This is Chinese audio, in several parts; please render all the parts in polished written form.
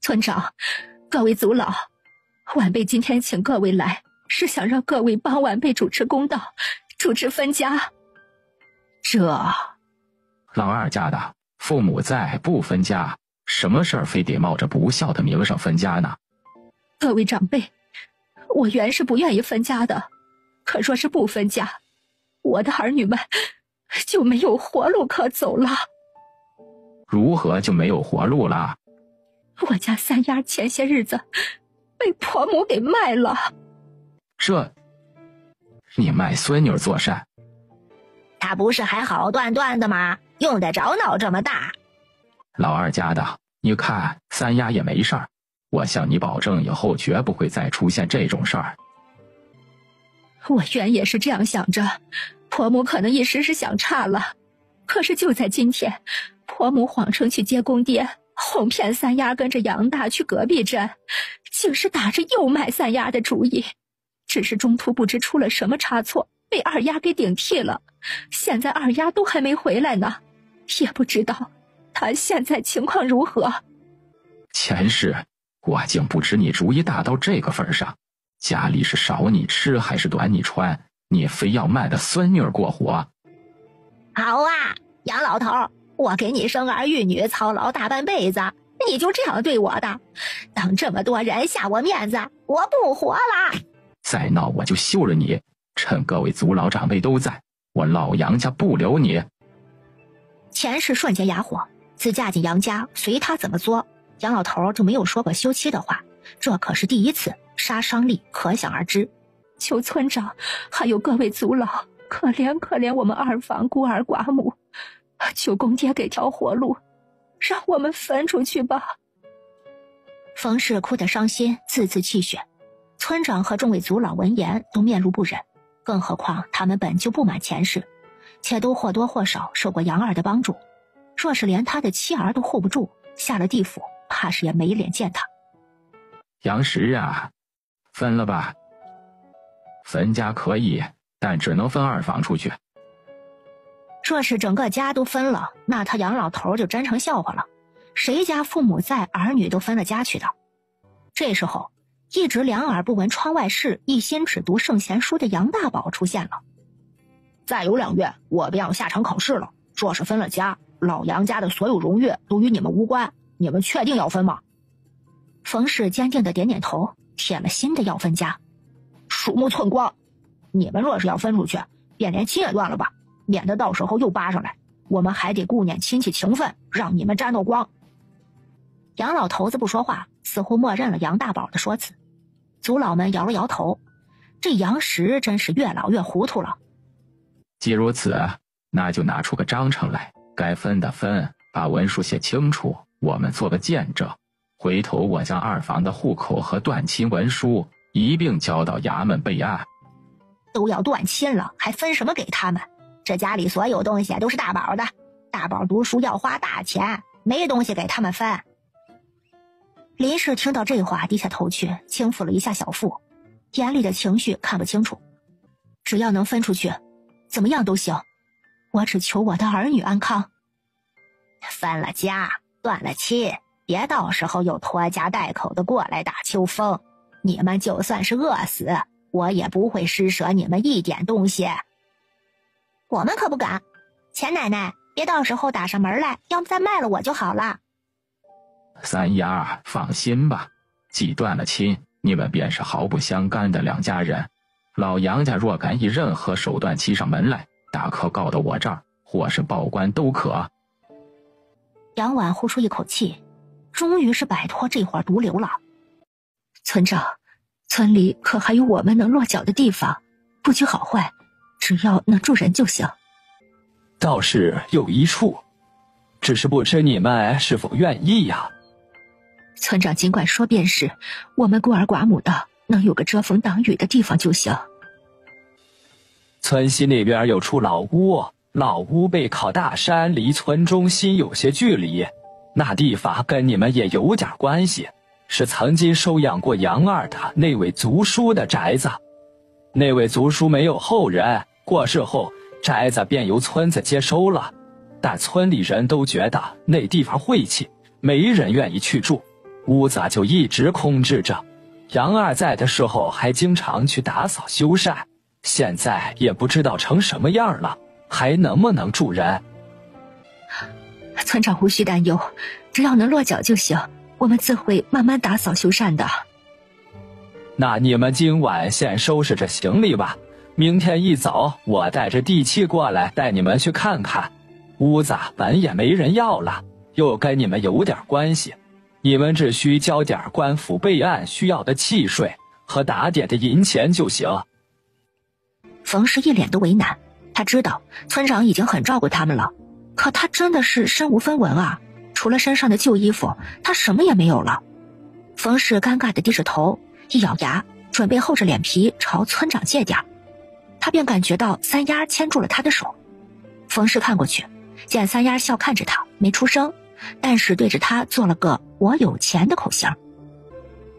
村长，各位族老，晚辈今天请各位来，是想让各位帮晚辈主持公道，主持分家。老二家的父母在不分家，什么事儿非得冒着不孝的名声分家呢？各位长辈，我原是不愿意分家的，可若是不分家，我的儿女们就没有活路可走了。如何就没有活路了？我家三丫前些日子被婆母给卖了。你卖孙女做甚？她不是还好端端的吗？用得着闹这么大？老二家的，你看三丫也没事儿，我向你保证，以后绝不会再出现这种事儿。我原也是这样想着，婆母可能一时是想差了，可是就在今天，婆母谎称去接公爹，哄骗三丫跟着杨大去隔壁镇，竟是打着又卖三丫的主意。只是中途不知出了什么差错，被二丫给顶替了。现在二丫都还没回来呢，也不知道她现在情况如何。前世我竟不知你主意大到这个份上，家里是少你吃还是短你穿，你非要卖的孙女过活。好啊，杨老头，我给你生儿育女操劳大半辈子，你就这样对我的？等这么多人下我面子，我不活了！再闹我就休了你，趁各位族老长辈都在，我老杨家不留你。前世瞬间哑火，自嫁进杨家，随他怎么作，杨老头就没有说过休妻的话，这可是第一次，杀伤力可想而知。求村长还有各位族老，可怜可怜我们二房孤儿寡母，求公爹给条活路，让我们分出去吧。冯氏哭得伤心，字字泣血。村长和众位族老闻言都面露不忍，更何况他们本就不满前世，且都或多或少受过杨二的帮助，若是连他的妻儿都护不住，下了地府怕是也没脸见他。杨石啊，分了吧。分家可以，但只能分二房出去。若是整个家都分了，那他杨老头就真成笑话了，谁家父母在，儿女都分了家去的。这时候一直两耳不闻窗外事，一心只读圣贤书的杨大宝出现了。再有2月，我便要下场考试了。若是分了家，老杨家的所有荣誉都与你们无关，你们确定要分吗？冯氏坚定的点点头，铁了心的要分家。鼠目寸光，你们若是要分出去，便连亲也断了吧，免得到时候又扒上来，我们还得顾念亲戚情分，让你们沾到光。杨老头子不说话，似乎默认了杨大宝的说辞。族老们摇了摇头，这杨石真是越老越糊涂了。既如此，那就拿出个章程来，该分的分，把文书写清楚，我们做个见证。回头我将二房的户口和断亲文书一并交到衙门备案。都要断亲了，还分什么给他们？这家里所有东西都是大宝的，大宝读书要花大钱，没东西给他们分。林氏听到这话，低下头去轻抚了一下小腹，眼里的情绪看不清楚。只要能分出去，怎么样都行，我只求我的儿女安康。分了家，断了亲，别到时候又拖家带口的过来打秋风，你们就算是饿死，我也不会施舍你们一点东西。我们可不敢，钱奶奶，别到时候打上门来，要不再卖了我就好了。三丫放心吧，既断了亲，你们便是毫不相干的两家人。老杨家若敢以任何手段欺上门来，大可告到我这儿，或是报官都可。杨婉呼出一口气，终于是摆脱这伙毒瘤了。村长，村里可还有我们能落脚的地方，不拘好坏，只要能住人就行。倒是有一处，只是不知你们是否愿意呀？村长尽管说便是，我们孤儿寡母的，能有个遮风挡雨的地方就行。村西那边有处老屋，老屋背靠大山，离村中心有些距离，那地方跟你们也有点关系，是曾经收养过杨二的那位族叔的宅子。那位族叔没有后人，过世后宅子便由村子接收了，但村里人都觉得那地方晦气，没人愿意去住，屋子就一直空置着。杨二在的时候还经常去打扫修缮，现在也不知道成什么样了，还能不能住人？村长无需担忧，只要能落脚就行，我们自会慢慢打扫修缮的。那你们今晚先收拾着行李吧，明天一早我带着地契过来带你们去看看。屋子本也没人要了，又跟你们有点关系，你们只需交点官府备案需要的契税和打点的银钱就行。冯氏一脸的为难，他知道村长已经很照顾他们了，可他真的是身无分文啊，除了身上的旧衣服，他什么也没有了。冯氏尴尬地低着头，一咬牙，准备厚着脸皮朝村长借点。他便感觉到三丫牵住了他的手。冯氏看过去，见三丫笑看着他，没出声，但是对着他做了个我有钱的口型。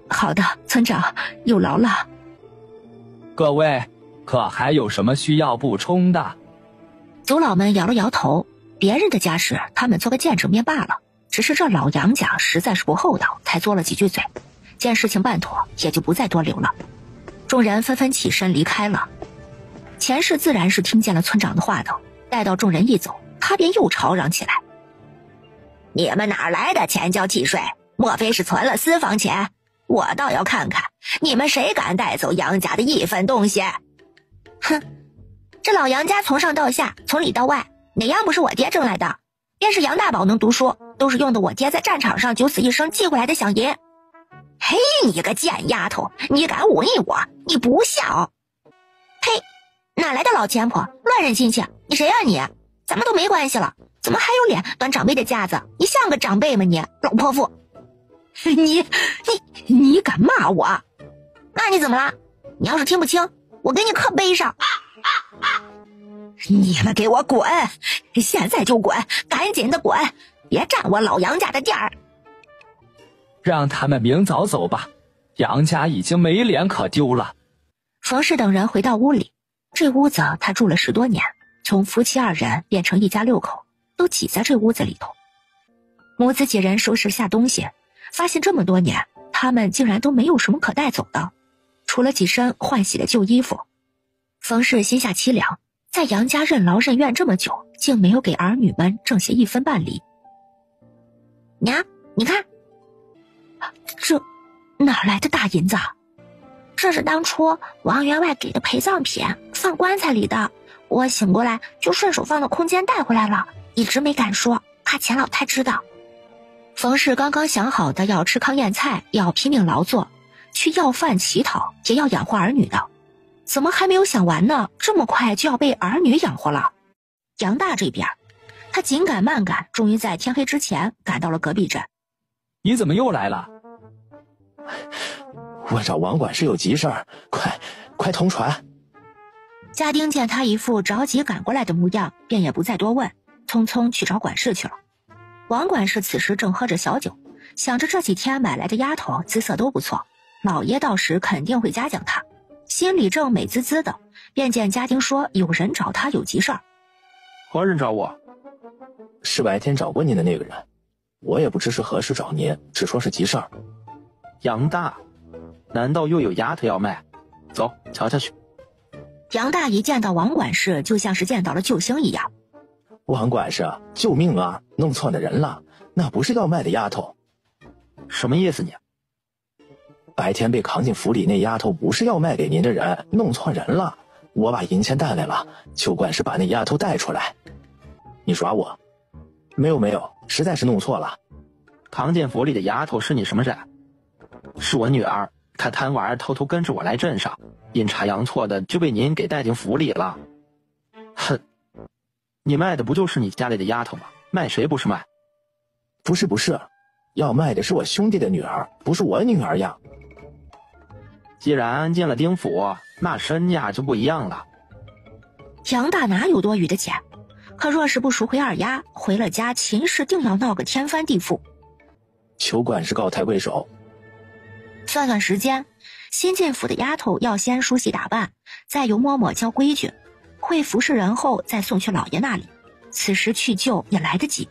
好的，村长，有劳了。各位可还有什么需要补充的？族老们摇了摇头，别人的家事他们做个见证面罢了，只是这老杨家实在是不厚道，才嘬了几句嘴。见事情办妥，也就不再多留了。众人纷纷起身离开了。钱氏自然是听见了村长的话的，待到众人一走，他便又吵嚷起来：你们哪来的钱交契税？莫非是存了私房钱？我倒要看看你们谁敢带走杨家的一分东西！哼，这老杨家从上到下，从里到外，哪样不是我爹挣来的？便是杨大宝能读书，都是用的我爹在战场上九死一生寄回来的饷银。嘿，你个贱丫头，你敢忤逆我，你不孝！嘿，哪来的老钱婆，乱认亲戚？你谁啊你？咱们都没关系了，怎么还有脸端长辈的架子？你像个长辈吗你，老泼妇！你敢骂我？那你怎么了？你要是听不清，我给你刻碑上。你们给我滚！现在就滚，赶紧的滚，别占我老杨家的店儿。让他们明早走吧，杨家已经没脸可丢了。冯氏等人回到屋里，这屋子他住了10多年，从夫妻2人变成一家6口，都挤在这屋子里头。母子几人收拾下东西，发现这么多年他们竟然都没有什么可带走的，除了几身换洗的旧衣服。冯氏心下凄凉，在杨家任劳任怨这么久，竟没有给儿女们挣些1分半厘。娘，你看，这哪来的大银子啊？这是当初王员外给的陪葬品，放棺材里的。我醒过来就顺手放到空间带回来了，一直没敢说，怕钱老太知道。冯氏刚刚想好的要吃糠咽菜，要拼命劳作，去要饭乞讨，也要养活儿女的，怎么还没有想完呢？这么快就要被儿女养活了。杨大这边，他紧赶慢赶，终于在天黑之前赶到了隔壁镇。你怎么又来了？我找王管事有急事儿，快同传。家丁见他一副着急赶过来的模样，便也不再多问，匆匆去找管事去了。王管事此时正喝着小酒，想着这几天买来的丫头姿色都不错，老爷到时肯定会嘉奖他，心里正美滋滋的，便见家丁说有人找他有急事儿。何人找我？是白天找过您的那个人，我也不知是何事找您，只说是急事儿。杨大，难道又有丫头要卖？走，瞧瞧去。杨大一见到王管事，就像是见到了救星一样。王管事，救命啊！弄错了人了，那不是要卖的丫头。什么意思你？白天被扛进府里那丫头不是要卖给您的人，弄错人了。我把银钱带来了，求管事把那丫头带出来。你耍我？没有，实在是弄错了。扛进府里的丫头是你什么人？是我女儿，她贪玩偷偷跟着我来镇上，阴差阳错的就被您给带进府里了。哼，你卖的不就是你家里的丫头吗？卖谁不是卖？不是，要卖的是我兄弟的女儿，不是我女儿呀。既然进了丁府，那身价就不一样了。杨大哪有多余的钱？可若是不赎回二丫，回了家秦氏定要闹个天翻地覆。求管事告太贵手。算算时间，新进府的丫头要先梳洗打扮，再由嬷嬷教规矩，会服侍人后再送去老爷那里，此时去救也来得及。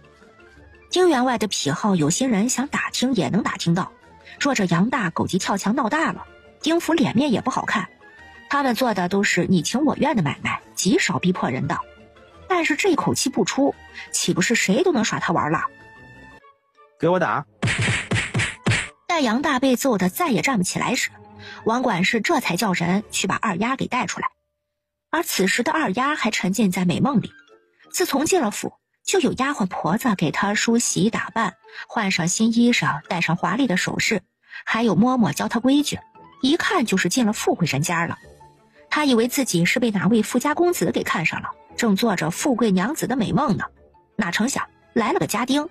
丁员外的癖好，有心人想打听也能打听到，若这杨大狗急跳墙闹大了，丁府脸面也不好看。他们做的都是你情我愿的买卖，极少逼迫人的。但是这口气不出，岂不是谁都能耍他玩了？给我打！待杨大被揍得再也站不起来时，王管事这才叫人去把二丫给带出来。而此时的二丫还沉浸在美梦里，自从进了府，就有丫鬟婆子给她梳洗打扮，换上新衣裳，戴上华丽的首饰，还有嬷嬷教她规矩，一看就是进了富贵人家了。她以为自己是被哪位富家公子给看上了，正做着富贵娘子的美梦呢，哪成想来了个家丁，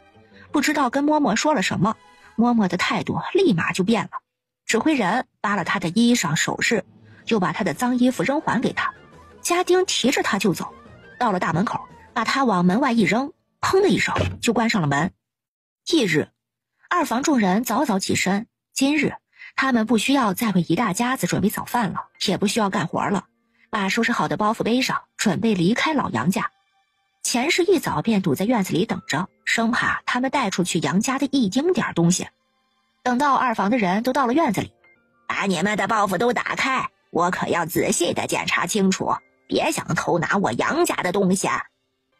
不知道跟嬷嬷说了什么，嬷嬷的态度立马就变了，指挥人扒了她的衣裳首饰，又把她的脏衣服扔还给她。家丁提着她就走，到了大门口，把她往门外一扔，砰的一声就关上了门。翌日，二房众人早早起身，今日他们不需要再为一大家子准备早饭了，也不需要干活了，把收拾好的包袱背上，准备离开老杨家。钱氏一早便堵在院子里等着，生怕他们带出去杨家的一丁点东西。等到二房的人都到了院子里，把你们的包袱都打开，我可要仔细的检查清楚，别想偷拿我杨家的东西。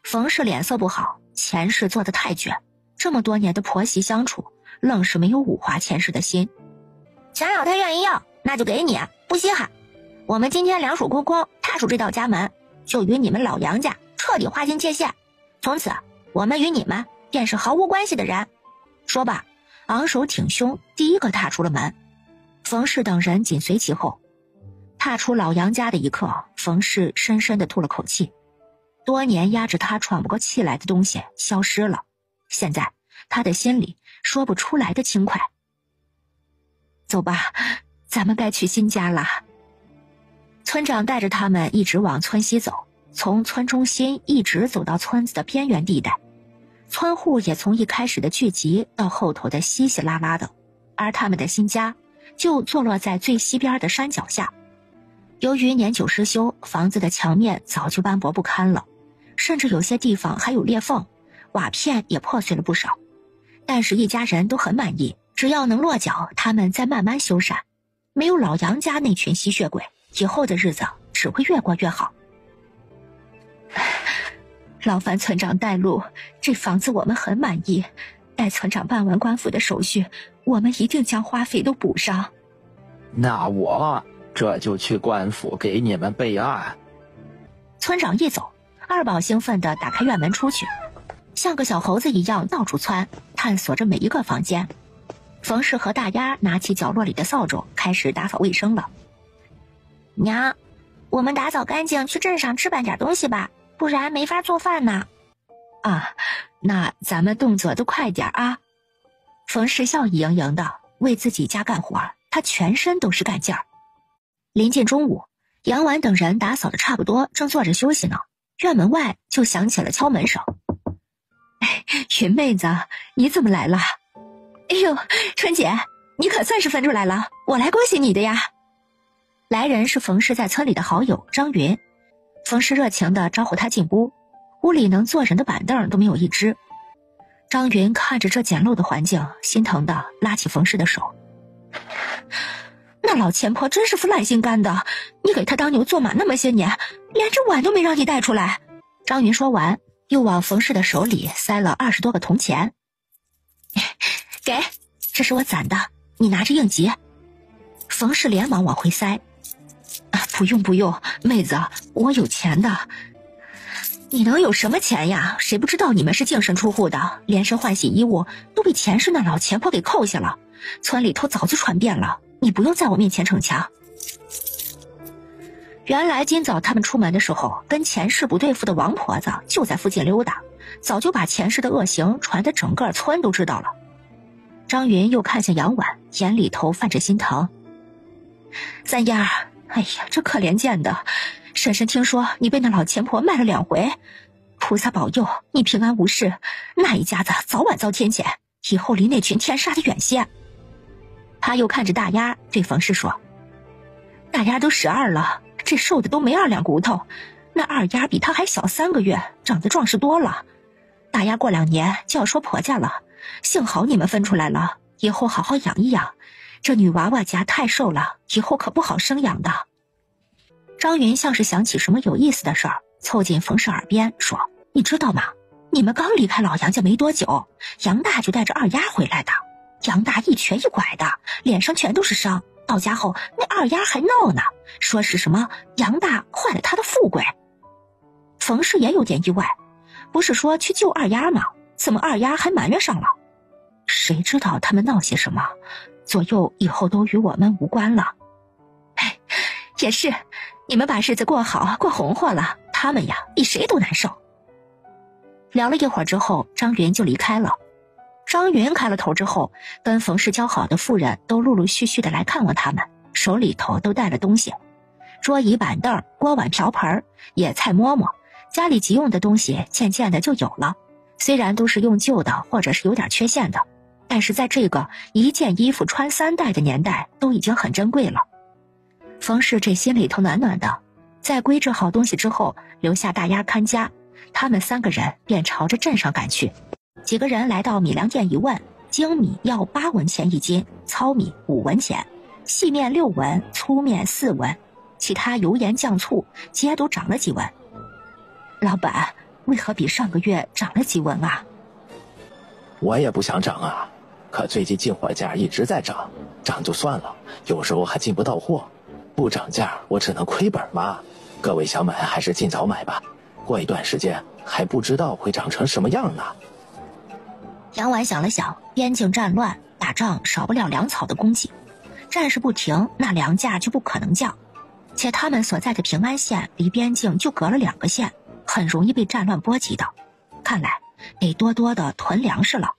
冯氏脸色不好，钱氏做得太绝，这么多年的婆媳相处，愣是没有五花钱氏的心。想要他愿意要，那就给你，不稀罕。我们今天两手空空踏出这道家门，就与你们老杨家彻底划清界限，从此我们与你们便是毫无关系的人。说罢，昂首挺胸，第一个踏出了门。冯氏等人紧随其后。踏出老杨家的一刻，冯氏深深地吐了口气，多年压着他喘不过气来的东西消失了，现在他的心里说不出来的轻快。走吧，咱们该去新家了。村长带着他们一直往村西走，从村中心一直走到村子的边缘地带，村户也从一开始的聚集到后头的稀稀拉拉的，而他们的新家就坐落在最西边的山脚下。由于年久失修，房子的墙面早就斑驳不堪了，甚至有些地方还有裂缝，瓦片也破碎了不少。但是一家人都很满意，只要能落脚，他们再慢慢修缮。没有老杨家那群吸血鬼，以后的日子只会越过越好。劳烦村长带路，这房子我们很满意，待村长办完官府的手续，我们一定将花费都补上。那我这就去官府给你们备案。村长一走，二宝兴奋地打开院门出去，像个小猴子一样到处窜，探索着每一个房间。冯氏和大丫拿起角落里的扫帚，开始打扫卫生了。娘，我们打扫干净，去镇上置办点东西吧，不然没法做饭呢。啊，那咱们动作都快点啊！冯氏笑意盈盈的为自己家干活，他全身都是干劲儿。临近中午，杨婉等人打扫的差不多，正坐着休息呢，院门外就响起了敲门声。云妹子，你怎么来了？哎呦，春姐，你可算是分出来了，我来恭喜你的呀。来人是冯氏在村里的好友张云，冯氏热情地招呼他进屋，屋里能坐人的板凳都没有一只。张云看着这简陋的环境，心疼地拉起冯氏的手。那老钱婆真是副烂心肝的，你给她当牛做马那么些年，连只碗都没让你带出来。张云说完，又往冯氏的手里塞了20多个铜钱。给，这是我攒的，你拿着应急。冯氏连忙往回塞。不用不用，妹子，我有钱的。你能有什么钱呀？谁不知道你们是净身出户的，连身换洗衣物都被钱氏那老钱婆给扣下了，村里头早就传遍了，你不用在我面前逞强。原来今早他们出门的时候，跟钱氏不对付的王婆子就在附近溜达，早就把钱氏的恶行传得整个村都知道了。张云又看向杨婉，眼里头泛着心疼。三丫，哎呀，这可怜见的，婶婶听说你被那老钱婆卖了2回，菩萨保佑你平安无事，那一家子早晚遭天谴，以后离那群天杀的远些。他又看着大丫对冯氏说，大丫都12了，这瘦的都没2两骨头，那二丫比她还小3个月，长得壮实多了。大丫过2年就要说婆家了，幸好你们分出来了，以后好好养一养，这女娃娃家太瘦了，以后可不好生养的。张云像是想起什么有意思的事儿，凑近冯氏耳边说：“你知道吗？你们刚离开老杨家没多久，杨大就带着二丫回来的。杨大一瘸一拐的，脸上全都是伤。到家后，那二丫还闹呢，说是什么杨大坏了他的富贵。”冯氏也有点意外，不是说去救二丫吗？怎么二丫还埋怨上了？谁知道他们闹些什么？左右以后都与我们无关了。哎，也是，你们把日子过好，过红火了，他们呀比谁都难受。聊了一会儿之后，张云就离开了。张云开了头之后，跟冯氏交好的妇人都陆陆续续的来看望他们，手里头都带了东西，桌椅板凳、锅碗瓢盆、野菜馍馍，家里急用的东西渐渐的就有了。虽然都是用旧的或者是有点缺陷的，但是在这个一件衣服穿3代的年代，都已经很珍贵了。冯氏这心里头暖暖的，在归置好东西之后，留下大丫看家，他们3个人便朝着镇上赶去。几个人来到米粮店一问，精米要8文钱1斤，糙米5文钱，细面6文，粗面4文，其他油盐酱醋皆都涨了几文。老板，为何比上个月涨了几文啊？我也不想涨啊，可最近进货价一直在涨，涨就算了，有时候还进不到货，不涨价我只能亏本嘛。各位想买还是尽早买吧，过一段时间还不知道会涨成什么样呢。杨婉想了想，边境战乱，打仗少不了粮草的供给，战事不停，那粮价就不可能降，且他们所在的平安县离边境就隔了2个县，很容易被战乱波及的，看来得多多的囤粮食了。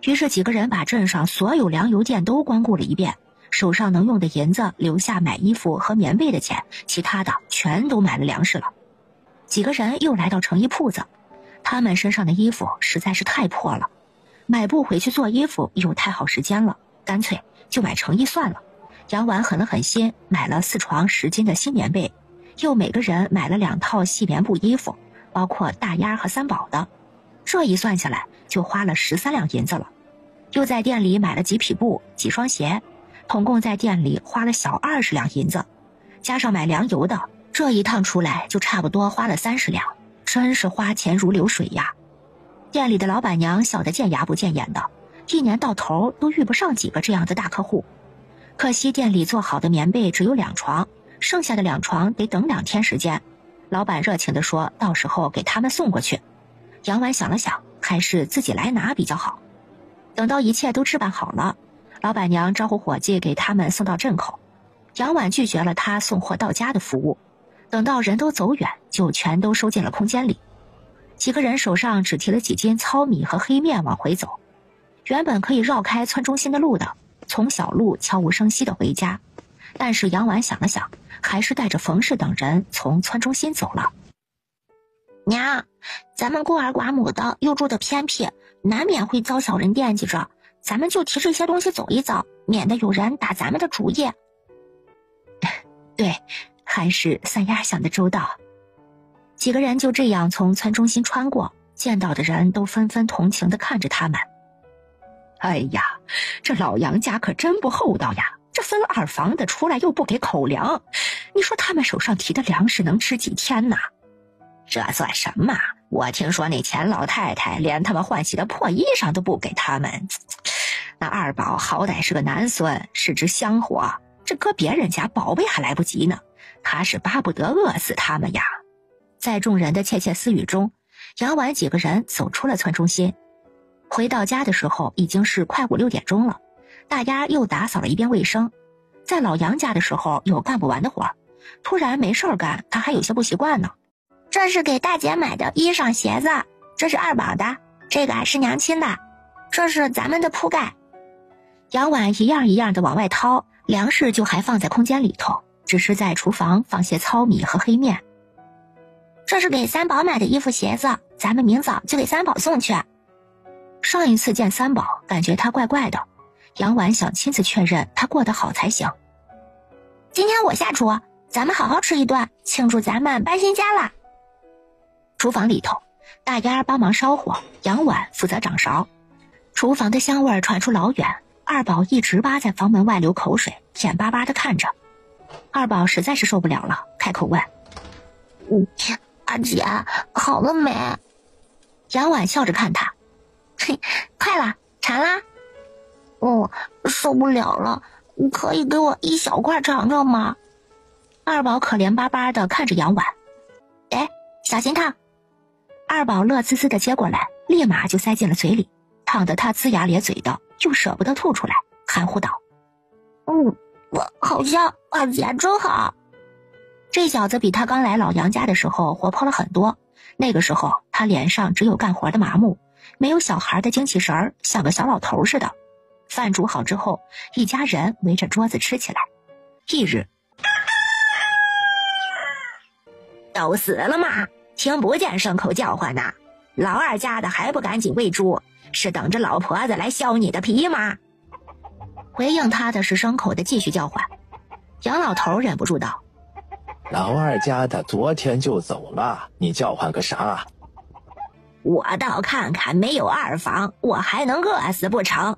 于是几个人把镇上所有粮油店都光顾了一遍，手上能用的银子留下买衣服和棉被的钱，其他的全都买了粮食了。几个人又来到成衣铺子，他们身上的衣服实在是太破了，买布回去做衣服又太耗时间了，干脆就买成衣算了。杨婉狠了狠心，买了4床10斤的新棉被，又每个人买了2套细棉布衣服，包括大丫和3宝的，这一算下来就花了13两银子了。又在店里买了几匹布、几双鞋，统共在店里花了小20两银子，加上买粮油的，这一趟出来就差不多花了30两，真是花钱如流水呀。店里的老板娘笑得见牙不见眼的，一年到头都遇不上几个这样的大客户。可惜店里做好的棉被只有2床，剩下的2床得等2天时间。老板热情地说到时候给他们送过去。杨婉想了想，还是自己来拿比较好。等到一切都置办好了，老板娘招呼伙计给他们送到镇口。杨婉拒绝了他送货到家的服务，等到人都走远，就全都收进了空间里。几个人手上只提了几斤糙米和黑面往回走，原本可以绕开村中心的路的，从小路悄无声息地回家。但是杨婉想了想，还是带着冯氏等人从村中心走了。娘，咱们孤儿寡母的，又住得偏僻，难免会遭小人惦记着，咱们就提这些东西走一遭，免得有人打咱们的主意。对，还是3丫想的周到。几个人就这样从村中心穿过，见到的人都纷纷同情地看着他们。哎呀，这老杨家可真不厚道呀，这分2房的出来又不给口粮，你说他们手上提的粮食能吃几天呢？这算什么？我听说那钱老太太连他们换洗的破衣裳都不给他们。那2宝好歹是个男孙，是只香火，这搁别人家宝贝还来不及呢，他是巴不得饿死他们呀。在众人的窃窃私语中，杨婉几个人走出了村中心。回到家的时候已经是快5、6点钟了，大丫又打扫了一遍卫生。在老杨家的时候有干不完的活，突然没事干，他还有些不习惯呢。这是给大姐买的衣裳鞋子，这是2宝的，这个是娘亲的，这是咱们的铺盖。杨婉一样一样的往外掏，粮食就还放在空间里头，只是在厨房放些糙米和黑面。这是给3宝买的衣服鞋子，咱们明早就给3宝送去。上一次见3宝，感觉他怪怪的，杨婉想亲自确认他过得好才行。今天我下厨，咱们好好吃一顿，庆祝咱们搬新家了。厨房里头，大丫帮忙烧火，杨婉负责掌勺。厨房的香味传出老远，二宝一直扒在房门外流口水，眼巴巴地看着。二宝实在是受不了了，开口问：阿姐，好了没？杨婉笑着看他：嘿，快了，馋啦？受不了了，可以给我一小块尝尝吗？二宝可怜巴巴地看着杨婉。哎，小心烫！二宝乐滋滋地接过来，立马就塞进了嘴里，烫得他龇牙咧嘴的，又舍不得吐出来，含糊道：我好香，阿姐真好。这小子比他刚来老杨家的时候活泼了很多，那个时候他脸上只有干活的麻木，没有小孩的精气神儿，像个小老头似的。饭煮好之后，一家人围着桌子吃起来。翌日，都死了吗？听不见牲口叫唤呐？老二家的还不赶紧喂猪？是等着老婆子来削你的皮吗？回应他的是牲口的继续叫唤。杨老头忍不住道：老二家的昨天就走了，你叫唤个啥？我倒看看没有二房，我还能饿死不成？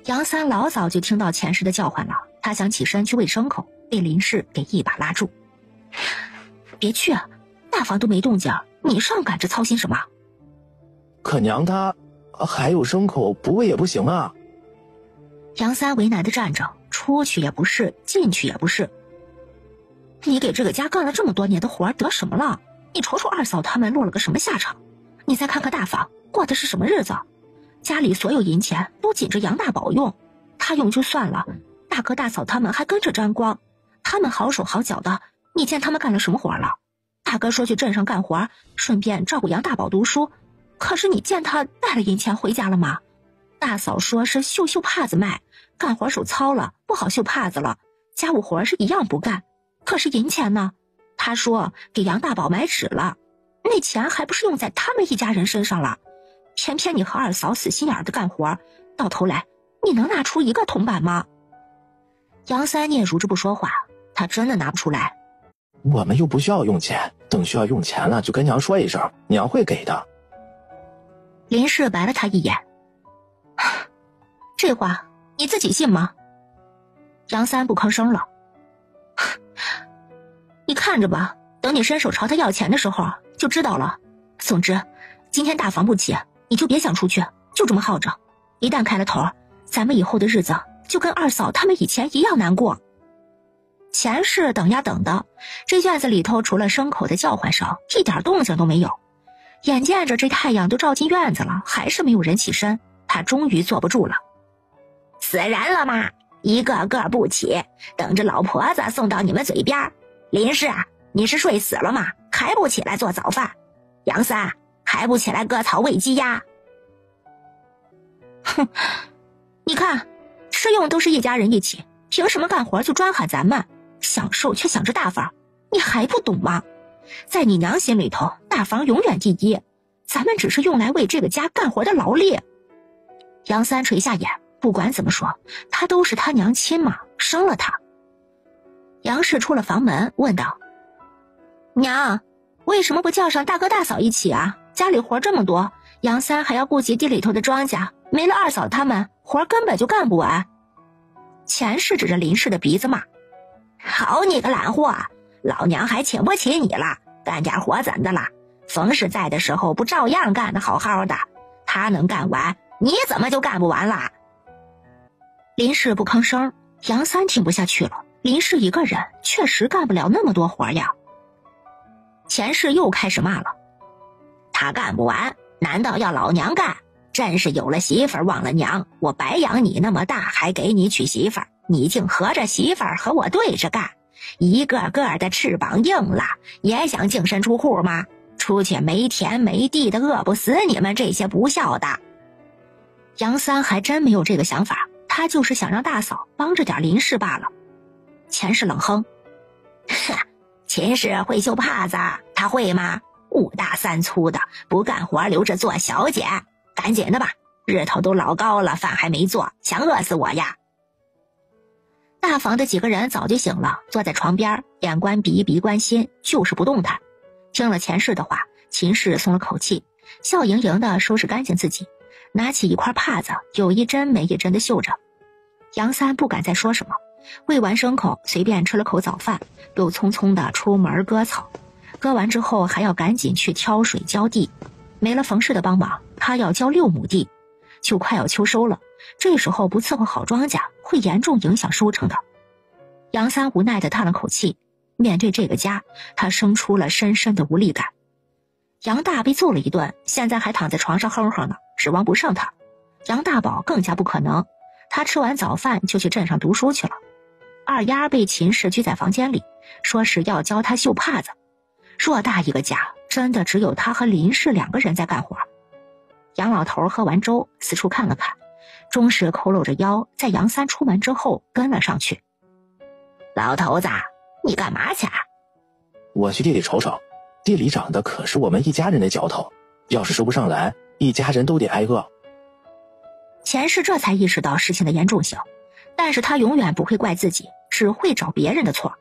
杨三老早就听到前世的叫唤了，他想起身去喂牲口，被林氏给一把拉住。别去啊，大房都没动静，你上赶着操心什么？可娘她还有牲口，不喂也不行啊。杨三为难地站着，出去也不是，进去也不是。你给这个家干了这么多年的活得什么了？你瞅瞅二嫂他们落了个什么下场？你再看看大房过的是什么日子？家里所有银钱都紧着杨大宝用，他用就算了，大哥大嫂他们还跟着沾光。他们好手好脚的，你见他们干了什么活了？大哥说去镇上干活，顺便照顾杨大宝读书，可是你见他带了银钱回家了吗？大嫂说是绣帕子卖，干活手糙了，不好绣帕子了，家务活是一样不干。可是银钱呢？他说给杨大宝买纸了，那钱还不是用在他们一家人身上了？偏偏你和二嫂死心眼的干活，到头来你能拿出一个铜板吗？杨三嗫嚅着不说话，他真的拿不出来。我们又不需要用钱，等需要用钱了就跟娘说一声，娘会给的。林氏白了他一眼，这话你自己信吗？杨三不吭声了。你看着吧，等你伸手朝他要钱的时候就知道了。总之今天大房不起，你就别想出去，就这么耗着。一旦开了头，咱们以后的日子就跟二嫂他们以前一样难过。前世等呀等的，这院子里头除了牲口的叫唤声，一点动静都没有。眼见着这太阳都照进院子了，还是没有人起身，他终于坐不住了。死人了吗？一个个不起，等着老婆子送到你们嘴边。林氏啊，你是睡死了吗？还不起来做早饭？杨三还不起来割草喂鸡鸭？哼，你看吃用都是一家人一起，凭什么干活就专喊咱们？享受却想着大房，你还不懂吗？在你娘心里头，大房永远第一，咱们只是用来为这个家干活的劳力。杨三垂下眼，不管怎么说，他都是他娘亲嘛，生了他。杨氏出了房门，问道：娘，为什么不叫上大哥大嫂一起啊？家里活这么多，杨三还要顾及地里头的庄稼，没了二嫂他们，活根本就干不完。钱氏指着林氏的鼻子骂：好你个懒货，老娘还请不起你了，干点活怎的了？冯氏在的时候不照样干得好好的，他能干完，你怎么就干不完了？林氏不吭声，杨三听不下去了，林氏一个人确实干不了那么多活呀。钱氏又开始骂了：他干不完，难道要老娘干？真是有了媳妇儿忘了娘，我白养你那么大，还给你娶媳妇儿，你竟合着媳妇儿和我对着干，一个个的翅膀硬了，也想净身出户吗？出去没田没地的，饿不死你们这些不孝的。杨三还真没有这个想法，他就是想让大嫂帮着点林氏罢了。钱氏冷哼：秦氏会绣帕子，他会吗？5大3粗的，不干活留着做小姐，赶紧的吧，日头都老高了，饭还没做，想饿死我呀。大房的几个人早就醒了，坐在床边，眼观鼻，鼻观心，就是不动弹。听了钱氏的话，秦氏松了口气，笑盈盈地收拾干净自己，拿起一块帕子，有一针没一针的绣着，杨三不敢再说什么，喂完牲口，随便吃了口早饭，又匆匆地出门割草。割完之后还要赶紧去挑水浇地，没了冯氏的帮忙，他要浇6亩地，就快要秋收了。这时候不伺候好庄稼，会严重影响收成的。杨三无奈地叹了口气，面对这个家，他生出了深深的无力感。杨大被揍了一顿，现在还躺在床上哼哼呢，指望不上他。杨大宝更加不可能，他吃完早饭就去镇上读书去了。二丫被秦氏拘在房间里，说是要教他绣帕子。偌大一个家，真的只有他和林氏2个人在干活。杨老头喝完粥，四处看了看，终是佝偻着腰，在杨三出门之后跟了上去。老头子，你干嘛去啊？我去地里瞅瞅，地里长的可是我们一家人的脚头，要是收不上来，一家人都得挨饿。钱氏这才意识到事情的严重性，但是他永远不会怪自己，只会找别人的错。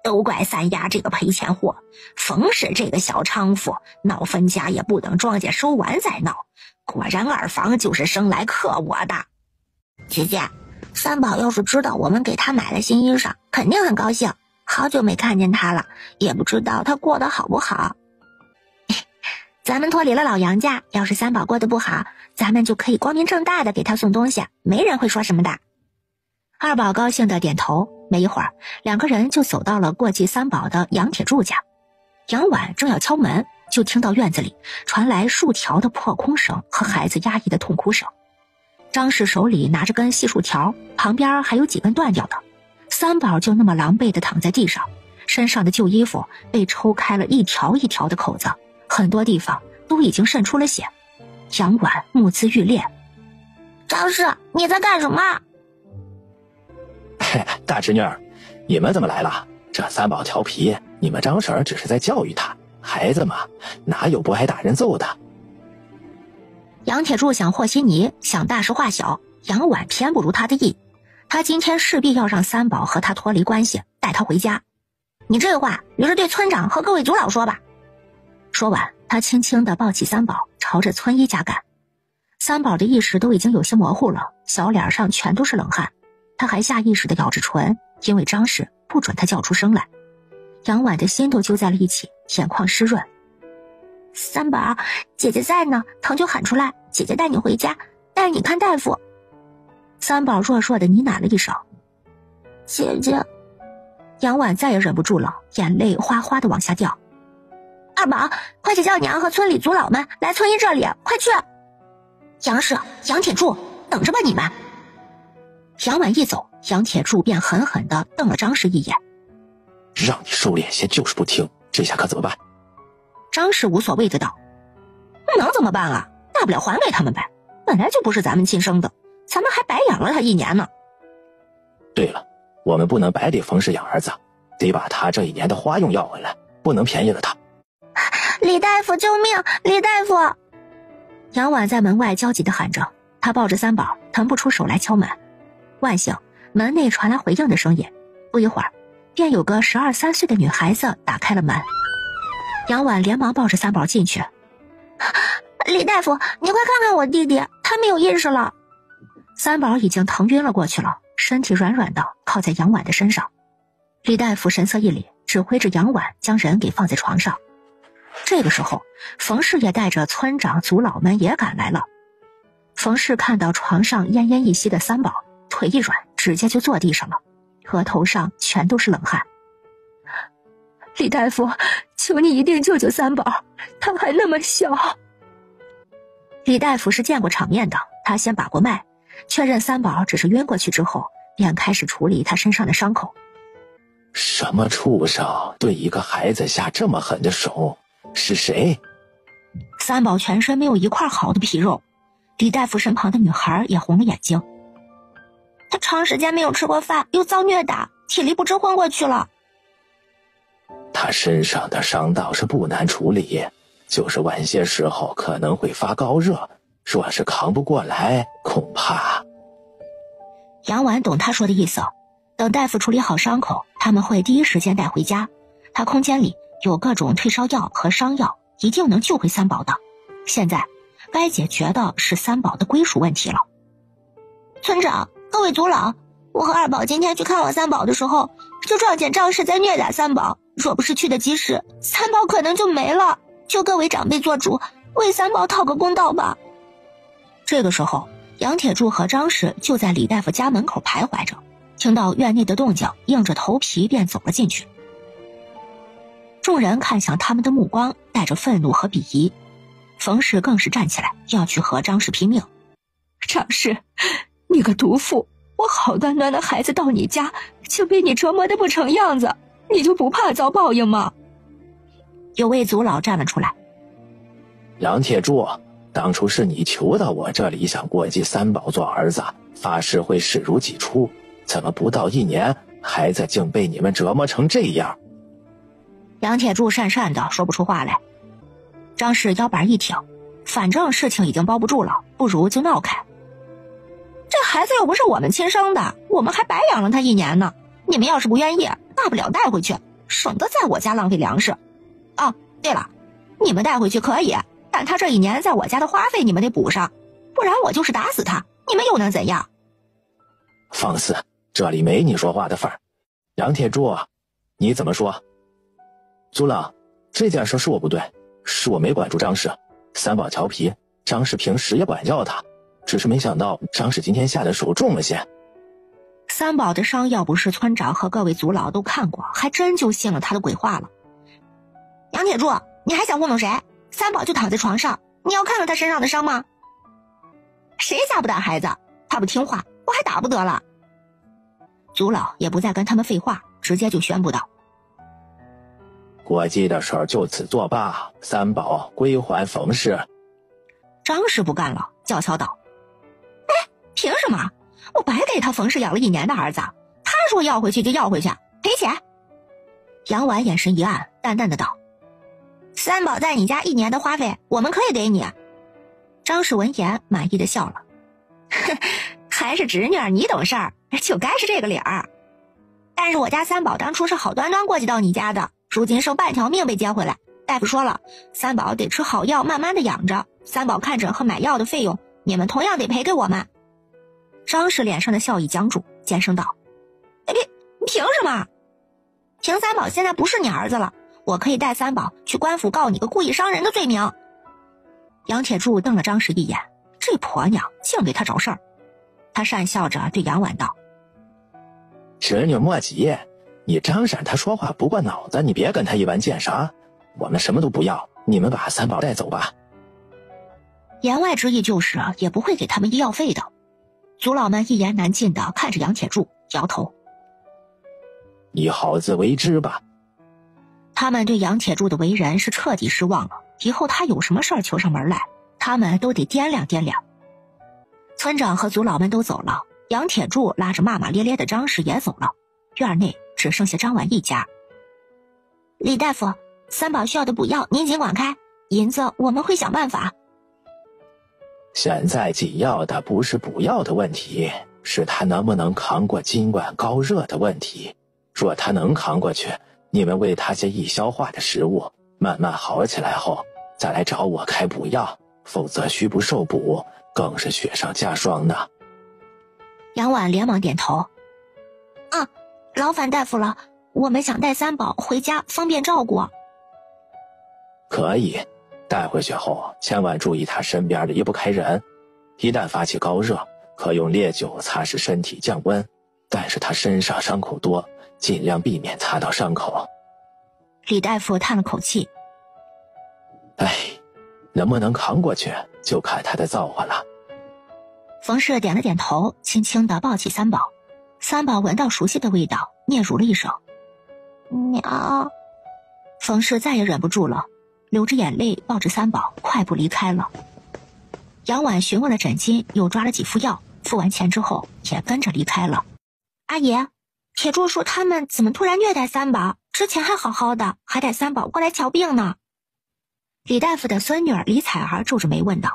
都怪三丫这个赔钱货，冯氏这个小娼妇，闹分家也不等庄稼收完再闹，果然二房就是生来克我的。姐姐，三宝要是知道我们给他买了新衣裳，肯定很高兴，好久没看见他了，也不知道他过得好不好。咱们脱离了老杨家，要是三宝过得不好，咱们就可以光明正大的给他送东西，没人会说什么的。二宝高兴的点头，没一会儿，2个人就走到了过继三宝的杨铁柱家。杨婉正要敲门，就听到院子里传来数条的破空声和孩子压抑的痛哭声。张氏手里拿着根细树条，旁边还有几根断掉的。三宝就那么狼狈地躺在地上，身上的旧衣服被抽开了一条一条的口子，很多地方都已经渗出了血。杨婉目眦欲裂。张氏，你在干什么？大侄女儿，你们怎么来了？这三宝调皮，你们张婶只是在教育他，孩子嘛，哪有不挨大人揍的？杨铁柱想和稀泥，想大事化小，杨婉偏不如他的意。他今天势必要让三宝和他脱离关系，带他回家。你这话你是对村长和各位族老说吧？说完，他轻轻地抱起三宝，朝着村医家赶。三宝的意识都已经有些模糊了，小脸上全都是冷汗。他还下意识地咬着唇，因为张氏不准他叫出声来。杨婉的心都揪在了一起，眼眶湿润。三宝，姐姐在呢，疼就喊出来，姐姐带你回家，带你看大夫。三宝弱弱地呢喃了一声。姐姐。杨婉再也忍不住了，眼泪哗哗地往下掉。二宝，快去叫娘和村里族老们来村医这里，快去！杨氏、杨铁柱，等着吧你们！杨婉一走，杨铁柱便狠狠地瞪了张氏一眼。让你收敛些就是不听，这下可怎么办？张氏无所谓的道。能怎么办啊？大不了还给他们呗，本来就不是咱们亲生的，咱们还白养了他1年呢。对了，我们不能白给冯氏养儿子，得把他这1年的花用要回来，不能便宜了他。李大夫救命，李大夫！杨婉在门外焦急地喊着，她抱着三宝，腾不出手来敲门。万幸，门内传来回应的声音，不一会儿，便有个12、13岁的女孩子打开了门。杨婉连忙抱着三宝进去。李大夫，你快看看我弟弟，他没有意识了。三宝已经疼晕了过去了，身体软软的靠在杨婉的身上。李大夫神色一凛，指挥着杨婉将人给放在床上。这个时候，冯氏也带着村长族老们也赶来了。冯氏看到床上奄奄一息的三宝，腿一软，直接就坐地上了，额头上全都是冷汗。李大夫，求你一定救救三宝，他还那么小。李大夫是见过场面的，他先把过脉，确认三宝只是晕过去之后，便开始处理他身上的伤口。什么畜生对一个孩子下这么狠的手？是谁？三宝全身没有一块好的皮肉。李大夫身旁的女孩也红了眼睛。他长时间没有吃过饭，又遭虐打，体力不支昏过去了。他身上的伤倒是不难处理，就是晚些时候可能会发高热，若是扛不过来，恐怕……杨婉懂他说的意思，等大夫处理好伤口，他们会第一时间带回家。他空间里有各种退烧药和伤药，一定能救回三宝的。现在该解决的是三宝的归属问题了。村长，各位族老，我和二宝今天去看望三宝的时候，就撞见张氏在虐打三宝，若不是去得及时，三宝可能就没了。求各位长辈做主，为三宝讨个公道吧。这个时候，杨铁柱和张氏就在李大夫家门口徘徊着，听到院内的动静，硬着头皮便走了进去。众人看向他们的目光带着愤怒和鄙夷，冯氏更是站起来要去和张氏拼命。张氏，你个毒妇，我好端端的孩子到你家就被你折磨得不成样子，你就不怕遭报应吗？有位族老站了出来。杨铁柱，当初是你求到我这里，想过继三宝做儿子，发誓会视如己出，怎么不到1年，孩子竟被你们折磨成这样？杨铁柱讪讪的说不出话来。张氏腰板一挺，反正事情已经包不住了，不如就闹开。这孩子又不是我们亲生的，我们还白养了他1年呢。你们要是不愿意，大不了带回去，省得在我家浪费粮食。哦，对了，你们带回去可以，但他这1年在我家的花费你们得补上，不然我就是打死他，你们又能怎样？放肆，这里没你说话的份儿。杨铁柱，你怎么说？族老，这件事是我不对，是我没管住张氏。三宝调皮，张氏平时也管教他，只是没想到张氏今天下的手重了些。三宝的伤要不是村长和各位族老都看过，还真就信了他的鬼话了。杨铁柱，你还想糊弄谁？三宝就躺在床上，你要看看他身上的伤吗？谁家不打孩子？他不听话，我还打不得了。族老也不再跟他们废话，直接就宣布道：过继的事儿就此作罢，三宝归还冯氏。张氏不干了，叫嚣道：哎，凭什么？我白给他冯氏养了1年的儿子，他说要回去就要回去，赔钱。杨婉眼神一暗，淡淡的道：三宝在你家1年的花费，我们可以给你。张氏闻言满意的笑了，还是侄女儿你懂事儿，就该是这个理儿。但是我家三宝当初是好端端过继到你家的，如今剩半条命被接回来，大夫说了，三宝得吃好药慢慢的养着，三宝看诊和买药的费用你们同样得赔给我们。张氏脸上的笑意僵住，尖声道：凭什么？凭三宝现在不是你儿子了，我可以带三宝去官府告你个故意伤人的罪名。杨铁柱瞪了张氏一眼，这婆娘净给他找事儿。他讪笑着对杨婉道：侄女莫急，你张婶她说话不过脑子，你别跟她一般见识。我们什么都不要，你们把三宝带走吧。言外之意就是也不会给他们医药费的。族老们一言难尽的看着杨铁柱，摇头：你好自为之吧。他们对杨铁柱的为人是彻底失望了，以后他有什么事儿求上门来，他们都得掂量掂量。村长和族老们都走了，杨铁柱拉着骂骂咧咧的张氏也走了，院内只剩下张婉一家。李大夫，三宝需要的补药您尽管开，银子我们会想办法。现在紧要的不是补药的问题，是他能不能扛过今晚高热的问题。若他能扛过去，你们喂他些易消化的食物，慢慢好起来后再来找我开补药，否则虚不受补，更是雪上加霜的。杨婉连忙点头：劳烦大夫了，我们想带三宝回家方便照顾。可以，带回去后千万注意他身边离不开人，一旦发起高热，可用烈酒擦拭身体降温，但是他身上伤口多，尽量避免擦到伤口。李大夫叹了口气：能不能扛过去就看他的造化了。冯氏点了点头，轻轻地抱起三宝。三宝闻到熟悉的味道，嗫嚅了一声：娘。冯氏再也忍不住了，流着眼泪抱着三宝快步离开了。杨婉询问了诊金，又抓了几副药，付完钱之后也跟着离开了。阿爷，铁柱说他们怎么突然虐待三宝，之前还好好的，还带三宝过来瞧病呢。李大夫的孙女儿李彩儿皱着眉问道，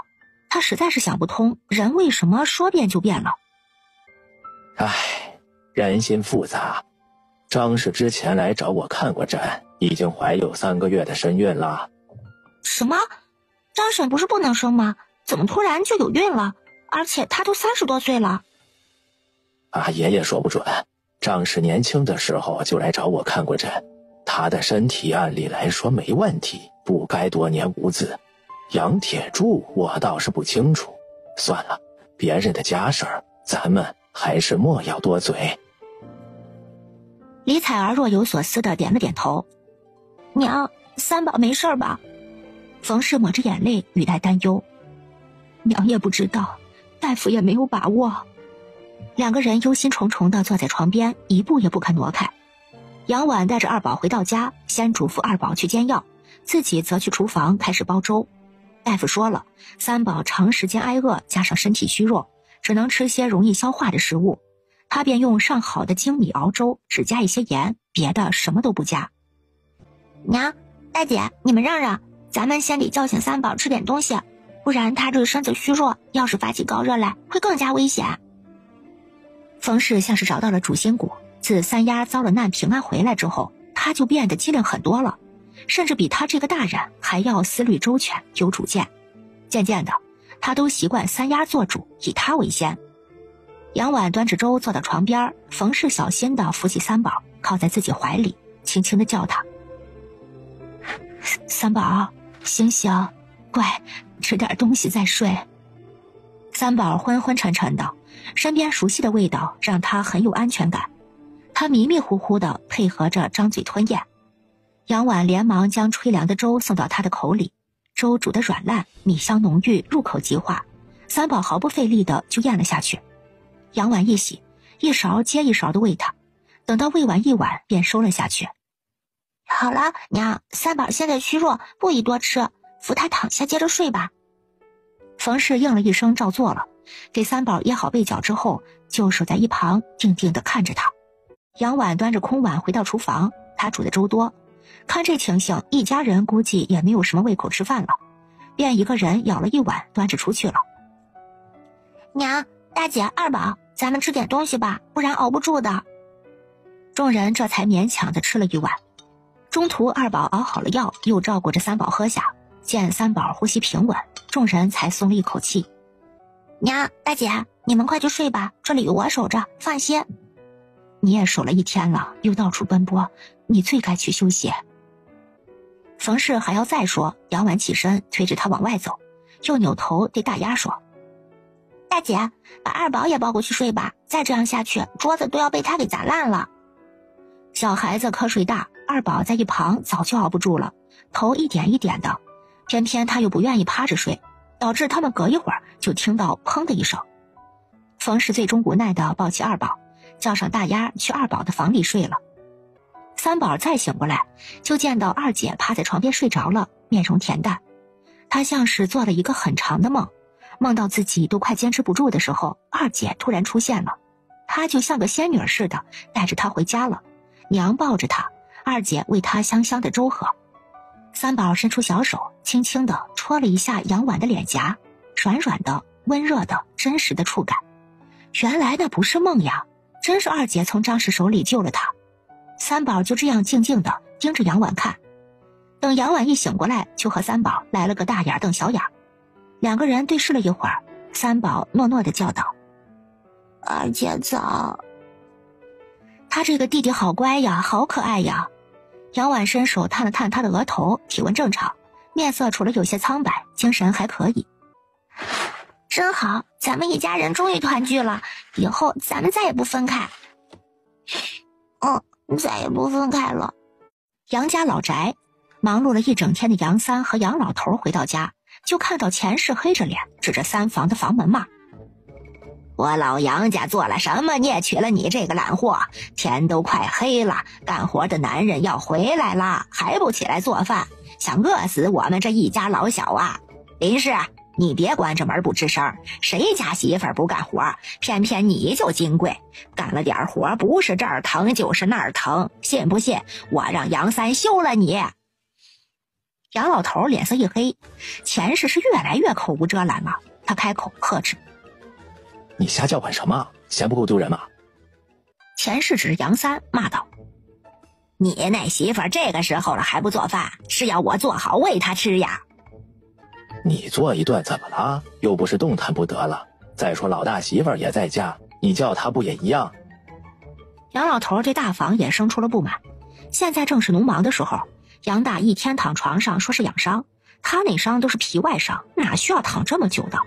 她实在是想不通人为什么说变就变了。人心复杂，张氏之前来找我看过诊，已经怀有3个月的身孕了。什么？张婶不是不能生吗？怎么突然就有孕了？而且她都30多岁了。爷爷说不准，张氏年轻的时候就来找我看过诊，他的身体按理来说没问题，不该多年无子。杨铁柱我倒是不清楚，算了，别人的家事儿，咱们还是莫要多嘴。李采儿若有所思地点了点头。娘，三宝没事吧？冯氏抹着眼泪，语带担忧。娘也不知道，大夫也没有把握。两个人忧心忡忡地坐在床边，一步也不肯挪开。杨婉带着二宝回到家，先嘱咐二宝去煎药，自己则去厨房开始煲粥。大夫说了，三宝长时间挨饿，加上身体虚弱，只能吃些容易消化的食物。他便用上好的精米熬粥，只加一些盐，别的什么都不加。娘，大姐，你们让让，咱们先得叫醒三宝吃点东西，不然他这身子虚弱，要是发起高热来，会更加危险。冯氏像是找到了主心骨，自三丫遭了难平安回来之后，他就变得机灵很多了，甚至比他这个大人还要思虑周全，有主见。渐渐的，他都习惯三丫做主，以他为先。杨婉端着粥坐到床边，冯氏小心地扶起三宝，靠在自己怀里，轻轻地叫他：三宝，醒醒，乖，吃点东西再睡。三宝昏昏沉沉的，身边熟悉的味道让他很有安全感。他迷迷糊糊地配合着张嘴吞咽。杨婉连忙将吹凉的粥送到他的口里，粥煮得软烂，米香浓郁，入口即化。三宝毫不费力地就咽了下去。杨婉一喜，一勺接一勺地喂他，等到喂完一碗便收了下去。好了，娘，三宝现在虚弱，不宜多吃，扶他躺下接着睡吧。冯氏应了一声，照做了，给三宝掖好被角之后，就守在一旁定定地看着他。杨婉端着空碗回到厨房，他煮的粥多，看这情形，一家人估计也没有什么胃口吃饭了，便一个人舀了一碗端着出去了。娘，大姐，二宝，咱们吃点东西吧，不然熬不住的。众人这才勉强地吃了一碗。中途二宝熬好了药，又照顾着三宝喝下，见三宝呼吸平稳，众人才松了一口气。娘，大姐，你们快去睡吧，这里有我守着，放心。你也守了一天了，又到处奔波，你最该去休息。冯氏还要再说，杨婉起身推着他往外走，又扭头对大丫说：大姐，把二宝也抱过去睡吧，再这样下去，桌子都要被他给砸烂了。小孩子瞌睡大，二宝在一旁早就熬不住了，头一点一点的，偏偏他又不愿意趴着睡，导致他们隔一会儿就听到砰的一声。冯氏最终无奈地抱起二宝，叫上大丫去二宝的房里睡了。三宝再醒过来，就见到二姐趴在床边睡着了，面容恬淡。她像是做了一个很长的梦，梦到自己都快坚持不住的时候，二姐突然出现了，她就像个仙女似的带着她回家了。娘抱着她，二姐喂她香香的粥喝。三宝伸出小手，轻轻地戳了一下杨婉的脸颊，软软的、温热的、真实的触感。原来那不是梦呀，真是二姐从张氏手里救了他。三宝就这样静静地盯着杨婉看，等杨婉一醒过来，就和三宝来了个大眼瞪小眼。两个人对视了一会儿，三宝诺诺地叫道：二姐早。他这个弟弟好乖呀，好可爱呀。杨婉伸手探了探他的额头，体温正常，面色除了有些苍白，精神还可以。真好，咱们一家人终于团聚了，以后咱们再也不分开。再也不分开了。杨家老宅，忙碌了一整天的杨三和杨老头回到家，就看到钱氏黑着脸指着三房的房门骂：我老杨家做了什么孽，娶了你这个懒货？天都快黑了，干活的男人要回来了，还不起来做饭，想饿死我们这一家老小啊！林氏，你别关着门不吱声，谁家媳妇儿不干活，偏偏你就金贵，干了点活不是这儿疼就是那儿疼，信不信我让杨三休了你？杨老头脸色一黑，钱氏是越来越口无遮拦了，他开口呵斥：你瞎叫唤什么？嫌不够丢人吗？钱氏指着杨三骂道：你那媳妇儿这个时候了还不做饭，是要我做好喂她吃呀？你做一顿怎么了？又不是动弹不得了。再说老大媳妇儿也在家，你叫他不也一样？杨老头对大房也生出了不满。现在正是农忙的时候，杨大一天躺床上说是养伤，他那伤都是皮外伤，哪需要躺这么久的？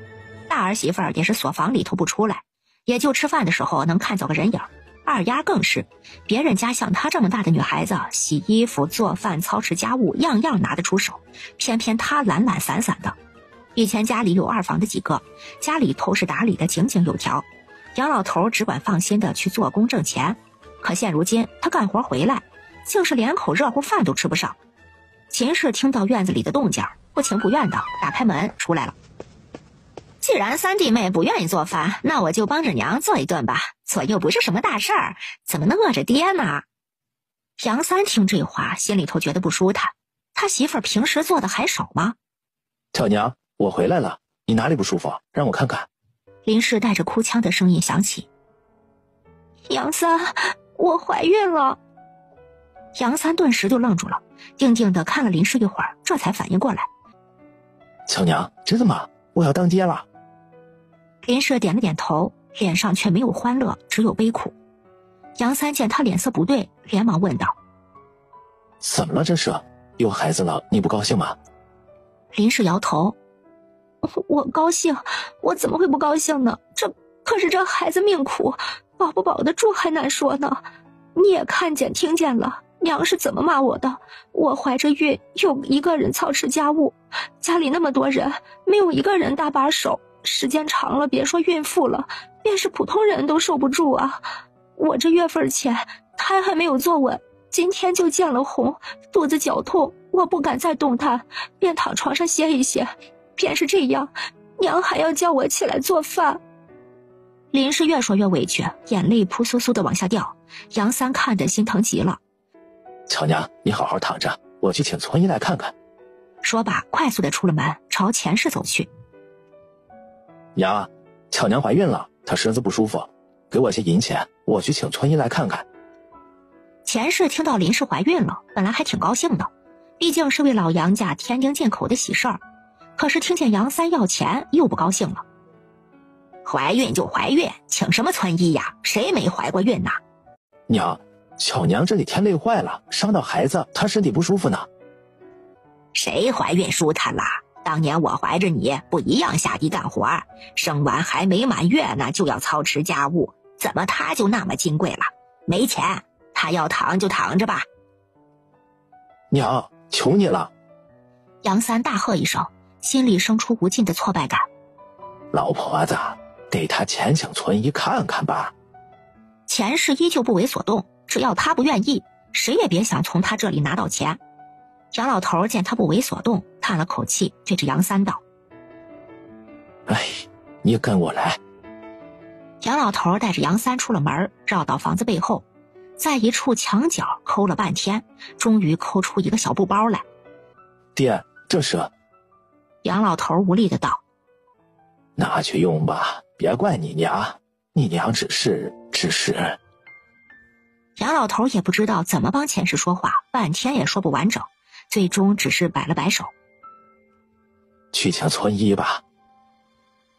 大儿媳妇儿也是锁房里头不出来，也就吃饭的时候能看走个人影。二丫更是，别人家像她这么大的女孩子，洗衣服、做饭、操持家务，样样拿得出手，偏偏她懒懒散散的。以前家里有二房的几个，家里头是打理的井井有条，杨老头只管放心的去做工挣钱。可现如今他干活回来，竟是连口热乎饭都吃不上。秦氏听到院子里的动静，不情不愿的打开门出来了。既然三弟妹不愿意做饭，那我就帮着娘做一顿吧，做又不是什么大事儿，怎么能饿着爹呢？杨三听这话，心里头觉得不舒坦，他媳妇儿平时做的还少吗？巧娘，我回来了，你哪里不舒服？让我看看。林氏带着哭腔的声音响起。杨三，我怀孕了。杨三顿时就愣住了，定定的看了林氏一会儿，这才反应过来。巧娘，真的吗？我要当爹了。林氏点了点头，脸上却没有欢乐，只有悲苦。杨三见他脸色不对，连忙问道：怎么了这是？有孩子了你不高兴吗？林氏摇头：我高兴，我怎么会不高兴呢？可是这孩子命苦，保不保得住还难说呢。你也看见听见了，娘是怎么骂我的。我怀着孕，又一个人操持家务，家里那么多人，没有一个人搭把手，时间长了，别说孕妇了，便是普通人都受不住啊。我这月份前胎还没有坐稳，今天就见了红，肚子绞痛，我不敢再动弹，便躺床上歇一歇。便是这样，娘还要叫我起来做饭。林氏越说越委屈，眼泪扑簌簌的往下掉。杨三看得心疼极了。巧娘，你好好躺着，我去请村医来看看。说罢，快速的出了门，朝前室走去。娘，巧娘怀孕了，她身子不舒服，给我些银钱，我去请村医来看看。前世听到林氏怀孕了，本来还挺高兴的，毕竟是为老杨家添丁进口的喜事儿。可是听见杨三要钱，又不高兴了。怀孕就怀孕，请什么村医呀？谁没怀过孕呐？娘，巧娘这里天累坏了，伤到孩子，她身体不舒服呢。谁怀孕舒坦啦？当年我怀着你，不一样下地干活，生完还没满月呢，就要操持家务，怎么她就那么金贵了？没钱，她要躺就躺着吧。娘，求你了！杨三大喝一声，心里生出无尽的挫败感。老婆子，给他钱请村医看看吧。钱氏依旧不为所动，只要他不愿意，谁也别想从他这里拿到钱。杨老头见他不为所动，叹了口气，对着杨三道：哎，你跟我来。杨老头带着杨三出了门，绕到房子背后，在一处墙角抠了半天，终于抠出一个小布包来。爹，这是。杨老头无力的道：拿去用吧，别怪你娘，你娘只是。杨老头也不知道怎么帮前世说话，半天也说不完整，最终只是摆了摆手。去请村医吧。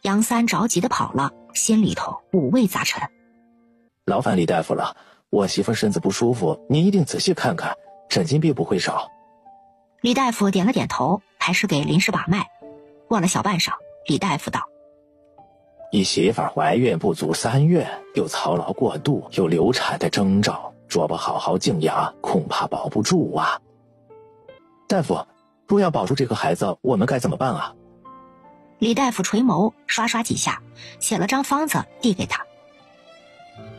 杨三着急的跑了，心里头五味杂陈。劳烦李大夫了，我媳妇身子不舒服，您一定仔细看看，诊金必不会少。李大夫点了点头，还是给林氏把脉。过了小半晌，李大夫道：你媳妇怀孕不足3月，又操劳过度，有流产的征兆，若不好好静养，恐怕保不住啊。大夫，若要保住这个孩子，我们该怎么办啊？李大夫垂眸，刷刷几下，写了张方子递给他。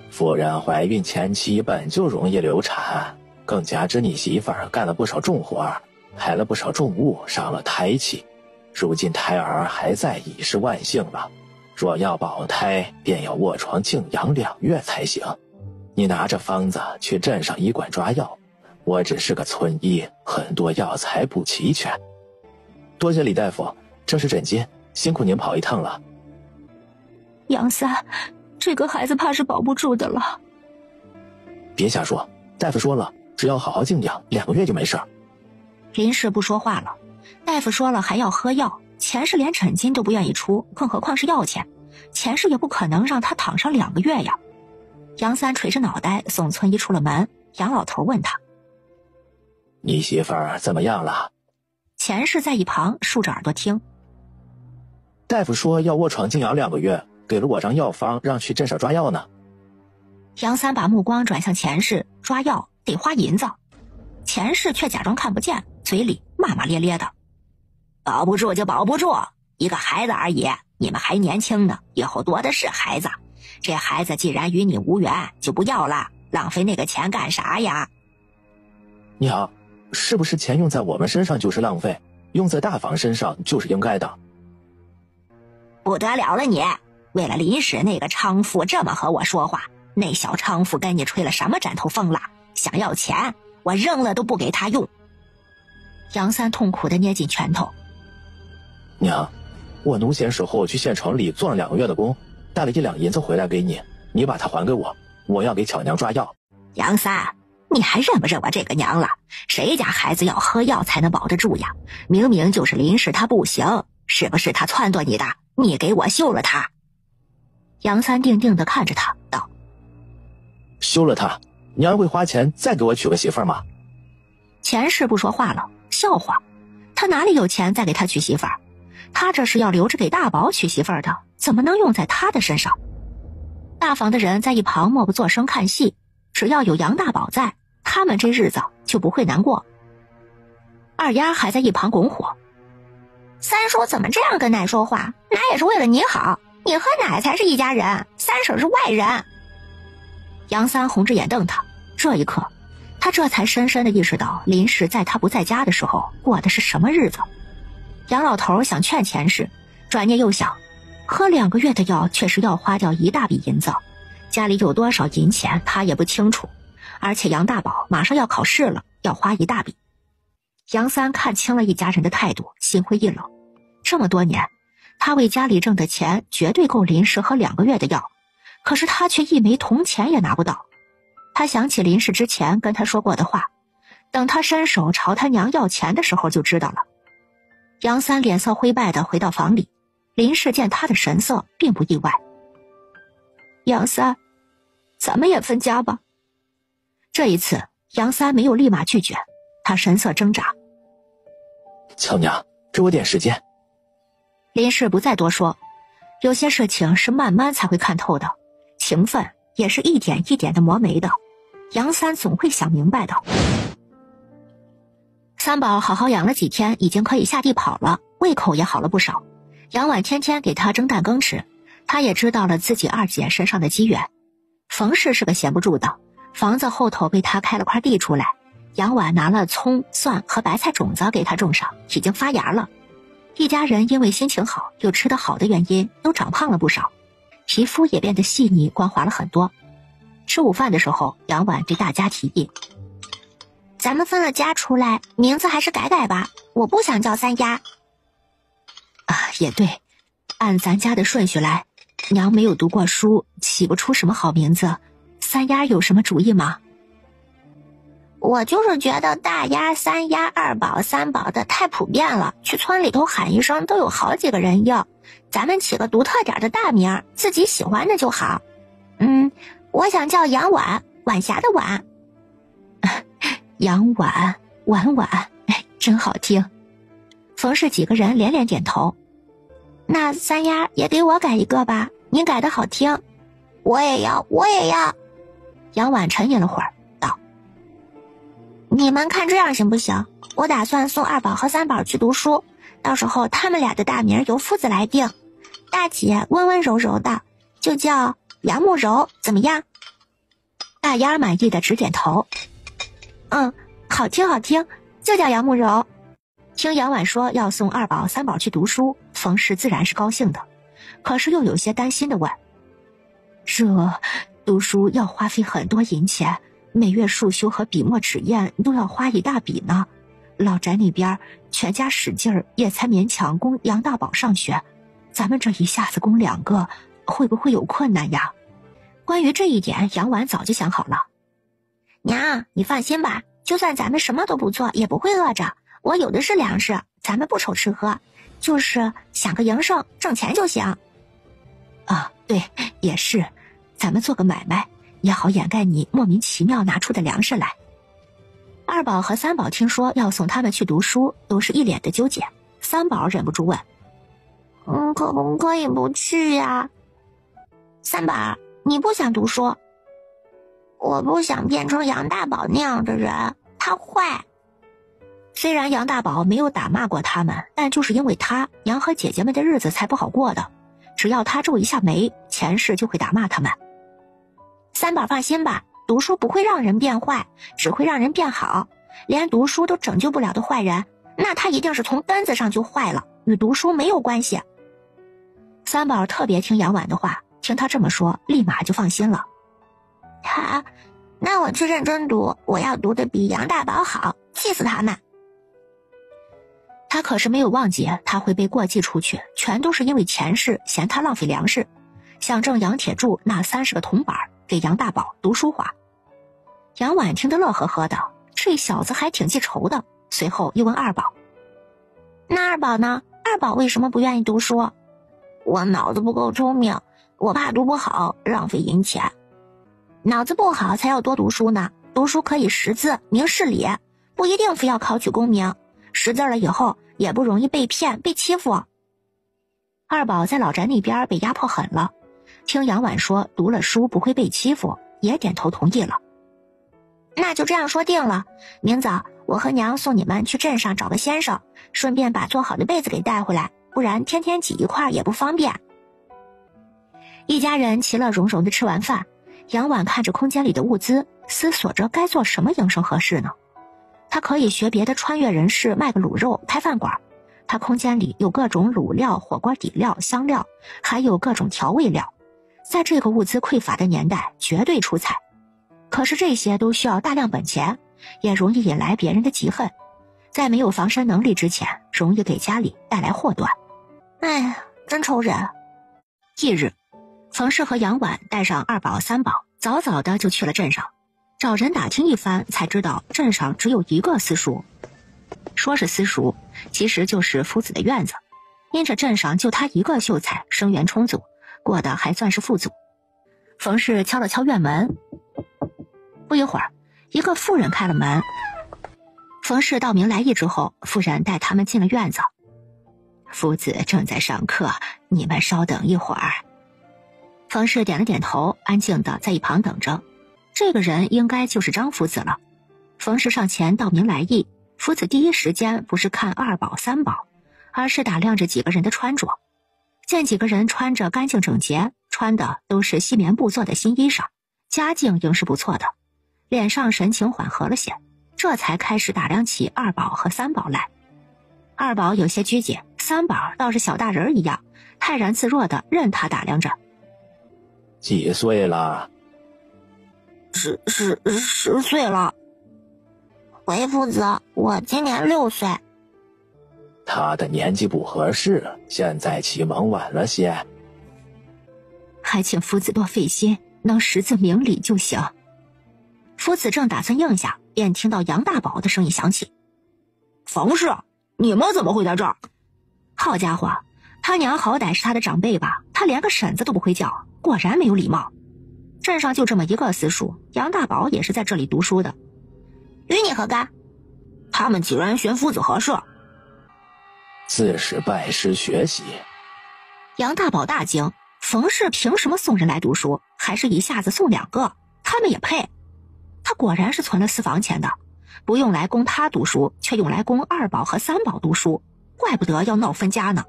夫人怀孕前期本就容易流产，更加之你媳妇儿干了不少重活，排了不少重物，伤了胎气，如今胎儿还在，已是万幸了。若要保胎，便要卧床静养2月才行。你拿着方子去镇上医馆抓药，我只是个村医，很多药材不齐全。多谢李大夫，这是诊金，辛苦您跑一趟了。杨三，这个孩子怕是保不住的了。别瞎说，大夫说了，只要好好静养，2个月就没事。林氏不说话了，大夫说了还要喝药，钱是连诊金都不愿意出，更何况是药钱。钱氏也不可能让他躺上2个月呀。杨三垂着脑袋送村医出了门，杨老头问他：你媳妇儿怎么样了？钱氏在一旁竖着耳朵听。大夫说要卧床静养2个月，给了我张药方，让去镇上抓药呢。杨三把目光转向钱氏，抓药得花银子。钱氏却假装看不见，嘴里骂骂咧咧的：保不住就保不住，一个孩子而已，你们还年轻呢，以后多的是孩子。这孩子既然与你无缘，就不要了，浪费那个钱干啥呀？娘，是不是钱用在我们身上就是浪费，用在大房身上就是应该的？不得了了你！为了林氏那个娼妇这么和我说话，那小娼妇跟你吹了什么枕头风了？想要钱，我扔了都不给他用。杨三痛苦地捏紧拳头。娘，我农闲时候去县城里做了2个月的工，带了1两银子回来给你，你把它还给我，我要给巧娘抓药。杨三，你还认不认我这个娘了？谁家孩子要喝药才能保得住呀？明明就是林氏他不行，是不是他撺掇你的？你给我休了他。杨三定定地看着他道：休了他，娘会花钱再给我娶个媳妇儿吗？钱氏不说话了，笑话，他哪里有钱再给他娶媳妇儿？他这是要留着给大宝娶媳妇儿的，怎么能用在他的身上？大房的人在一旁默不作声看戏，只要有杨大宝在，他们这日子就不会难过。二丫还在一旁拱火：三叔怎么这样跟奶说话？奶也是为了你好，你和奶才是一家人，三婶是外人。杨三红着眼瞪他，这一刻他这才深深地意识到林氏在他不在家的时候过的是什么日子。杨老头想劝钱氏，转念又想，喝2个月的药确实要花掉一大笔银子，家里有多少银钱他也不清楚，而且杨大宝马上要考试了，要花一大笔。杨三看清了一家人的态度，心灰意冷。这么多年，他为家里挣的钱绝对够林氏喝2个月的药，可是他却一枚铜钱也拿不到。他想起林氏之前跟他说过的话，等他伸手朝他娘要钱的时候就知道了。杨三脸色灰败地回到房里，林氏见他的神色并不意外。杨三，咱们也分家吧。这一次杨三没有立马拒绝，他神色挣扎。巧娘，给我点时间。林氏不再多说，有些事情是慢慢才会看透的，情分也是一点一点的磨没的，杨三总会想明白的。三宝好好养了几天，已经可以下地跑了，胃口也好了不少。杨婉天天给他蒸蛋羹吃，他也知道了自己二姐身上的机缘。冯氏是个闲不住的，房子后头被他开了块地出来，杨婉拿了葱、蒜和白菜种子给他种上，已经发芽了。一家人因为心情好又吃得好的原因，都长胖了不少，皮肤也变得细腻光滑了很多。吃午饭的时候，杨婉对大家提议：咱们分了家出来，名字还是改改吧，我不想叫三丫。也对，按咱家的顺序来，娘没有读过书，起不出什么好名字，三丫有什么主意吗？我就是觉得大丫、三丫、二宝、三宝的太普遍了，去村里头喊一声都有好几个人要，咱们起个独特点的大名，自己喜欢的就好。我想叫杨婉，晚霞的婉。杨婉、婉婉，真好听。冯氏几个人连连点头。那三丫也给我改一个吧，你改的好听。我也要。杨婉沉吟了会儿，道：你们看这样行不行？我打算送二宝和三宝去读书，到时候他们俩的大名由夫子来定。大姐温温柔柔的，就叫杨慕柔，怎么样？大丫满意的直点头。好听，就叫杨慕柔。听杨婉说要送二宝、三宝去读书，冯氏自然是高兴的，可是又有些担心的问：这读书要花费很多银钱，每月束修和笔墨纸砚都要花一大笔呢。老宅那边全家使劲儿，也才勉强供杨大宝上学，咱们这一下子供2个，会不会有困难呀？关于这一点，杨婉早就想好了。娘，你放心吧，就算咱们什么都不做，也不会饿着。我有的是粮食，咱们不愁吃喝，就是想个营生挣钱就行。啊，对，也是，咱们做个买卖，也好掩盖你莫名其妙拿出的粮食来。二宝和三宝听说要送他们去读书，都是一脸的纠结。三宝忍不住问：可不可以不去呀？三宝，你不想读书？我不想变成杨大宝那样的人，他坏。虽然杨大宝没有打骂过他们，但就是因为他，杨和姐姐们的日子才不好过的。只要他皱一下眉，前世就会打骂他们。三宝放心吧，读书不会让人变坏，只会让人变好。连读书都拯救不了的坏人，那他一定是从根子上就坏了，与读书没有关系。三宝特别听杨婉的话，听他这么说，立马就放心了。好，那我去认真读，我要读得比杨大宝好，气死他们。他可是没有忘记他会被过继出去，全都是因为前世嫌他浪费粮食，想挣杨铁柱那30个铜板给杨大宝读书花。杨婉听得乐呵呵的，这小子还挺记仇的。随后又问二宝：那二宝呢？二宝为什么不愿意读书？我脑子不够聪明，我怕读不好，浪费银钱。脑子不好才要多读书呢，读书可以识字明事理，不一定非要考取功名，识字了以后也不容易被骗被欺负。二宝在老宅那边被压迫狠了，听杨婉说读了书不会被欺负，也点头同意了。那就这样说定了，明早我和娘送你们去镇上找个先生，顺便把做好的被子给带回来，不然天天挤一块也不方便。一家人其乐融融地吃完饭，杨婉看着空间里的物资，思索着该做什么营生合适呢？他可以学别的穿越人士卖个卤肉开饭馆，他空间里有各种卤料、火锅底料、香料，还有各种调味料，在这个物资匮乏的年代绝对出彩。可是这些都需要大量本钱，也容易引来别人的嫉恨，在没有防身能力之前，容易给家里带来祸端。哎呀，真愁人。翌日，冯氏和杨婉带上二宝三宝，早早的就去了镇上。找人打听一番，才知道镇上只有一个私塾。说是私塾，其实就是夫子的院子。因着镇上就他一个秀才，生源充足，过得还算是富足。冯氏敲了敲院门，不一会儿，一个妇人开了门。冯氏道明来意之后，妇人带他们进了院子。夫子正在上课，你们稍等一会儿。冯氏点了点头，安静的在一旁等着。这个人应该就是张夫子了。冯氏上前道明来意，夫子第一时间不是看二宝三宝，而是打量着几个人的穿着。见几个人穿着干净整洁，穿的都是细棉布做的新衣裳，家境应是不错的，脸上神情缓和了些，这才开始打量起二宝和三宝来。二宝有些拘谨，三宝倒是小大人一样，泰然自若的任他打量着。几岁了？10岁了。回夫子，我今年6岁。他的年纪不合适，现在启蒙晚了些。还请夫子多费心，能识字明理就行。夫子正打算应下，便听到杨大宝的声音响起：冯氏，你们怎么会在这儿？好家伙，他娘好歹是他的长辈吧，他连个婶子都不会叫，果然没有礼貌。镇上就这么一个私塾，杨大宝也是在这里读书的，与你何干？他们几人寻夫子何事？自是拜师学习。杨大宝大惊，冯氏凭什么送人来读书，还是一下子送2个？他们也配？他果然是存了私房钱的，不用来供他读书，却用来供二宝和三宝读书，怪不得要闹分家呢。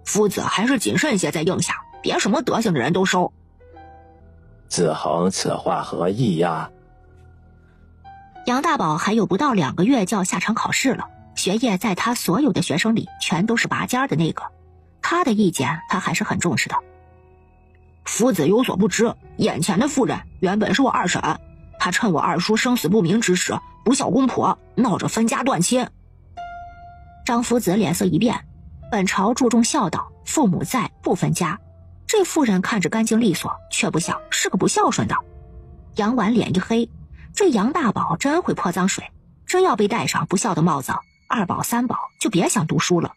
夫子还是谨慎些再应下，别什么德行的人都收。子恒此话何意呀？杨大宝还有不到2个月就要下场考试了，学业在他所有的学生里全都是拔尖的那个，他的意见他还是很重视的。夫子有所不知，眼前的妇人原本是我二婶，她趁我二叔生死不明之时不孝公婆，闹着分家断亲。张夫子脸色一变，本朝注重孝道，父母在不分家，这妇人看着干净利索，却不像是个不孝顺的。杨婉脸一黑，这杨大宝真会泼脏水，真要被戴上不孝的帽子，二宝三宝就别想读书了。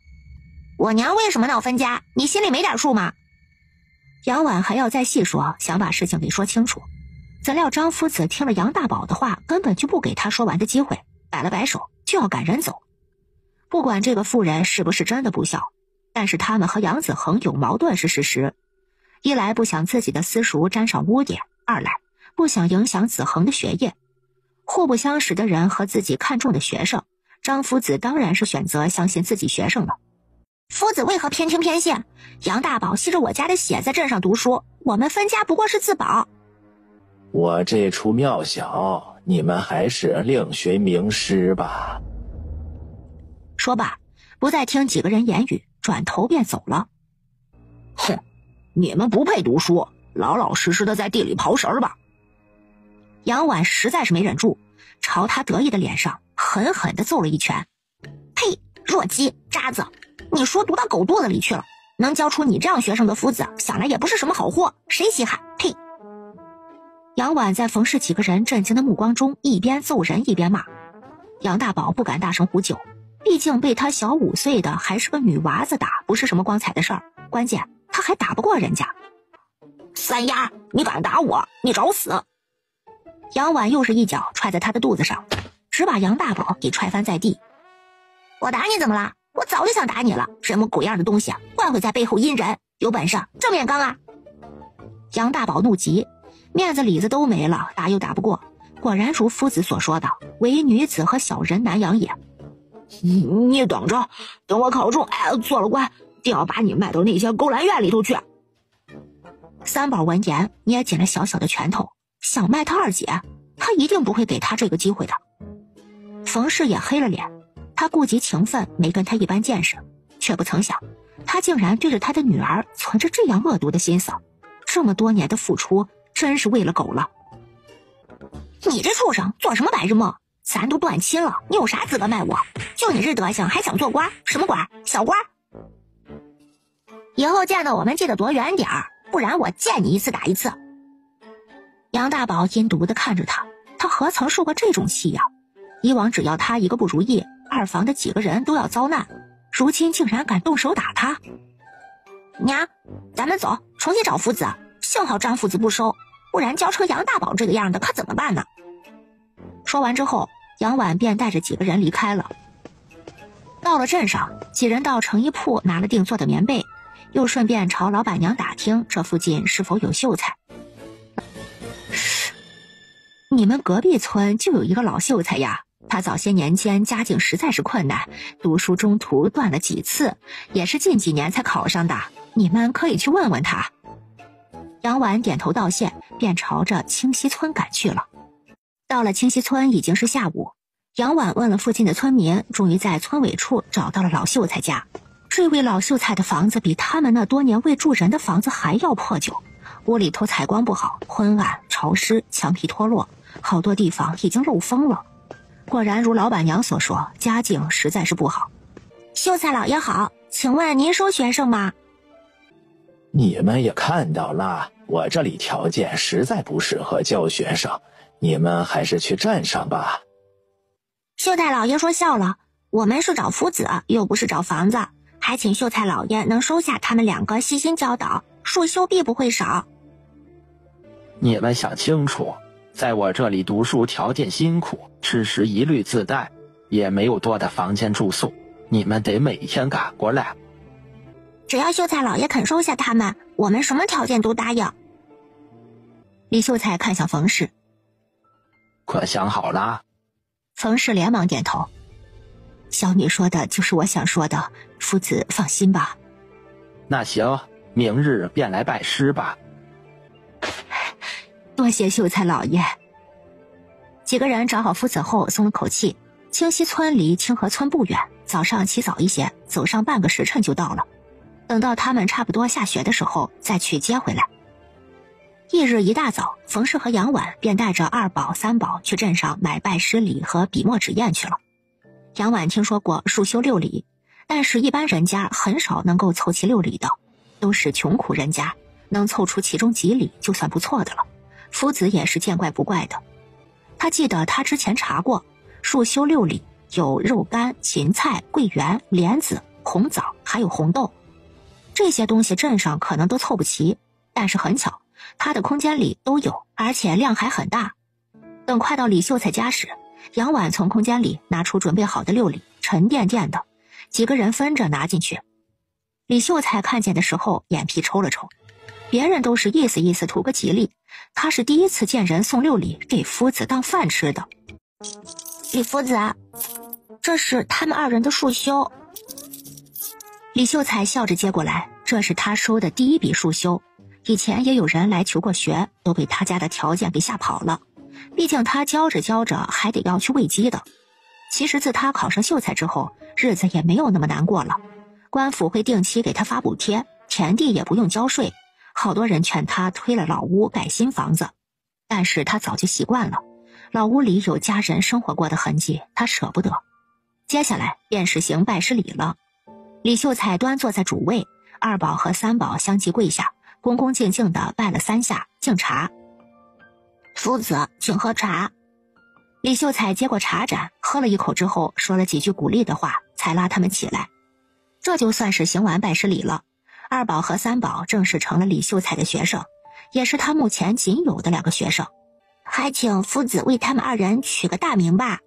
我娘为什么闹分家？你心里没点数吗？杨婉还要再细说，想把事情给说清楚。怎料张夫子听了杨大宝的话，根本就不给他说完的机会，摆了摆手就要赶人走。不管这个妇人是不是真的不孝，但是他们和杨子恒有矛盾是事实。一来不想自己的私塾沾上污点，二来不想影响子恒的学业。互不相识的人和自己看重的学生，张夫子当然是选择相信自己学生了。夫子为何偏听偏信？杨大宝吸着我家的血在镇上读书，我们分家不过是自保。我这出庙小，你们还是另学名师吧。说罢，不再听几个人言语，转头便走了。哼，你们不配读书，老老实实的在地里刨食吧。杨婉实在是没忍住，朝他得意的脸上狠狠地揍了一拳。呸！弱鸡渣子，你说读到狗肚子里去了，能教出你这样学生的夫子，想来也不是什么好货，谁稀罕？呸！杨婉在冯氏几个人震惊的目光中，一边揍人一边骂。杨大宝不敢大声呼救，毕竟被他小5岁的还是个女娃子打，不是什么光彩的事儿，关键他还打不过人家。三丫，你敢打我，你找死！杨婉又是一脚踹在他的肚子上，只把杨大宝给踹翻在地。我打你怎么了？我早就想打你了，什么鬼样的东西，怪会在背后阴人，有本事正面刚啊！杨大宝怒极，面子里子都没了，打又打不过，果然如夫子所说的，唯女子和小人难养也。你等着，等我考中，做了官，定要把你卖到那些勾栏院里头去。三宝闻言捏紧了小小的拳头，想卖他二姐，他一定不会给他这个机会的。冯氏也黑了脸，他顾及情分，没跟他一般见识，却不曾想他竟然对着他的女儿存着这样恶毒的心思。这么多年的付出真是为了狗了。你这畜生做什么白日梦？咱都断亲了，你有啥资格卖我？就你这德行还想做官？什么官？小官？以后见到我们记得躲远点儿，不然我见你一次打一次。杨大宝阴毒地看着他，他何曾受过这种气呀？以往只要他一个不如意，二房的几个人都要遭难，如今竟然敢动手打他。娘，咱们走，重新找夫子。幸好张夫子不收，不然教成杨大宝这个样的可怎么办呢？说完之后，杨婉便带着几个人离开了。到了镇上，几人到成衣铺拿了定做的棉被，又顺便朝老板娘打听这附近是否有秀才。你们隔壁村就有一个老秀才呀，他早些年间家境实在是困难，读书中途断了几次，也是近几年才考上的，你们可以去问问他。杨婉点头道谢，便朝着清溪村赶去了。到了清溪村已经是下午，杨婉问了附近的村民，终于在村委处找到了老秀才家。这位老秀才的房子比他们那多年未住人的房子还要破旧，屋里头采光不好，昏暗潮湿，墙皮脱落，好多地方已经漏风了。果然如老板娘所说，家境实在是不好。秀才老爷好，请问您收学生吗？你们也看到了，我这里条件实在不适合教学生，你们还是去镇上吧。秀才老爷说笑了，我们是找夫子，又不是找房子，还请秀才老爷能收下他们2个悉心教导，束修必不会少。你们想清楚，在我这里读书条件辛苦，吃食一律自带，也没有多的房间住宿，你们得每天赶过来。只要秀才老爷肯收下他们，我们什么条件都答应。李秀才看向冯氏，可想好了？冯氏连忙点头。小女说的就是我想说的，夫子放心吧。那行，明日便来拜师吧。多谢秀才老爷。几个人找好夫子后松了口气。清溪村离清河村不远，早上起早一些，走上半个时辰就到了。等到他们差不多下学的时候，再去接回来。翌日一大早，冯氏和杨婉便带着2宝、3宝去镇上买拜师礼和笔墨纸砚去了。杨婉听说过束修6礼，但是一般人家很少能够凑齐6礼的，都是穷苦人家，能凑出其中几礼就算不错的了。夫子也是见怪不怪的。他记得他之前查过，束修6礼有肉干、芹菜、桂圆、莲子、红枣还有红豆，这些东西镇上可能都凑不齐，但是很巧，他的空间里都有，而且量还很大。等快到李秀才家时，杨婉从空间里拿出准备好的6礼，沉甸甸的，几个人分着拿进去。李秀才看见的时候眼皮抽了抽，别人都是意思意思图个吉利，他是第一次见人送6礼给夫子当饭吃的。李夫子，这是他们2人的束修。李秀才笑着接过来，这是他收的第1笔束修，以前也有人来求过学，都被他家的条件给吓跑了，毕竟他教着教着还得要去喂鸡的。其实自他考上秀才之后，日子也没有那么难过了，官府会定期给他发补贴，田地也不用交税，好多人劝他推了老屋盖新房子，但是他早就习惯了，老屋里有家人生活过的痕迹，他舍不得。接下来便是行拜师礼了。李秀才端坐在主位，2宝和3宝相继跪下，恭恭敬敬地拜了3下，敬茶。夫子，请喝茶。李秀才接过茶盏，喝了一口之后，说了几句鼓励的话，才拉他们起来。这就算是行完拜师礼了。2宝和3宝正式成了李秀才的学生，也是他目前仅有的2个学生。还请夫子为他们2人取个大名吧。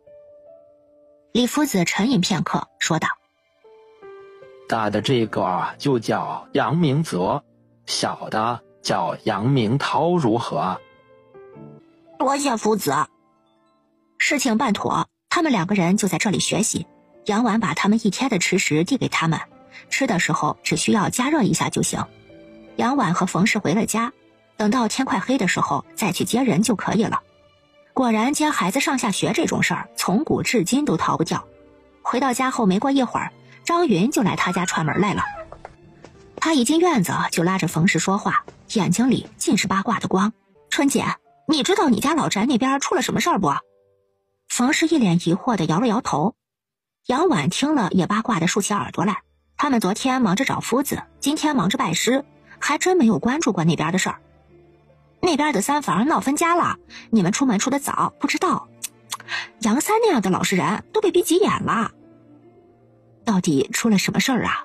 李夫子沉吟片刻，说道：大的这个就叫杨明泽，小的叫杨明涛，如何？多谢夫子。事情办妥，他们2个人就在这里学习。杨婉把他们1天的吃食递给他们，吃的时候只需要加热一下就行。杨婉和冯氏回了家，等到天快黑的时候再去接人就可以了。果然接孩子上下学这种事儿，从古至今都逃不掉。回到家后没过一会儿，张云就来他家串门来了。他一进院子就拉着冯氏说话，眼睛里尽是八卦的光。春姐，你知道你家老宅那边出了什么事儿不？冯氏一脸疑惑地摇了摇头。杨婉听了也八卦地竖起耳朵来，他们昨天忙着找夫子，今天忙着拜师，还真没有关注过那边的事儿。那边的3房闹分家了，你们出门出得早，不知道。杨三那样的老实人都被逼急眼了。到底出了什么事儿啊？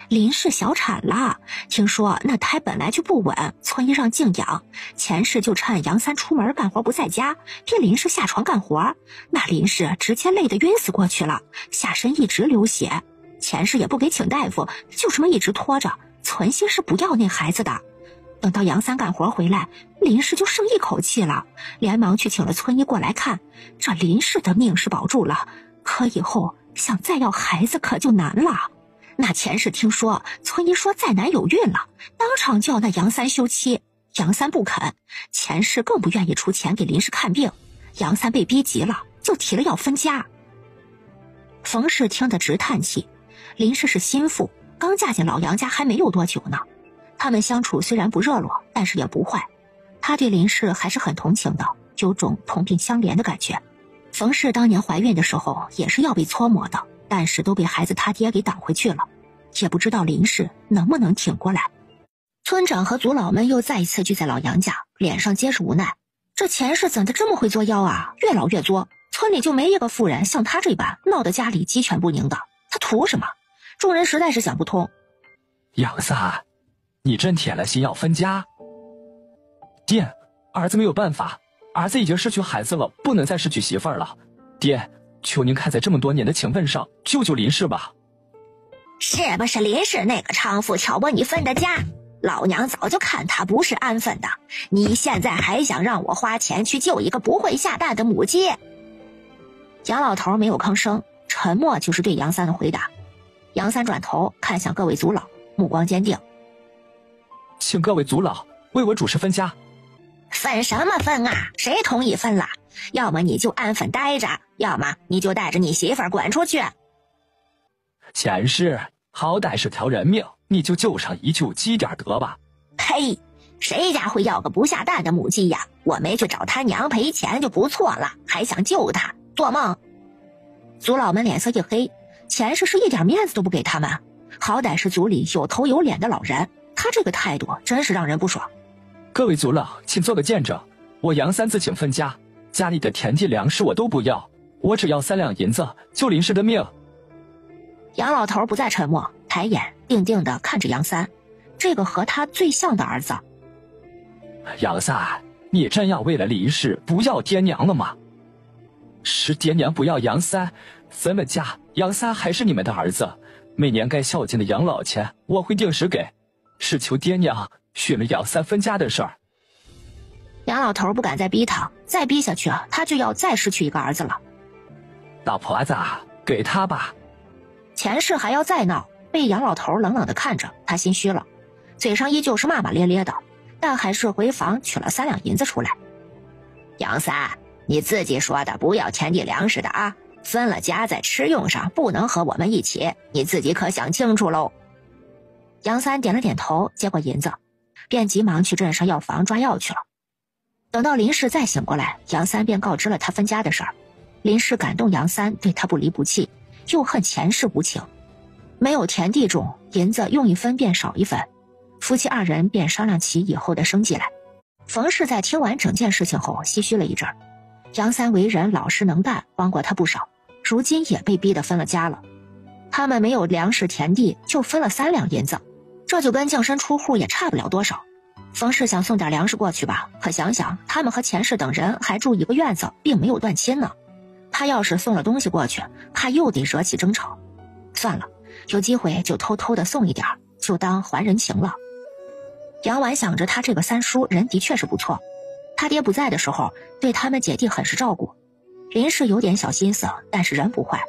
林氏小产了，听说那胎本来就不稳，村医让静养，前世就趁杨三出门干活不在家，逼林氏下床干活，那林氏直接累得晕死过去了，下身一直流血，前世也不给请大夫，就这么一直拖着，存心是不要那孩子的。等到杨三干活回来，林氏就剩一口气了，连忙去请了村医过来看，这林氏的命是保住了，可以后想再要孩子可就难了。那前世听说村医说再难有孕了，当场就要那杨三休妻，杨三不肯，前世更不愿意出钱给林氏看病，杨三被逼急了，就提了要分家。冯氏听得直叹气，林氏是心腹，刚嫁进老杨家还没有多久呢，他们相处虽然不热络，但是也不坏，他对林氏还是很同情的，有种同病相怜的感觉。冯氏当年怀孕的时候也是要被搓磨的，但是都被孩子他爹给挡回去了，也不知道林氏能不能挺过来。村长和族老们又再一次聚在老杨家，脸上皆是无奈。这前世怎的这么会作妖啊，越老越作，村里就没一个妇人像他这般闹得家里鸡犬不宁的，他图什么？众人实在是想不通。杨三，你真铁了心要分家？爹，儿子没有办法，儿子已经失去孩子了，不能再失去媳妇儿了。爹，求您看在这么多年的情分上，救救林氏吧。是不是林氏那个娼妇挑拨你分的家？老娘早就看他不是安分的，你现在还想让我花钱去救一个不会下蛋的母鸡？杨老头没有吭声，沉默就是对杨三的回答。杨三转头看向各位族老，目光坚定。请各位族老为我主持分家。分什么分啊？谁同意分了？要么你就安分待着，要么你就带着你媳妇儿滚出去。前世好歹是条人命，你就救上一救积点德吧。呸！谁家会要个不下蛋的母鸡呀？我没去找他娘赔钱就不错了，还想救他？做梦！族老们脸色一黑，前世是一点面子都不给他们，好歹是族里有头有脸的老人，他这个态度真是让人不爽。各位族老，请做个见证，我杨三自请分家，家里的田地粮食我都不要，我只要3两银子救林氏的命。杨老头不再沉默，抬眼定定地看着杨三，这个和他最像的儿子，杨三，你真要为了林氏不要爹娘了吗？是爹娘不要杨三，分了家，杨三还是你们的儿子，每年该孝敬的养老钱我会定时给，是求爹娘许了杨三分家的事儿。杨老头不敢再逼他，再逼下去他就要再失去一个儿子了。老婆子，给他吧。钱氏还要再闹，被杨老头冷冷地看着，他心虚了，嘴上依旧是骂骂咧咧的，但还是回房取了3两银子出来。杨三，你自己说的不要田地粮食的啊，分了家在吃用上不能和我们一起，你自己可想清楚喽。杨三点了点头，接过银子，便急忙去镇上药房抓药去了。等到林氏再醒过来，杨三便告知了他分家的事儿。林氏感动杨三对他不离不弃，又恨钱氏无情，没有田地种，银子用一分便少一分，夫妻2人便商量起以后的生计来。冯氏在听完整件事情后唏嘘了一阵儿，杨三为人老实能干，帮过他不少，如今也被逼得分了家了。他们没有粮食田地，就分了3两银子，这就跟净身出户也差不了多少。冯氏想送点粮食过去吧，可想想他们和钱氏等人还住一个院子，并没有断亲呢，他要是送了东西过去，怕又得惹起争吵。算了，有机会就偷偷的送一点，就当还人情了。杨婉想着他这个三叔人的确是不错，他爹不在的时候对他们姐弟很是照顾。林氏有点小心思，但是人不坏。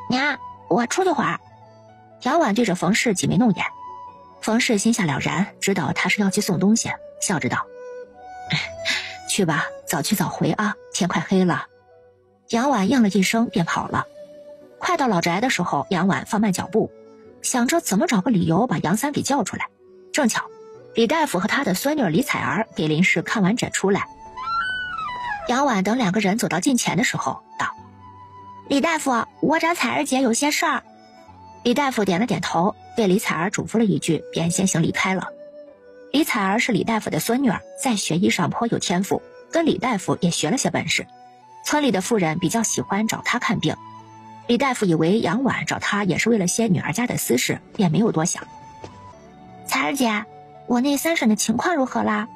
娘，我出去会儿。杨婉对着冯氏挤眉弄眼。冯氏心下了然，知道他是要去送东西，笑着道：去吧，早去早回啊，天快黑了。杨婉应了一声便跑了。快到老宅的时候，杨婉放慢脚步，想着怎么找个理由把杨三给叫出来。正巧李大夫和他的孙女李彩儿给林氏看完诊出来。杨婉等2个人走到近前的时候道：李大夫，我找彩儿姐有些事儿。李大夫点了点头，对李彩儿嘱咐了一句，便先行离开了。李彩儿是李大夫的孙女儿，在学医上颇有天赋，跟李大夫也学了些本事，村里的妇人比较喜欢找她看病。李大夫以为杨婉找她也是为了些女儿家的私事，便没有多想。彩儿姐，我那三婶的情况如何啦？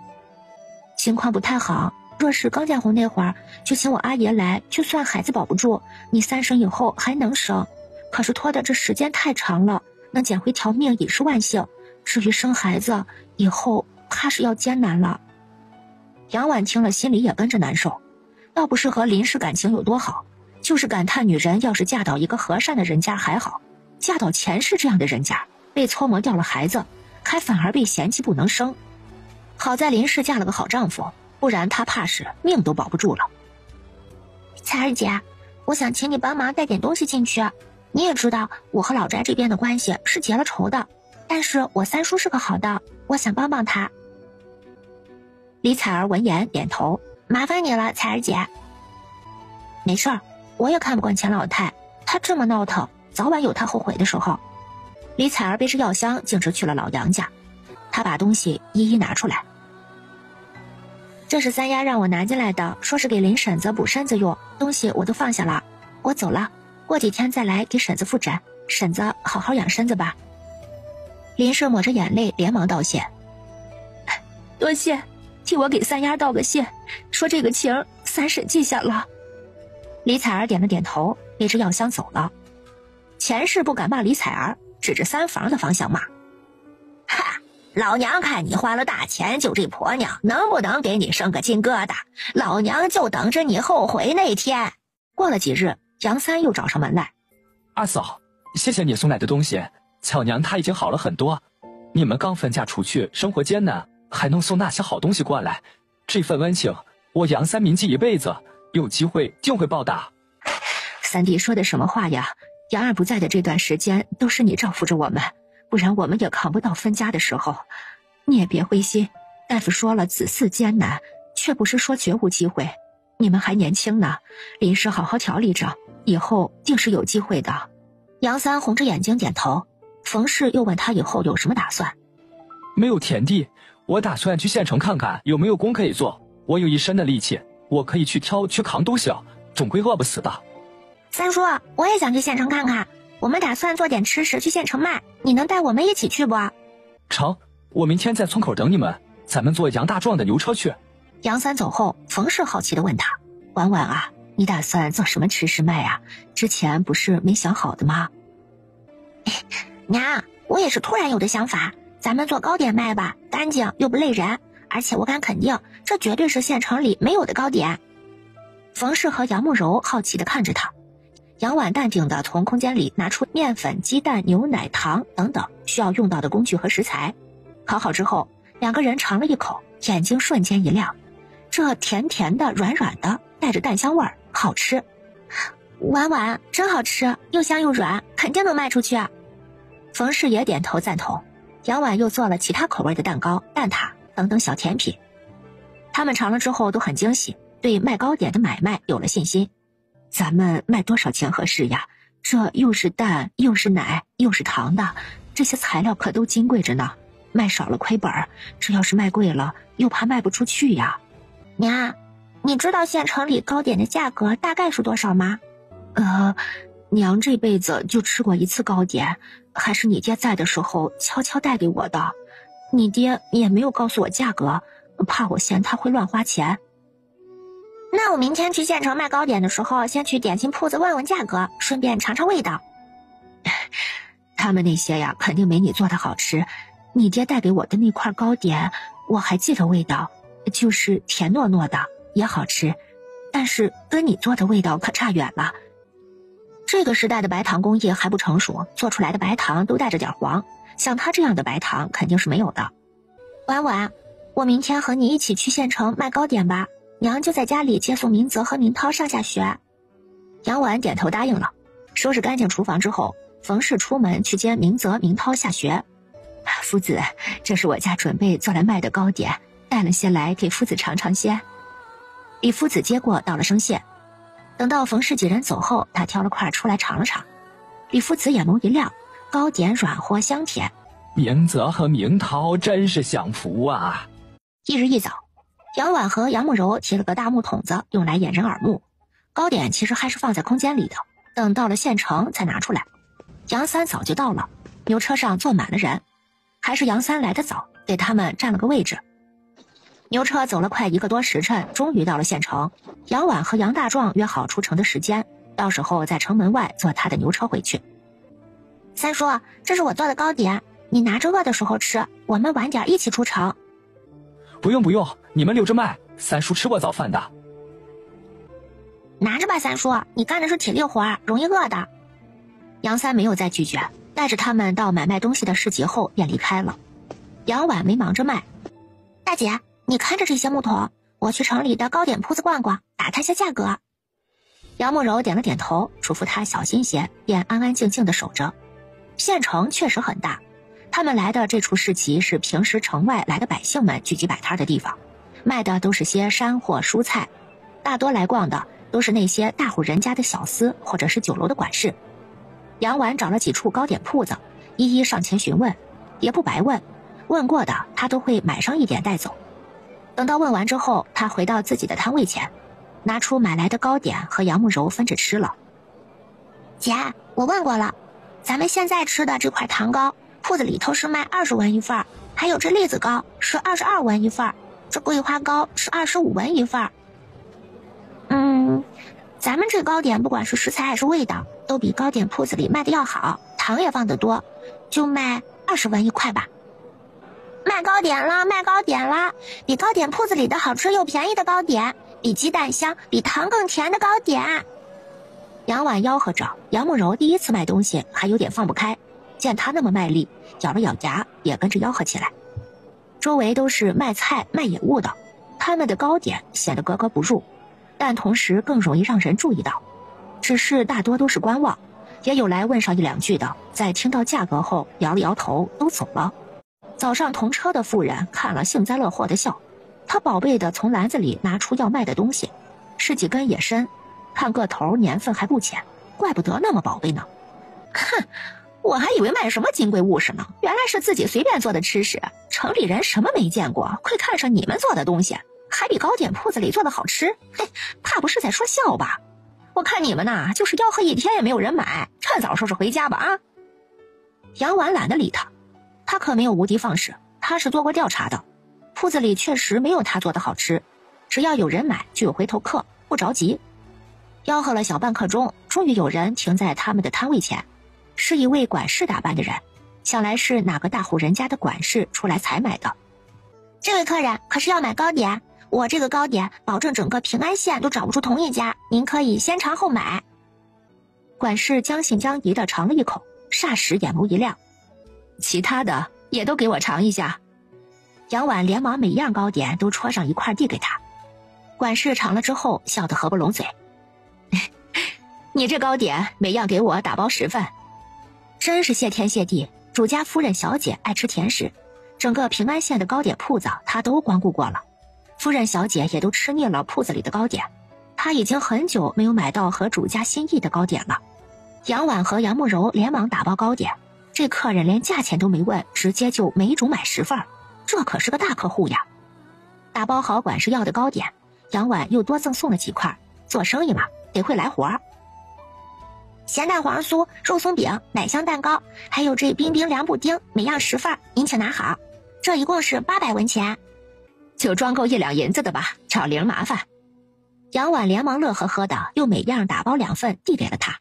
情况不太好，若是刚见红那会儿就请我阿爷来，就算孩子保不住，你三婶以后还能生，可是拖的这时间太长了，能捡回条命已是万幸，至于生孩子以后怕是要艰难了。杨婉听了心里也跟着难受，倒不是和林氏感情有多好，就是感叹女人要是嫁到一个和善的人家还好，嫁到钱氏这样的人家，被搓磨掉了孩子，还反而被嫌弃不能生。好在林氏嫁了个好丈夫，不然她怕是命都保不住了。彩儿姐，我想请你帮忙带点东西进去，你也知道我和老宅这边的关系是结了仇的，但是我三叔是个好的，我想帮帮他。李彩儿闻言点头，麻烦你了，彩儿姐。没事儿，我也看不惯钱老太，她这么闹腾，早晚有她后悔的时候。李彩儿背着药箱径直去了老杨家，她把东西一一拿出来。这是三丫让我拿进来的，说是给林婶子补身子用，东西我都放下了，我走了，过几天再来给婶子复诊，婶子好好养身子吧。林氏抹着眼泪连忙道谢，多谢，替我给三丫道个谢，说这个情三婶记下了。李彩儿点了点头，背着药箱走了。钱氏不敢骂李彩儿，指着三房的方向骂：哈，老娘看你花了大钱救这婆娘，能不能给你生个金疙瘩？老娘就等着你后悔那天。过了几日，杨三又找上门来。二嫂，谢谢你送来的东西，巧娘她已经好了很多，你们刚分嫁出去，生活艰难，还能送那些好东西过来，这份恩情我杨三铭记一辈子，有机会定会报答。三弟说的什么话呀？杨二不在的这段时间都是你照顾着我们，不然我们也扛不到分家的时候。你也别灰心，大夫说了子嗣艰难，却不是说绝无机会。你们还年轻呢，林氏好好调理着，以后定是有机会的。杨三红着眼睛点头。冯氏又问他以后有什么打算。没有田地，我打算去县城看看有没有工可以做，我有一身的力气，我可以去挑去扛东西，总归饿不死的。三叔，我也想去县城看看，我们打算做点吃食去县城卖，你能带我们一起去不？成，我明天在村口等你们，咱们坐杨大壮的牛车去。杨三走后，冯氏好奇地问他：“婉婉啊，你打算做什么吃食卖啊？之前不是没想好的吗？”娘，我也是突然有的想法，咱们做糕点卖吧，干净又不累人，而且我敢肯定，这绝对是县城里没有的糕点。冯氏和杨慕柔好奇地看着他。杨婉淡定地从空间里拿出面粉、鸡蛋、牛奶、糖等等需要用到的工具和食材。烤好之后，两个人尝了一口，眼睛瞬间一亮。这甜甜的、软软的，带着蛋香味儿，好吃。婉婉，真好吃，又香又软，肯定能卖出去。冯氏也点头赞同。杨婉又做了其他口味的蛋糕、蛋挞等等小甜品。他们尝了之后都很惊喜，对卖糕点的买卖有了信心。咱们卖多少钱合适呀？这又是蛋，又是奶，又是糖的，这些材料可都金贵着呢。卖少了亏本，这要是卖贵了，又怕卖不出去呀。娘，你知道县城里糕点的价格大概是多少吗？娘这辈子就吃过一次糕点，还是你爹在的时候悄悄带给我的。你爹也没有告诉我价格，怕我嫌他会乱花钱。那我明天去县城卖糕点的时候，先去点心铺子问问价格，顺便尝尝味道。他们那些呀，肯定没你做的好吃。你爹带给我的那块糕点，我还记得味道，就是甜糯糯的，也好吃，但是跟你做的味道可差远了。这个时代的白糖工业还不成熟，做出来的白糖都带着点黄，像他这样的白糖肯定是没有的。婉婉，我明天和你一起去县城卖糕点吧，娘就在家里接送明泽和明涛上下学。杨婉点头答应了。收拾干净厨房之后，冯氏出门去接明泽、明涛下学。夫子，这是我家准备做来卖的糕点，带了些来给夫子尝尝先。李夫子接过，道了声谢。等到冯氏几人走后，他挑了块出来尝了尝。李夫子眼眸一亮，糕点软和香甜。明泽和明涛真是享福啊！一日一早，杨婉和杨慕柔提了个大木桶子，用来掩人耳目。糕点其实还是放在空间里的，等到了县城才拿出来。杨三早就到了，牛车上坐满了人。还是杨三来得早，给他们占了个位置。牛车走了快1个多时辰，终于到了县城。杨婉和杨大壮约好出城的时间，到时候在城门外坐他的牛车回去。三叔，这是我做的糕点，你拿着饿的时候吃，我们晚点一起出城。不用，你们留着卖，三叔吃过早饭的。拿着吧，三叔，你干的是体力活，容易饿的。杨三没有再拒绝，带着他们到买卖东西的市集后便离开了。杨婉没忙着卖。大姐，你看着这些木桶，我去城里的糕点铺子逛逛，打探下价格。杨慕柔点了点头，嘱咐他小心些，便安安静静地守着。县城确实很大，他们来的这处市集是平时城外来的百姓们聚集摆摊的地方，卖的都是些山货蔬菜，大多来逛的都是那些大户人家的小厮或者是酒楼的管事。杨婉找了几处糕点铺子，一一上前询问，也不白问，问过的他都会买上一点带走。等到问完之后，他回到自己的摊位前，拿出买来的糕点和杨慕柔分着吃了。姐，我问过了，咱们现在吃的这块糖糕，铺子里头是卖20文一份，还有这栗子糕是22文一份，这桂花糕是25文一份。咱们这糕点不管是食材还是味道，都比糕点铺子里卖的要好，糖也放得多，就卖20文一块吧。卖糕点了，卖糕点了，比糕点铺子里的好吃又便宜的糕点，比鸡蛋香，比糖更甜的糕点。杨婉吆喝着，杨慕柔第一次卖东西还有点放不开，见他那么卖力，咬了咬牙，也跟着吆喝起来。周围都是卖菜卖野物的，他们的糕点显得格格不入，但同时更容易让人注意到。只是大多都是观望，也有来问上一两句的，在听到价格后摇了摇头都走了。早上同车的妇人看了幸灾乐祸的笑，她宝贝的从篮子里拿出要卖的东西，是几根野参，看个头年份还不浅，怪不得那么宝贝呢。哼，我还以为卖什么金贵物实呢，原来是自己随便做的吃食。城里人什么没见过，会看上你们做的东西，还比糕点铺子里做的好吃，嘿，怕不是在说笑吧？我看你们呐，就是吆喝一天也没有人买，趁早收拾回家吧啊！杨婉懒得理他，他可没有无的放矢，他是做过调查的。铺子里确实没有他做的好吃，只要有人买就有回头客，不着急。吆喝了小半刻钟，终于有人停在他们的摊位前，是一位管事打扮的人，想来是哪个大户人家的管事出来采买的。这位客人可是要买糕点，我这个糕点保证整个平安县都找不出同一家，您可以先尝后买。管事将信将疑地尝了一口，霎时眼眸一亮，其他的也都给我尝一下。杨婉连忙每样糕点都戳上一块递给他，管事尝了之后笑得合不拢嘴，你这糕点每样给我打包10份。真是谢天谢地，主家夫人小姐爱吃甜食，整个平安县的糕点铺子她都光顾过了，夫人小姐也都吃腻了铺子里的糕点，她已经很久没有买到合主家心意的糕点了。杨婉和杨慕柔连忙打包糕点，这客人连价钱都没问，直接就每种买10份，这可是个大客户呀。打包好管事要的糕点，杨婉又多赠送了几块，做生意嘛，得会来活。咸蛋黄酥、肉松饼、奶香蛋糕，还有这冰冰凉布丁，每样10份，您请拿好。这一共是800文钱，就装够1两银子的吧，找零麻烦。杨婉连忙乐呵呵的，又每样打包2份递给了他。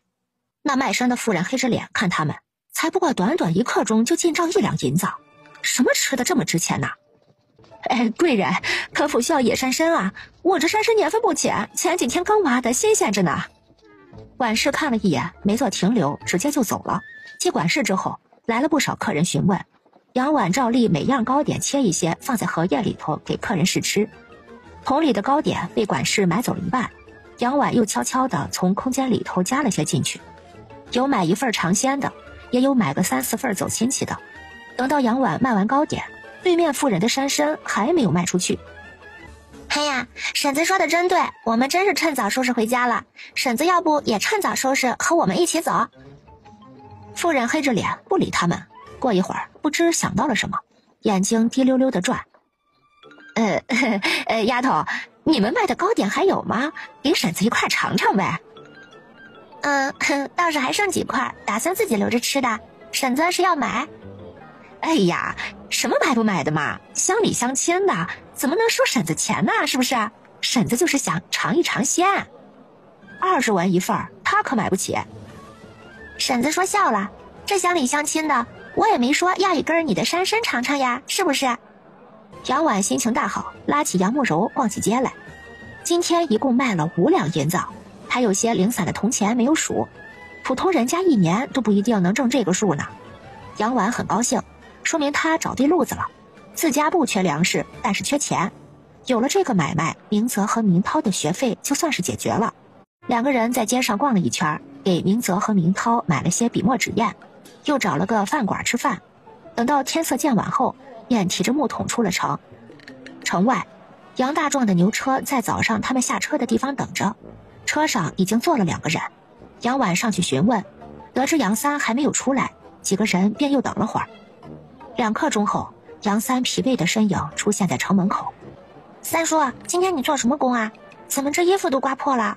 那卖身的妇人黑着脸看他们，才不过短短1刻钟就进账1两银子，什么吃的这么值钱呢？贵人，可否需要野山参啊？我这山参年份不浅，前几天刚挖的，新鲜着呢。管事看了一眼，没做停留，直接就走了。接管事之后，来了不少客人询问。杨婉照例每样糕点切一些，放在荷叶里头给客人试吃。桶里的糕点被管事买走了一半，杨婉又悄悄地从空间里头加了些进去，有买1份尝鲜的，也有买个3、4份走亲戚的。等到杨婉卖完糕点，对面妇人的山参还没有卖出去。哎呀，婶子说的真对，我们真是趁早收拾回家了。婶子要不也趁早收拾，和我们一起走。妇人黑着脸不理他们，过一会儿不知想到了什么，眼睛滴溜溜的转。丫头，你们卖的糕点还有吗？给婶子一块尝尝呗。倒是还剩几块，打算自己留着吃的。婶子是要买？哎呀，什么买不买的嘛，乡里乡亲的，怎么能收婶子钱呢？是不是？婶子就是想尝一尝鲜。20文1份，她可买不起。婶子说笑了，这乡里乡亲的，我也没说要一根你的山参尝尝呀，是不是？杨婉心情大好，拉起杨慕柔逛起街来。今天一共卖了5两银子，还有些零散的铜钱没有数，普通人家1年都不一定能挣这个数呢。杨婉很高兴，说明他找对路子了。自家不缺粮食，但是缺钱。有了这个买卖，明泽和明涛的学费就算是解决了。2个人在街上逛了一圈，给明泽和明涛买了些笔墨纸砚，又找了个饭馆吃饭。等到天色渐晚后，便提着木桶出了城。城外，杨大壮的牛车在早上他们下车的地方等着，车上已经坐了2个人。杨婉上去询问，得知杨三还没有出来，几个人便又等了会儿。2刻钟后，杨三疲惫的身影出现在城门口。三叔，今天你做什么工啊？怎么这衣服都刮破了？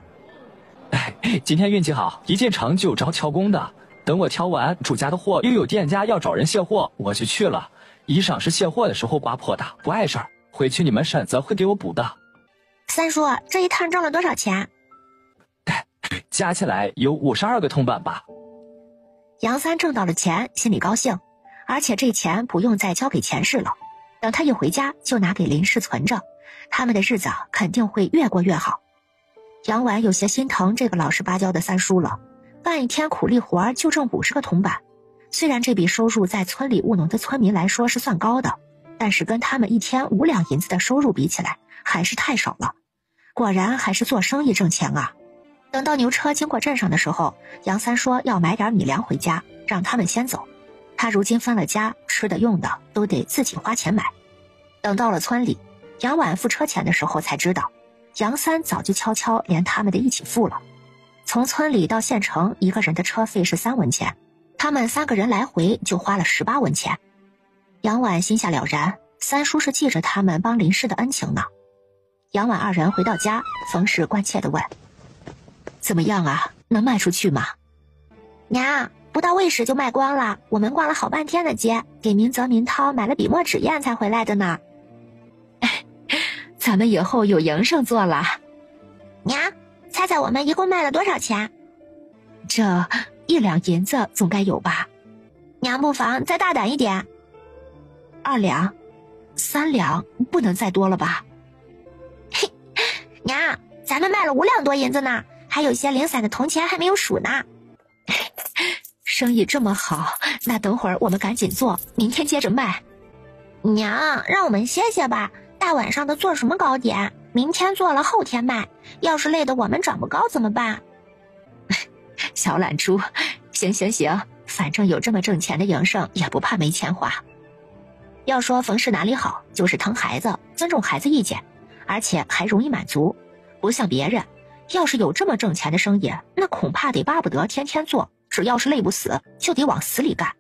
今天运气好，一进城就有招敲工的。等我挑完主家的货，又有店家要找人卸货，我就去了。衣裳是卸货的时候刮破的，不碍事儿，回去你们婶子会给我补的。三叔，这一趟挣了多少钱？加起来有52个铜板吧。杨三挣到了钱，心里高兴，而且这钱不用再交给钱氏了，等他一回家就拿给林氏存着，他们的日子肯定会越过越好。杨婉有些心疼这个老实巴交的三叔了，干一天苦力活就挣50个铜板，虽然这笔收入在村里务农的村民来说是算高的，但是跟他们一天5两银子的收入比起来还是太少了。果然还是做生意挣钱啊。等到牛车经过镇上的时候，杨三说要买点米粮回家，让他们先走。他如今分了家，吃的用的都得自己花钱买。等到了村里，杨婉付车钱的时候才知道，杨三早就悄悄连他们的一起付了。从村里到县城，一个人的车费是3文钱，他们3个人来回就花了18文钱。杨婉心下了然，三叔是记着他们帮林氏的恩情呢。杨婉2人回到家，冯氏关切地问：怎么样啊？能卖出去吗？娘，不到未时就卖光了，我们逛了好半天的街，给明泽、明涛买了笔墨纸砚才回来的呢。咱们以后有营生做了。娘，猜猜我们一共卖了多少钱？这1两银子总该有吧？娘不妨再大胆一点。2两、3两，不能再多了吧？嘿，娘，咱们卖了5两多银子呢，还有些零散的铜钱还没有数呢。生意这么好，那等会儿我们赶紧做，明天接着卖。娘，让我们歇歇吧，大晚上的做什么糕点？明天做了后天卖，要是累得我们长不高怎么办？小懒猪，行，反正有这么挣钱的营生，也不怕没钱花。要说冯氏哪里好，就是疼孩子，尊重孩子意见，而且还容易满足，不像别人，要是有这么挣钱的生意，那恐怕得巴不得天天做，只要是累不死，就得往死里干。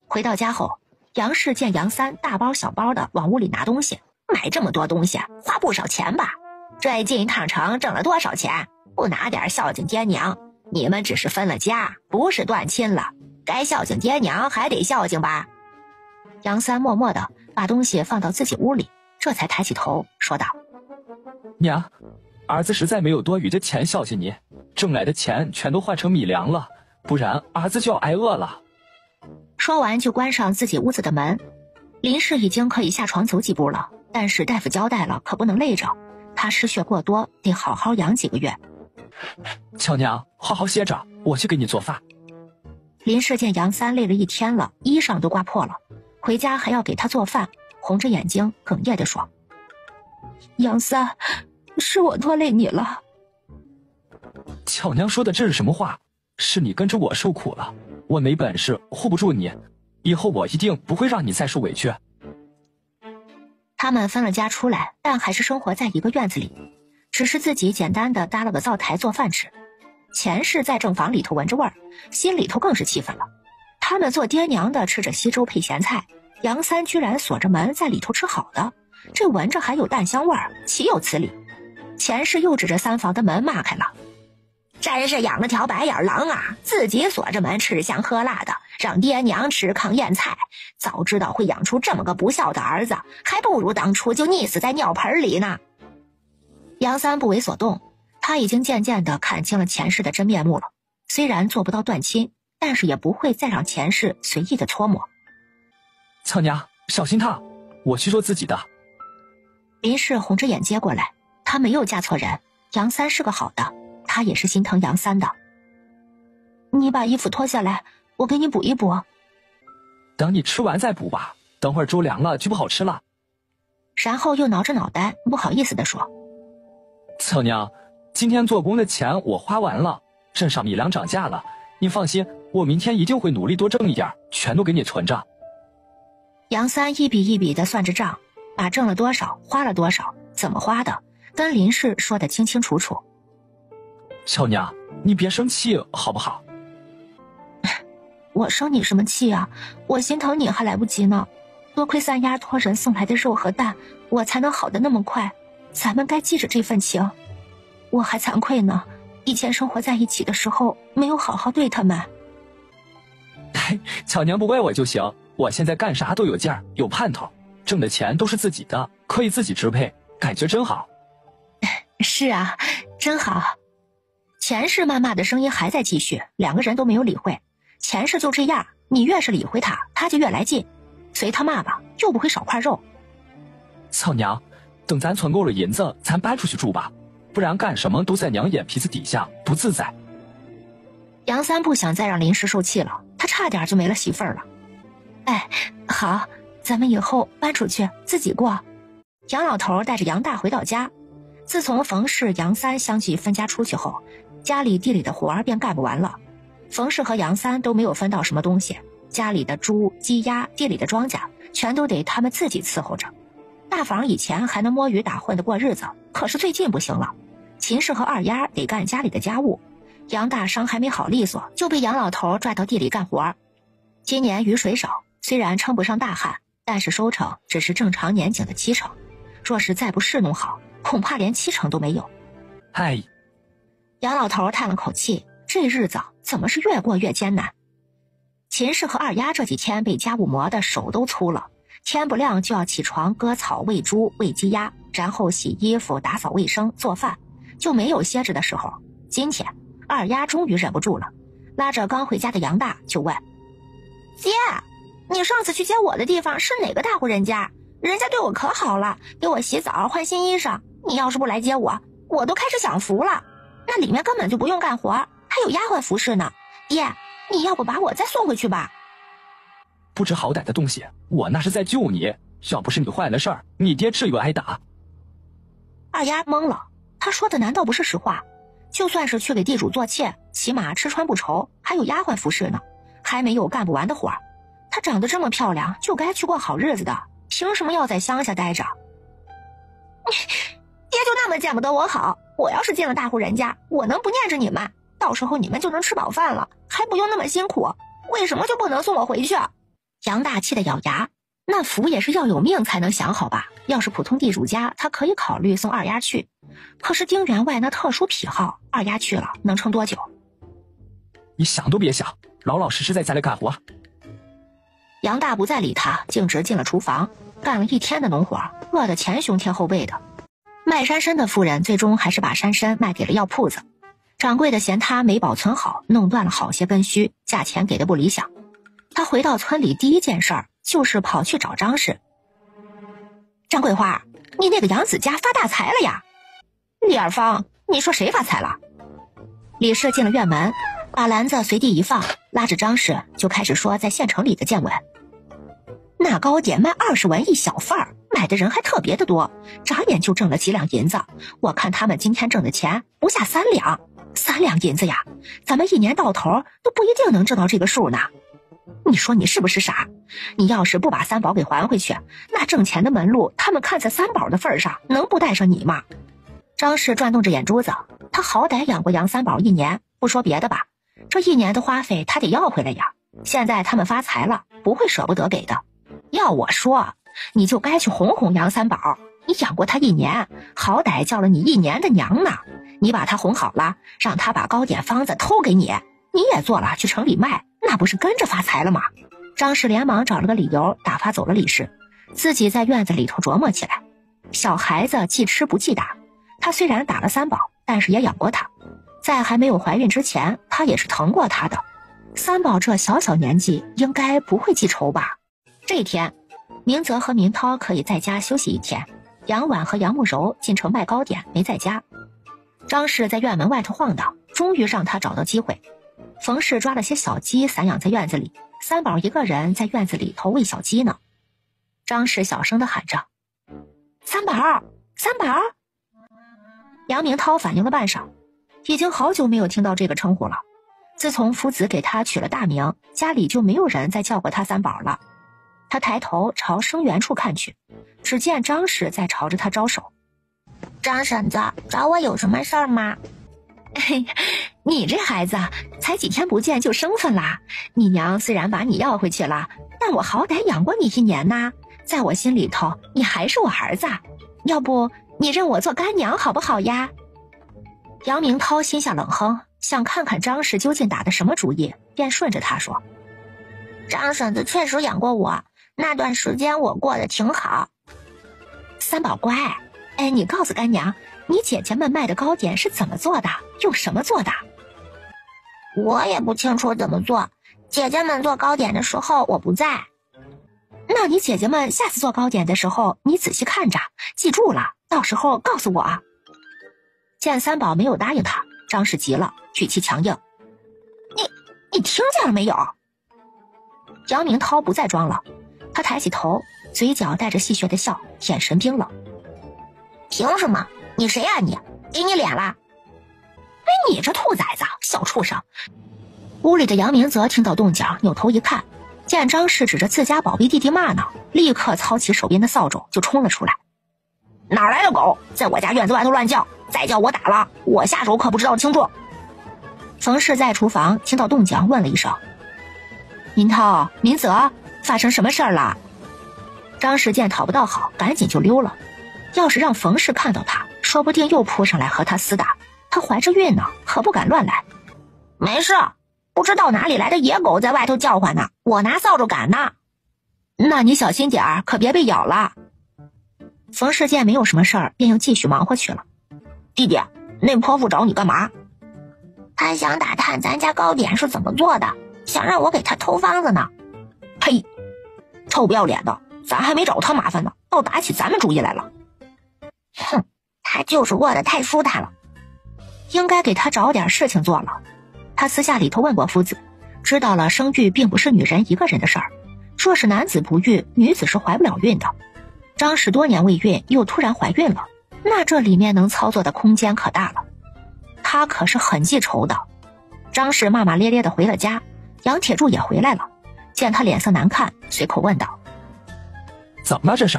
回到家后，杨氏见杨三大包小包的往屋里拿东西，买这么多东西，花不少钱吧？这进一趟城挣了多少钱？不拿点孝敬爹娘，你们只是分了家，不是断亲了，该孝敬爹娘还得孝敬吧。杨三默默地把东西放到自己屋里，这才抬起头说道：娘，儿子实在没有多余的钱孝敬你，挣来的钱全都换成米粮了，不然儿子就要挨饿了。说完就关上自己屋子的门。林氏已经可以下床走几步了，但是大夫交代了，可不能累着，他失血过多，得好好养几个月。巧娘，好好歇着，我去给你做饭。林氏见杨三累了一天了，衣裳都刮破了，回家还要给他做饭，红着眼睛哽咽地说：杨三，是我拖累你了。巧娘说的这是什么话？是你跟着我受苦了，我没本事护不住你，以后我一定不会让你再受委屈。他们分了家出来，但还是生活在一个院子里，只是自己简单的搭了个灶台做饭吃。钱氏在正房里头闻着味儿，心里头更是气愤了。他们做爹娘的吃着稀粥配咸菜，杨三居然锁着门在里头吃好的，这闻着还有蛋香味儿，岂有此理！钱氏又指着3房的门骂开了：真是养了条白眼狼啊！自己锁着门吃香喝辣的，让爹娘吃糠咽菜，早知道会养出这么个不孝的儿子，还不如当初就溺死在尿盆里呢。杨三不为所动，他已经渐渐地看清了钱氏的真面目了。虽然做不到断亲，但是也不会再让钱氏随意的搓磨。巧娘，小心他，我去做自己的。林氏红着眼接过来，他没有嫁错人，杨三是个好的，他也是心疼杨三的。你把衣服脱下来，我给你补一补。等你吃完再补吧，等会儿粥凉了就不好吃了。然后又挠着脑袋，不好意思地说：巧娘，今天做工的钱我花完了，镇上米粮涨价了，你放心，我明天一定会努力多挣一点，全都给你存着。杨三一笔一笔地算着账，把挣了多少，花了多少，怎么花的，跟林氏说得清清楚楚。巧娘，你别生气好不好？我生你什么气啊？我心疼你还来不及呢，多亏三丫托人送来的肉和蛋，我才能好得那么快。咱们该记着这份情。我还惭愧呢，以前生活在一起的时候没有好好对他们。巧娘不怪我就行，我现在干啥都有劲儿，有盼头，挣的钱都是自己的，可以自己支配，感觉真好。是啊，真好。钱氏谩骂的声音还在继续，两个人都没有理会。钱氏就这样，你越是理会他，他就越来劲，随他骂吧，又不会少块肉。巧娘，等咱存够了银子，咱搬出去住吧，不然干什么都在娘眼皮子底下，不自在。杨三不想再让林氏受气了，他差点就没了媳妇儿了。哎，好，咱们以后搬出去自己过。杨老头带着杨大回到家，自从冯氏、杨三相继分家出去后，家里地里的活儿便干不完了。冯氏和杨三都没有分到什么东西，家里的猪、鸡、鸭，地里的庄稼，全都得他们自己伺候着。大房以前还能摸鱼打混的过日子，可是最近不行了。秦氏和二丫得干家里的家务，杨大伤还没好利索，就被杨老头拽到地里干活。今年雨水少，虽然称不上大旱，但是收成只是正常年景的70%，若是再不侍弄好，恐怕连70%都没有。嗨，杨老头叹了口气，这日子怎么是越过越艰难。秦氏和二丫这几天被家务磨得手都粗了，天不亮就要起床割草、喂猪、喂鸡鸭，然后洗衣服、打扫卫生、做饭，就没有歇着的时候。今天二丫终于忍不住了，拉着刚回家的杨大就问：姐，你上次去接我的地方是哪个大户人家？人家对我可好了，给我洗澡换新衣裳，你要是不来接我，我都开始享福了。那里面根本就不用干活，还有丫鬟服侍呢。爹，你要不把我再送回去吧？不知好歹的东西，我那是在救你，要不是你坏了事儿，你爹至于挨打？二丫懵了，他说的难道不是实话？就算是去给地主做妾，起码吃穿不愁，还有丫鬟服侍呢，还没有干不完的活儿。她长得这么漂亮，就该去过好日子的，凭什么要在乡下待着？爹就那么见不得我好，我要是进了大户人家，我能不念着你们？到时候你们就能吃饱饭了，还不用那么辛苦，为什么就不能送我回去？杨大气的咬牙，那福也是要有命才能享好吧？要是普通地主家，他可以考虑送二丫去，可是丁员外那特殊癖好，二丫去了能撑多久？你想都别想，老老实实在家里干活。杨大不再理他，径直进了厨房，干了一天的农活，饿得前胸贴后背的。卖山参的妇人最终还是把山参卖给了药铺子，掌柜的嫌他没保存好，弄断了好些根须，价钱给的不理想。他回到村里第一件事儿就是跑去找张氏。张桂花，你那个杨子家发大财了呀！李二芳，你说谁发财了？李氏进了院门，把篮子随地一放，拉着张氏就开始说在县城里的见闻。那糕点卖20文一小份儿，买的人还特别的多，眨眼就挣了几两银子。我看他们今天挣的钱不下3两，3两银子呀，咱们一年到头都不一定能挣到这个数呢。你说你是不是傻？你要是不把三宝给还回去，那挣钱的门路他们看在三宝的份上，能不带上你吗？张氏转动着眼珠子，他好歹养过杨三宝1年，不说别的吧，这1年的花费他得要回来呀。现在他们发财了，不会舍不得给的。要我说，你就该去哄哄杨三宝，你养过他1年，好歹叫了你1年的娘呢。你把他哄好了，让他把糕点方子偷给你，你也做了去城里卖，那不是跟着发财了吗？张氏连忙找了个理由打发走了李氏，自己在院子里头琢磨起来。小孩子既吃不记打，他虽然打了三宝，但是也养过他，在还没有怀孕之前，他也是疼过他的。三宝这小小年纪，应该不会记仇吧？这一天，明泽和明涛可以在家休息1天，杨婉和杨慕柔进城卖糕点，没在家。张氏在院门外头晃荡，终于让他找到机会。冯氏抓了些小鸡散养在院子里，三宝一个人在院子里头喂小鸡呢。张氏小声地喊着：三宝，三宝。杨明涛反应了半晌，已经好久没有听到这个称呼了。自从夫子给他取了大名，家里就没有人再叫过他三宝了。他抬头朝生源处看去，只见张氏在朝着他招手。张婶子，找我有什么事儿吗？你这孩子才几天不见就生分啦！你娘虽然把你要回去了，但我好歹养过你1年呐，在我心里头你还是我儿子。要不你认我做干娘好不好呀？杨明涛心下冷哼，想看看张氏究竟打的什么主意，便顺着他说：张婶子确实养过我，那段时间我过得挺好。三宝乖，你告诉干娘，你姐姐们卖的糕点是怎么做的，用什么做的？我也不清楚怎么做，姐姐们做糕点的时候我不在。那你姐姐们下次做糕点的时候，你仔细看着，记住了，到时候告诉我。见三宝没有答应他，张氏急了，语气强硬：你听见了没有？杨明涛不再装了，他抬起头，嘴角带着戏谑的笑，眼神冰冷。凭什么？你谁啊你？给你脸了？你这兔崽子，小畜生！屋里的杨明泽听到动静，扭头一看，见张氏指着自家宝贝弟弟骂呢，立刻操起手边的扫帚就冲了出来。哪来的狗，在我家院子外头乱叫，再叫我打了，我下手可不知道清楚。冯氏在厨房听到动静，问了一声：明涛、明泽，发生什么事儿了？张氏见讨不到好，赶紧就溜了。要是让冯氏看到他，说不定又扑上来和他厮打。他怀着孕呢，可不敢乱来。没事，不知道哪里来的野狗在外头叫唤呢，我拿扫帚赶呢。那你小心点儿，可别被咬了。冯世建没有什么事儿，便又继续忙活去了。弟弟，那泼妇找你干嘛？他想打探咱家糕点是怎么做的，想让我给他偷方子呢。呸！臭不要脸的，咱还没找他麻烦呢，倒打起咱们主意来了。哼，他就是过得太舒坦了，应该给他找点事情做了。他私下里头问过夫子，知道了生育并不是女人一个人的事儿，若是男子不育，女子是怀不了孕的。张氏多年未孕，又突然怀孕了，那这里面能操作的空间可大了。他可是很记仇的。张氏骂骂咧咧的回了家，杨铁柱也回来了，见他脸色难看，随口问道：怎么了这是？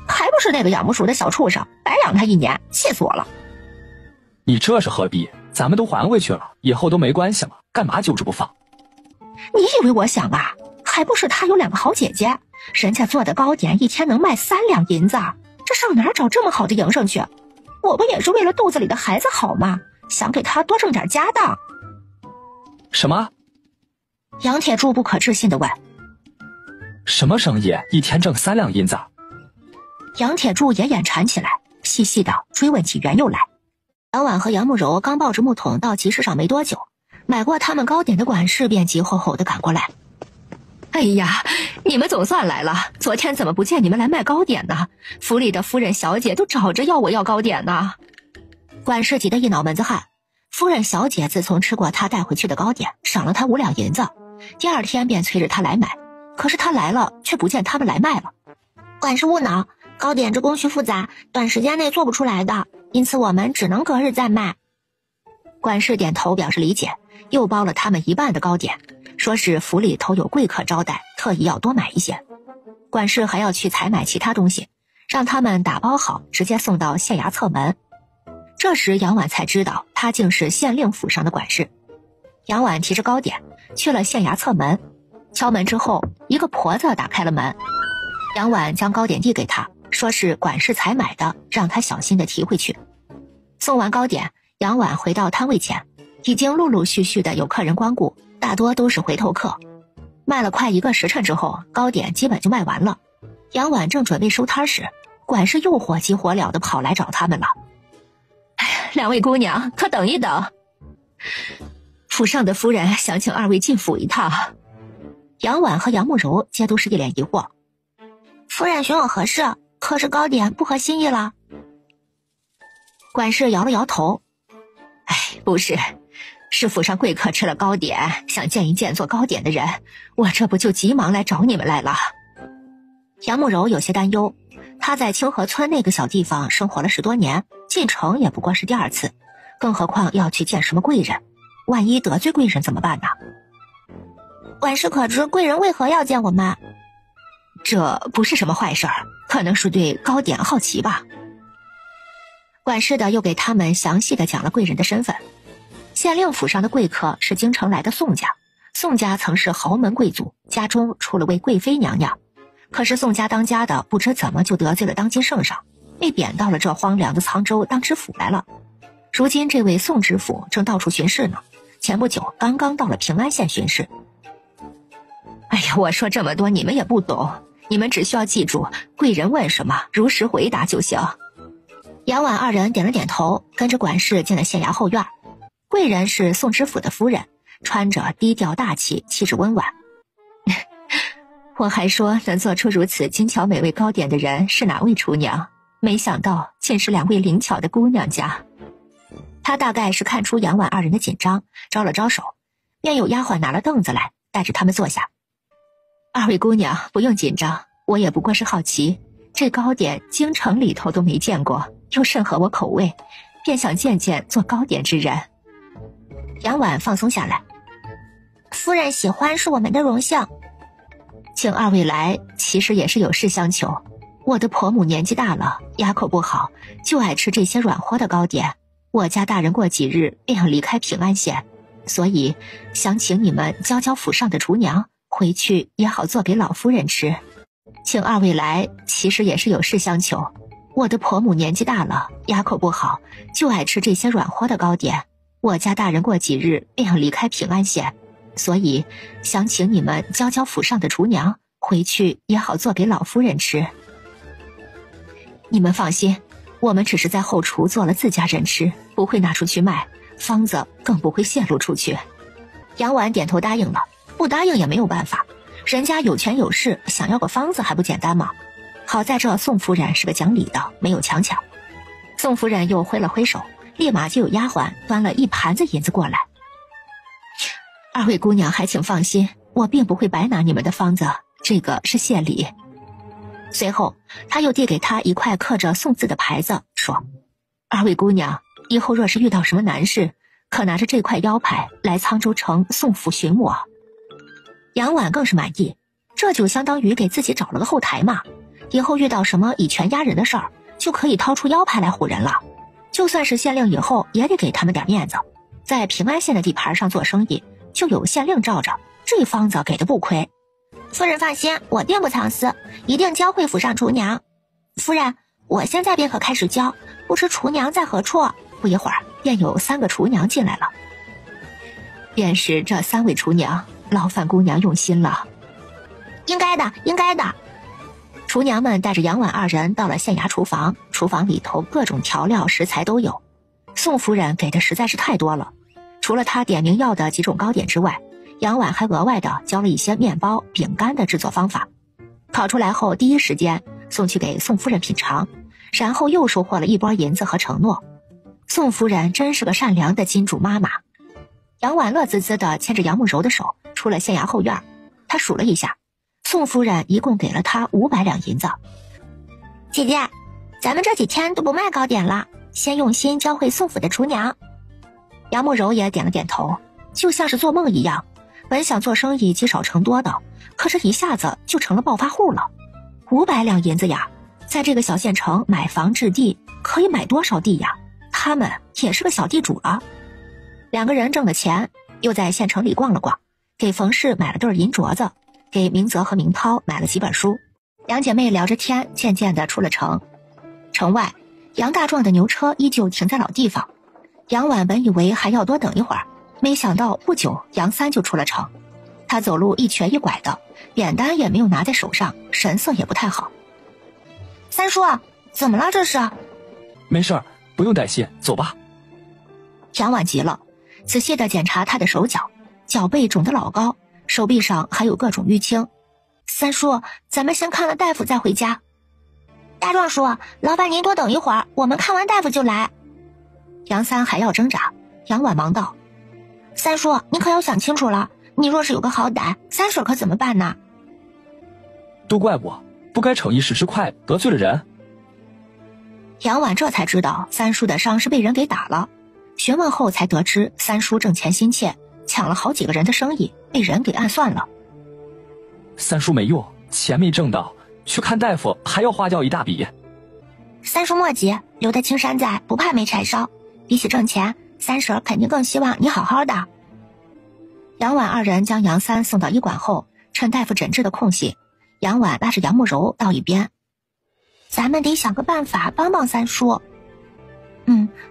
还不是那个养不熟的小畜生，白养他1年，气死我了。你这是何必？咱们都还回去了，以后都没关系了，干嘛揪着不放？你以为我想啊？还不是他有2个好姐姐，人家做的糕点一天能卖3两银子，这上哪儿找这么好的营生去？我不也是为了肚子里的孩子好吗？想给他多挣点家当。什么？杨铁柱不可置信地问。什么生意？一天挣3两银子？杨铁柱也眼馋起来，细细地追问起缘由来。杨婉和杨慕柔刚抱着木桶到集市上没多久，买过他们糕点的管事便急吼吼地赶过来。哎呀，你们总算来了，昨天怎么不见你们来卖糕点呢？府里的夫人小姐都找着要我要糕点呢。管事急得一脑门子汗，夫人小姐自从吃过他带回去的糕点，赏了他5两银子，第2天便催着他来买，可是他来了却不见他们来卖了。管事勿恼，糕点这工序复杂，短时间内做不出来的，因此我们只能隔日再卖。管事点头表示理解，又包了他们1半的糕点，说是府里头有贵客招待，特意要多买一些。管事还要去采买其他东西，让他们打包好直接送到县衙侧门。这时杨婉才知道他竟是县令府上的管事。杨婉提着糕点去了县衙侧门，敲门之后，一个婆子打开了门。杨婉将糕点递给他，说是管事才买的，让他小心地提回去。送完糕点，杨婉回到摊位前，已经陆陆续续的有客人光顾，大多都是回头客。卖了快1个时辰之后，糕点基本就卖完了。杨婉正准备收摊时，管事又火急火燎地跑来找他们了。2位姑娘，可等一等，府上的夫人想请2位进府一趟。杨婉和杨慕柔皆都是一脸疑惑。夫人寻我何事？可是糕点不合心意了？管事摇了摇头。不是，是府上贵客吃了糕点，想见一见做糕点的人，我这不就急忙来找你们来了。杨慕柔有些担忧，她在清河村那个小地方生活了10多年，进城也不过是第2次，更何况要去见什么贵人，万一得罪贵人怎么办呢？管事可知贵人为何要见我们？这不是什么坏事儿，可能是对糕点好奇吧。管事的又给他们详细的讲了贵人的身份。县令府上的贵客是京城来的宋家，宋家曾是豪门贵族，家中出了位贵妃娘娘。可是宋家当家的不知怎么就得罪了当今圣上，被贬到了这荒凉的沧州当知府来了。如今这位宋知府正到处巡视呢，前不久刚刚到了平安县巡视。哎呀，我说这么多你们也不懂，你们只需要记住贵人问什么如实回答就行。杨婉2人点了点头，跟着管事进了县衙后院。贵人是宋知府的夫人，穿着低调大气，气质温婉。我还说能做出如此精巧美味糕点的人是哪位厨娘，没想到竟是2位灵巧的姑娘家。他大概是看出杨婉2人的紧张，招了招手，便有丫鬟拿了凳子来，带着他们坐下。2位姑娘不用紧张，我也不过是好奇，这糕点京城里头都没见过，又甚合我口味，便想见见做糕点之人。杨婉放松下来。夫人喜欢是我们的荣幸，请2位来其实也是有事相求。我的婆母年纪大了，牙口不好，就爱吃这些软和的糕点。我家大人过几日便要离开平安县，所以想请你们教教府上的厨娘，回去也好做给老夫人吃。请2位来其实也是有事相求。我的婆母年纪大了，牙口不好，就爱吃这些软和的糕点。我家大人过几日便要离开平安县，所以想请你们教教府上的厨娘，回去也好做给老夫人吃。你们放心，我们只是在后厨做了自家人吃，不会拿出去卖，方子更不会泄露出去。杨婉点头答应了，不答应也没有办法，人家有权有势，想要个方子还不简单吗？好在这宋夫人是个讲理的，没有强抢。宋夫人又挥了挥手，立马就有丫鬟端了一盘子银子过来。二位姑娘还请放心，我并不会白拿你们的方子，这个是谢礼。随后他又递给她一块刻着宋字的牌子，说：二位姑娘以后若是遇到什么难事，可拿着这块腰牌来沧州城宋府寻我。杨婉更是满意，这就相当于给自己找了个后台嘛，以后遇到什么以权压人的事儿，就可以掏出腰牌来唬人了。就算是县令以后也得给他们点面子，在平安县的地盘上做生意，就有县令罩着，这方子给的不亏。夫人放心，我定不藏私，一定教会府上厨娘。夫人，我现在便可开始教，不知厨娘在何处？不一会儿便有3个厨娘进来了。便是这3位厨娘，劳烦姑娘用心了。应该的，应该的。厨娘们带着杨婉2人到了县衙厨房，厨房里头各种调料食材都有。宋夫人给的实在是太多了，除了她点名要的几种糕点之外，杨婉还额外的教了一些面包、饼干的制作方法。烤出来后第一时间送去给宋夫人品尝，然后又收获了一波银子和承诺。宋夫人真是个善良的金主妈妈。杨婉乐滋滋的牵着杨慕柔的手出了县衙后院，她数了一下，宋夫人一共给了她500两银子。姐姐，咱们这几天都不卖糕点了，先用心教会宋府的厨娘。杨慕柔也点了点头，就像是做梦一样，本想做生意积少成多的，可这一下子就成了暴发户了。500两银子呀，在这个小县城买房置地，可以买多少地呀？他们也是个小地主了。2个人挣了钱，又在县城里逛了逛，给冯氏买了对银镯子，给明泽和明涛买了几本书。2姐妹聊着天，渐渐地出了城。城外，杨大壮的牛车依旧停在老地方。杨婉本以为还要多等一会儿，没想到不久杨三就出了城。他走路一瘸一拐的，扁担也没有拿在手上，神色也不太好。三叔，怎么了这是？没事儿，不用担心，走吧。杨婉急了，仔细地检查他的手脚，脚背肿得老高，手臂上还有各种淤青。三叔，咱们先看了大夫再回家。大壮叔，劳烦您多等一会儿，我们看完大夫就来。杨三还要挣扎，杨婉忙道：三叔，你可要想清楚了，你若是有个好歹，三婶可怎么办呢？都怪我，不该逞一时之快，得罪了人。杨婉这才知道三叔的伤是被人给打了，询问后才得知三叔挣钱心切，抢了好几个人的生意，被人给暗算了。三叔没用，钱没挣到，去看大夫还要花掉一大笔。三叔莫急，留得青山在，不怕没柴烧。比起挣钱，三婶肯定更希望你好好的。杨婉2人将杨三送到医馆后，趁大夫诊治的空隙，杨婉拉着杨慕柔到一边：咱们得想个办法帮帮三叔。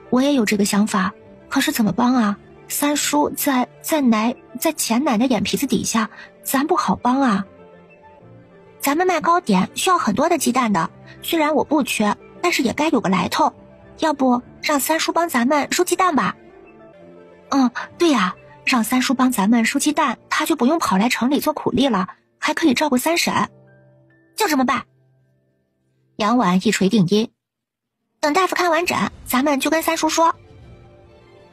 我也有这个想法，可是怎么帮啊？三叔在钱奶奶眼皮子底下，咱不好帮啊。咱们卖糕点需要很多的鸡蛋的，虽然我不缺，但是也该有个来头。要不让三叔帮咱们收鸡蛋吧？对呀，让三叔帮咱们收鸡蛋，他就不用跑来城里做苦力了，还可以照顾三婶。就这么办。杨婉一锤定音。等大夫看完诊，咱们就跟三叔说。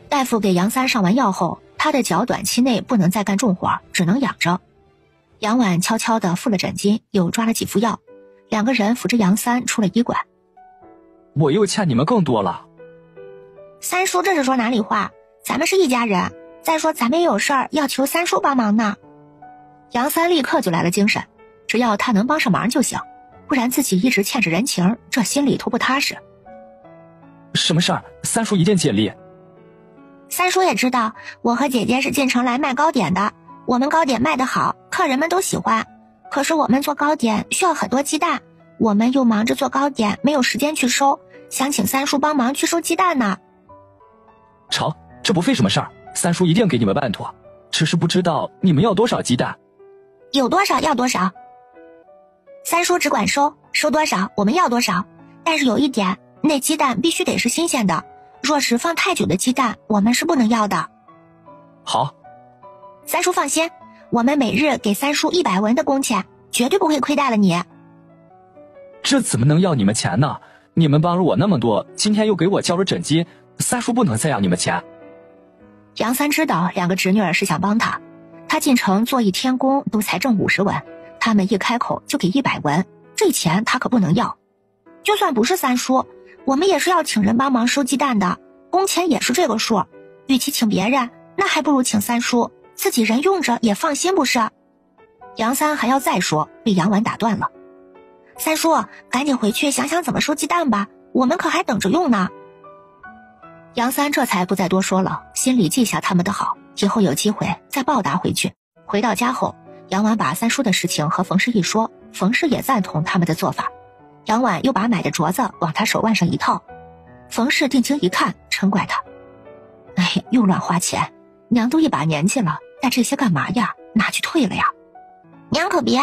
大夫给杨三上完药后，他的脚短期内不能再干重活，只能养着。杨婉悄悄地付了诊金，又抓了几副药，2个人扶着杨三出了医馆。我又欠你们更多了。三叔这是说哪里话？咱们是一家人，再说咱们也有事儿要求三叔帮忙呢。杨三立刻就来了精神，只要他能帮上忙就行，不然自己一直欠着人情，这心里头不踏实。什么事儿？三叔一定尽力。三叔也知道我和姐姐是进城来卖糕点的，我们糕点卖得好，客人们都喜欢。可是我们做糕点需要很多鸡蛋，我们又忙着做糕点，没有时间去收，想请三叔帮忙去收鸡蛋呢。成，这不费什么事儿，三叔一定给你们办妥，只是不知道你们要多少鸡蛋。有多少要多少。三叔只管收，收多少我们要多少。但是有一点，那鸡蛋必须得是新鲜的，若是放太久的鸡蛋，我们是不能要的。好，三叔放心，我们每日给三叔100文的工钱，绝对不会亏待了你。这怎么能要你们钱呢？你们帮了我那么多，今天又给我交了诊金，三叔不能再要你们钱。杨三知道2个侄女儿是想帮他，他进城做1天工都才挣50文，他们一开口就给100文，这钱他可不能要。就算不是三叔，我们也是要请人帮忙收鸡蛋的，工钱也是这个数。与其请别人，那还不如请三叔，自己人用着也放心，不是？杨三还要再说，被杨婉打断了。三叔，赶紧回去想想怎么收鸡蛋吧，我们可还等着用呢。杨三这才不再多说了，心里记下他们的好，以后有机会再报答回去。回到家后，杨婉把三叔的事情和冯氏一说，冯氏也赞同他们的做法。杨婉又把买的镯子往他手腕上一套，冯氏定睛一看，嗔怪他：哎，又乱花钱，娘都一把年纪了，带这些干嘛呀？拿去退了呀。娘可别，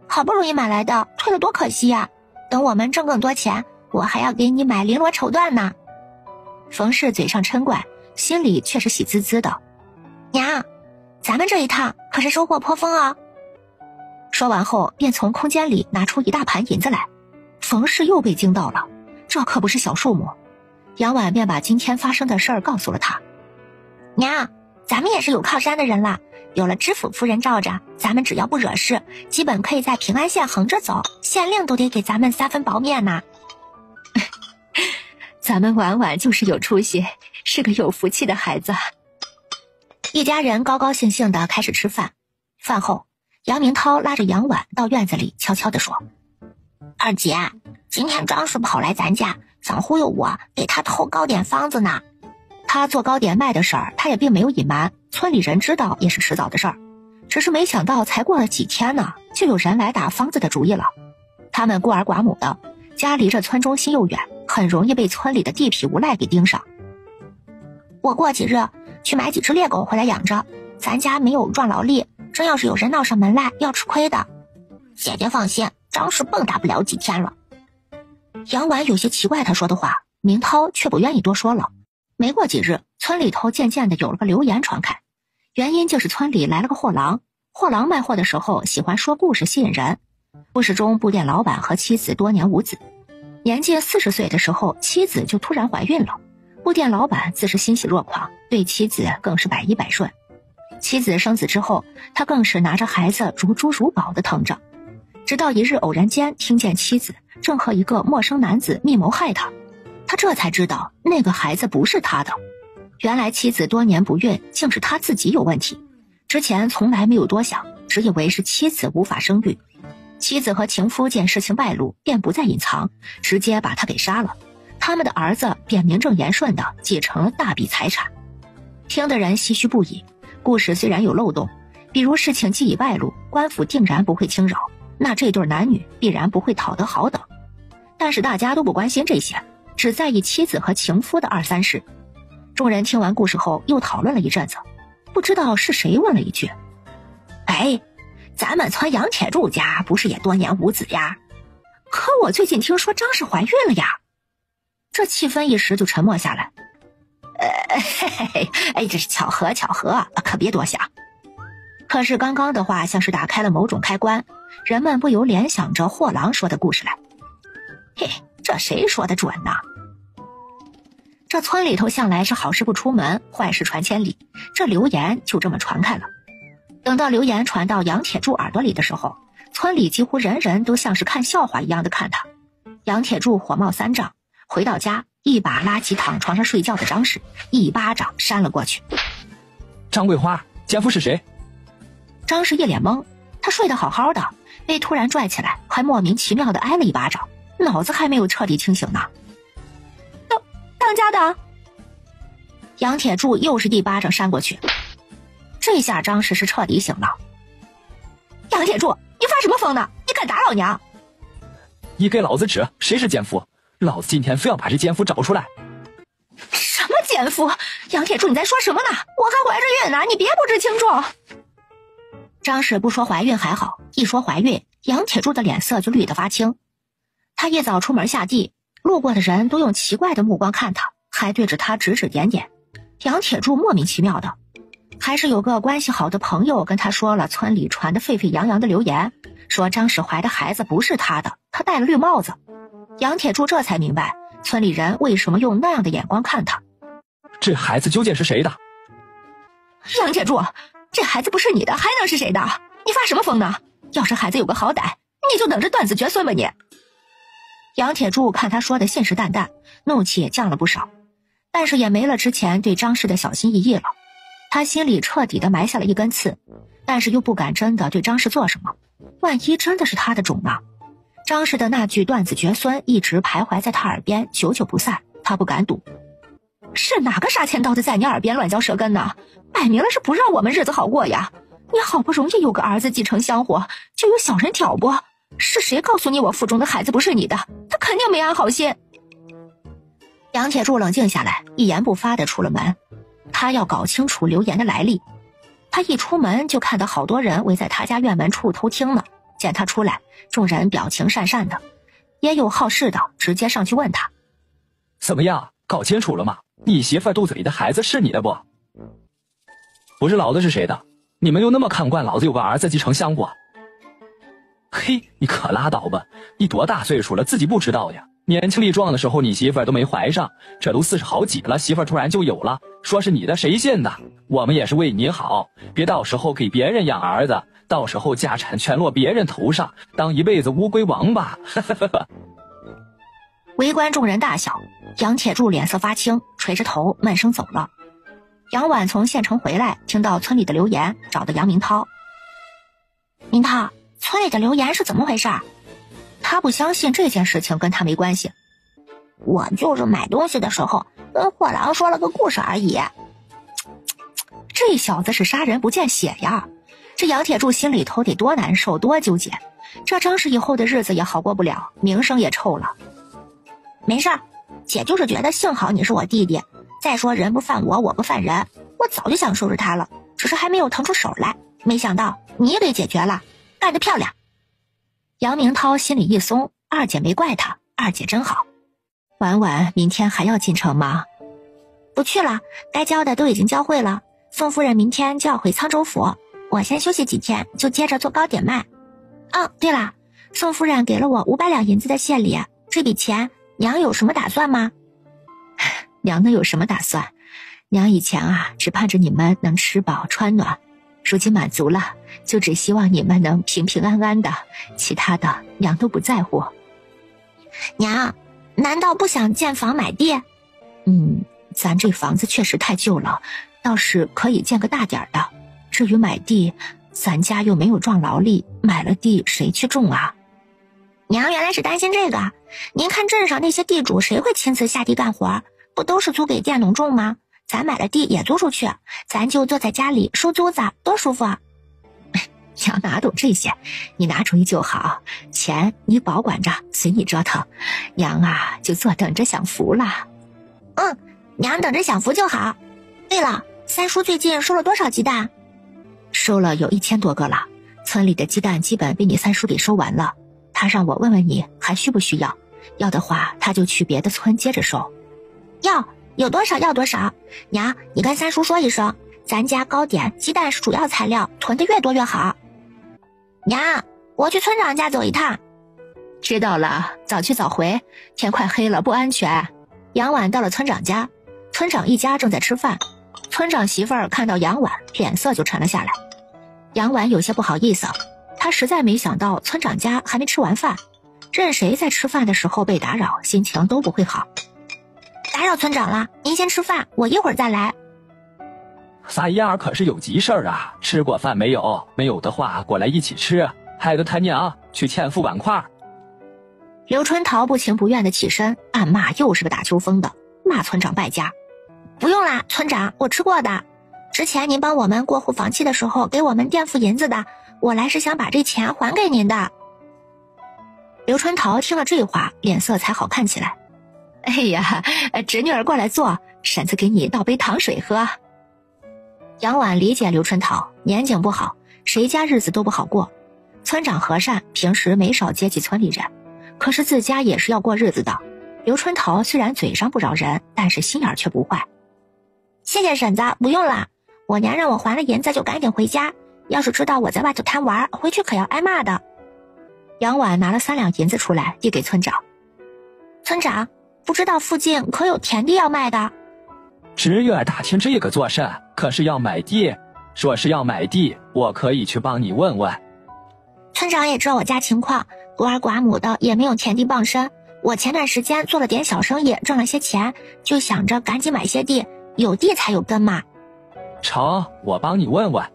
好不容易买来的，退了多可惜呀。等我们挣更多钱，我还要给你买绫罗绸缎呢。冯氏嘴上嗔怪，心里却是喜滋滋的。娘，咱们这一趟可是收获颇丰啊。说完后，便从空间里拿出1大盘银子来。冯氏又被惊到了，这可不是小数目。杨婉便把今天发生的事儿告诉了他。娘，咱们也是有靠山的人了，有了知府夫人罩着，咱们只要不惹事，基本可以在平安县横着走，县令都得给咱们3分薄面呢。咱们婉婉就是有出息，是个有福气的孩子。一家人高高兴兴地开始吃饭。饭后，杨明涛拉着杨婉到院子里悄悄地说：二姐，今天张氏跑来咱家，想忽悠我给他偷糕点方子呢。他做糕点卖的事儿，他也并没有隐瞒，村里人知道也是迟早的事儿。只是没想到才过了几天呢，就有人来打方子的主意了。他们孤儿寡母的，家离着村中心又远，很容易被村里的地痞无赖给盯上。我过几日去买几只猎狗回来养着，咱家没有壮劳力，真要是有人闹上门来，要吃亏的。姐姐放心，张氏蹦跶不了几天了。杨婉有些奇怪他说的话，明涛却不愿意多说了。没过几日，村里头渐渐的有了个流言传开，原因就是村里来了个货郎。货郎卖货的时候喜欢说故事吸引人。故事中，布店老板和妻子多年无子，年近40岁的时候，妻子就突然怀孕了。布店老板自是欣喜若狂，对妻子更是百依百顺。妻子生子之后，他更是拿着孩子如珠如宝的疼着。直到一日偶然间听见妻子正和一个陌生男子密谋害他，他这才知道那个孩子不是他的。原来妻子多年不孕，竟是他自己有问题。之前从来没有多想，只以为是妻子无法生育。妻子和情夫见事情败露，便不再隐藏，直接把他给杀了。他们的儿子便名正言顺地继承了大笔财产。听的人唏嘘不已。故事虽然有漏洞，比如事情既已败露，官府定然不会轻饶，那这对男女必然不会讨得好等。但是大家都不关心这些，只在意妻子和情夫的2、3事。众人听完故事后又讨论了一阵子，不知道是谁问了一句：哎，咱们村杨铁柱家不是也多年无子呀？可我最近听说张氏怀孕了呀。这气氛一时就沉默下来。这是巧合，可别多想。可是刚刚的话像是打开了某种开关，人们不由联想着货郎说的故事来。嘿，这谁说的准呢？这村里头向来是好事不出门，坏事传千里，这流言就这么传开了。等到流言传到杨铁柱耳朵里的时候，村里几乎人人都像是看笑话一样的看他。杨铁柱火冒三丈，回到家一把拉起躺床上睡觉的张氏，一巴掌扇了过去。张桂花，奸夫是谁？张氏一脸懵，他睡得好好的，被突然拽起来，还莫名其妙的挨了一巴掌，脑子还没有彻底清醒呢。当家的。杨铁柱又是一巴掌扇过去，这下张氏是彻底醒了。杨铁柱，你发什么疯呢？你敢打老娘？你给老子指谁是奸夫，老子今天非要把这奸夫找出来。什么奸夫？杨铁柱，你在说什么呢？我还怀着孕呢，你别不知轻重。张氏不说怀孕还好，一说怀孕，杨铁柱的脸色就绿得发青。他一早出门下地，路过的人都用奇怪的目光看他，还对着他指指点点。杨铁柱莫名其妙的，还是有个关系好的朋友跟他说了村里传得沸沸扬扬的流言，说张氏怀的孩子不是他的，他戴了绿帽子。杨铁柱这才明白村里人为什么用那样的眼光看他。这孩子究竟是谁的？杨铁柱，这孩子不是你的，还能是谁的？你发什么疯呢？要是孩子有个好歹，你就等着断子绝孙吧你！杨铁柱看他说的信誓旦旦，怒气也降了不少，但是也没了之前对张氏的小心翼翼了。他心里彻底的埋下了一根刺，但是又不敢真的对张氏做什么，万一真的是他的种呢？张氏的那句断子绝孙一直徘徊在他耳边，久久不散，他不敢赌。是哪个杀千刀的在你耳边乱嚼舌根呢？摆明了是不让我们日子好过呀！你好不容易有个儿子继承香火，就有小人挑拨，是谁告诉你我腹中的孩子不是你的？他肯定没安好心。杨铁柱冷静下来，一言不发地出了门。他要搞清楚流言的来历。他一出门就看到好多人围在他家院门处偷听呢。见他出来，众人表情讪讪的，也有好事的直接上去问他：怎么样，搞清楚了吗？你媳妇肚子里的孩子是你的不？不是老子是谁的？你们又那么看惯老子有个儿子继承香火？嘿，你可拉倒吧！你多大岁数了，自己不知道呀？年轻力壮的时候你媳妇都没怀上，这都40好几了，媳妇突然就有了，说是你的，谁信的？我们也是为你好，别到时候给别人养儿子，到时候家产全落别人头上，当一辈子乌龟王吧！围观众人大笑，杨铁柱脸色发青，垂着头闷声走了。杨婉从县城回来，听到村里的流言，找到杨明涛。明涛，村里的流言是怎么回事？他不相信这件事情跟他没关系。我就是买东西的时候跟货郎说了个故事而已。这小子是杀人不见血呀！这杨铁柱心里头得多难受多纠结，这张氏以后的日子也好过不了，名声也臭了。没事，姐就是觉得幸好你是我弟弟，再说人不犯我，我不犯人，我早就想收拾他了，只是还没有腾出手来，没想到你也给解决了，干得漂亮。杨明涛心里一松，二姐没怪他，二姐真好。婉婉明天还要进城吗？不去了，该交的都已经交会了，宋夫人明天就要回沧州府，我先休息几天，就接着做糕点卖。哦，对了，宋夫人给了我500两银子的谢礼，这笔钱娘有什么打算吗？娘能有什么打算？娘以前只盼着你们能吃饱穿暖，如今满足了，就只希望你们能平平安安的，其他的娘都不在乎。娘，难道不想建房买地？咱这房子确实太旧了，倒是可以建个大点的。至于买地，咱家又没有壮劳力，买了地谁去种啊？娘原来是担心这个。您看镇上那些地主谁会亲自下地干活，不都是租给佃农种吗？咱买了地也租出去，咱就坐在家里收租子，多舒服啊！娘哪懂这些，你拿主意就好，钱你保管着，随你折腾。娘就坐等着享福了。娘等着享福就好。对了，三叔最近收了多少鸡蛋？收了有1000多个了，村里的鸡蛋基本被你三叔给收完了。他让我问问你还需不需要，要的话他就去别的村接着收。有多少要多少。娘，你跟三叔说一声，咱家糕点鸡蛋是主要材料，囤的越多越好。娘，我去村长家走一趟。知道了，早去早回，天快黑了不安全。杨婉到了村长家，村长一家正在吃饭，村长媳妇儿看到杨婉，脸色就沉了下来。杨婉有些不好意思，她实在没想到村长家还没吃完饭，任谁在吃饭的时候被打扰，心情都不会好。打扰村长了，您先吃饭，我一会儿再来。三丫可是有急事儿啊，吃过饭没有？没有的话过来一起吃，害得他娘去欠付碗筷。刘春桃不情不愿的起身，暗骂又是个打秋风的，骂村长败家。不用啦，村长，我吃过的。之前您帮我们过户房契的时候给我们垫付银子的，我来是想把这钱还给您的。刘春桃听了这话，脸色才好看起来。哎呀，侄女儿过来坐，婶子给你倒杯糖水喝。杨婉理解刘春桃年景不好，谁家日子都不好过。村长和善平时没少接济村里人，可是自家也是要过日子的。刘春桃虽然嘴上不饶人，但是心眼却不坏。谢谢婶子，不用了，我娘让我还了银子就赶紧回家，要是知道我在外头贪玩，回去可要挨骂的。杨婉拿了3两银子出来递给村长。村长，不知道附近可有田地要卖的？侄女打听这个做甚？可是要买地？说是要买地，我可以去帮你问问。村长也知道我家情况，孤儿寡母的也没有田地傍身。我前段时间做了点小生意，挣了些钱，就想着赶紧买些地，有地才有根嘛。成，我帮你问问。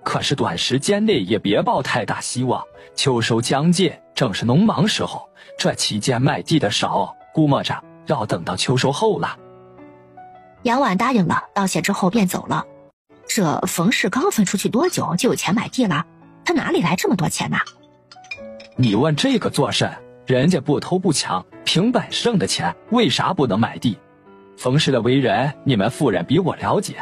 可是短时间内也别抱太大希望，秋收将近，正是农忙时候，这期间卖地的少，估摸着要等到秋收后了。杨婉答应了，道谢之后便走了。这冯氏刚分出去多久就有钱买地了？他哪里来这么多钱呢？你问这个做甚？人家不偷不抢，凭本事挣的钱，为啥不能买地？冯氏的为人，你们妇人比我了解。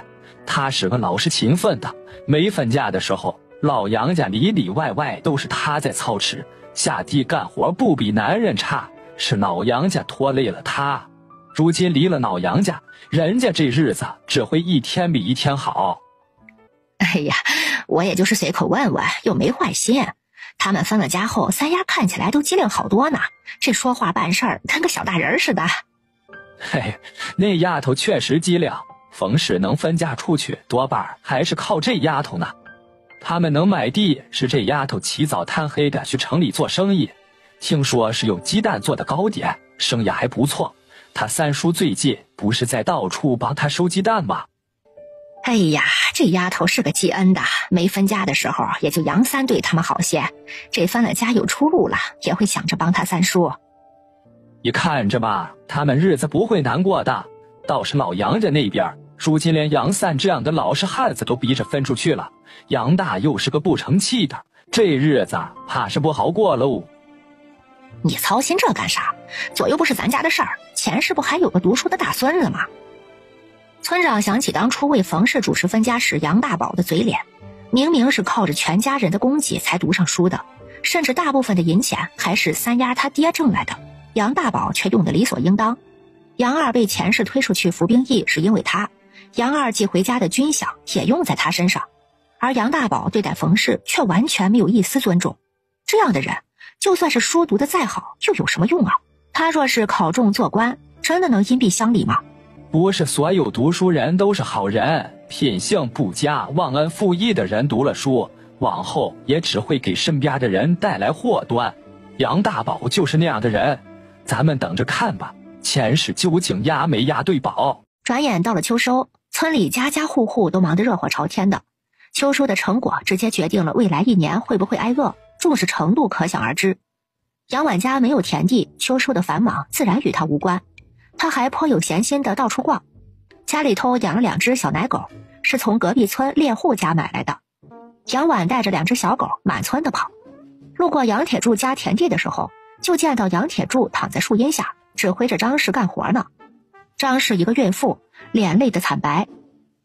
他是个老实勤奋的，没分家的时候，老杨家里里外外都是他在操持，下地干活不比男人差，是老杨家拖累了他。如今离了老杨家，人家这日子只会一天比一天好。哎呀，我也就是随口问问，又没坏心。他们分了家后，三丫看起来都机灵好多呢，这说话办事儿跟个小大人似的。嘿，那丫头确实机灵，冯氏能分家出去，多半还是靠这丫头呢。他们能买地，是这丫头起早贪黑的去城里做生意，听说是用鸡蛋做的糕点，生意还不错。他三叔最近不是在到处帮他收鸡蛋吗？哎呀，这丫头是个记恩的，没分家的时候也就杨三对他们好些，这分了家有出路了，也会想着帮他三叔。你看着吧，他们日子不会难过的。倒是老杨家那边，如今连杨三这样的老实汉子都逼着分出去了，杨大又是个不成器的，这日子怕是不好过喽。你操心这干啥？左右不是咱家的事儿，前世不还有个读书的大孙子吗？村长想起当初为冯氏主持分家时杨大宝的嘴脸，明明是靠着全家人的功绩才读上书的，甚至大部分的银钱还是三丫他爹挣来的，杨大宝却用得理所应当。杨二被前世推出去服兵役是因为他，杨二寄回家的军饷也用在他身上，而杨大宝对待冯氏却完全没有一丝尊重。这样的人就算是书读得再好又有什么用啊？他若是考中做官，真的能因弊乡里吗？不是所有读书人都是好人，品性不佳、忘恩负义的人读了书，往后也只会给身边的人带来祸端。杨大宝就是那样的人，咱们等着看吧，前世究竟压没压对宝。转眼到了秋收，村里家家户户都忙得热火朝天的，秋收的成果直接决定了未来1年会不会挨饿，重视程度可想而知。杨婉家没有田地，秋收的繁忙自然与他无关。他还颇有闲心的到处逛，家里头养了2只小奶狗，是从隔壁村猎户家买来的。杨婉带着2只小狗满村的跑，路过杨铁柱家田地的时候，就见到杨铁柱躺在树荫下指挥着张氏干活呢。张氏一个孕妇，脸累得惨白，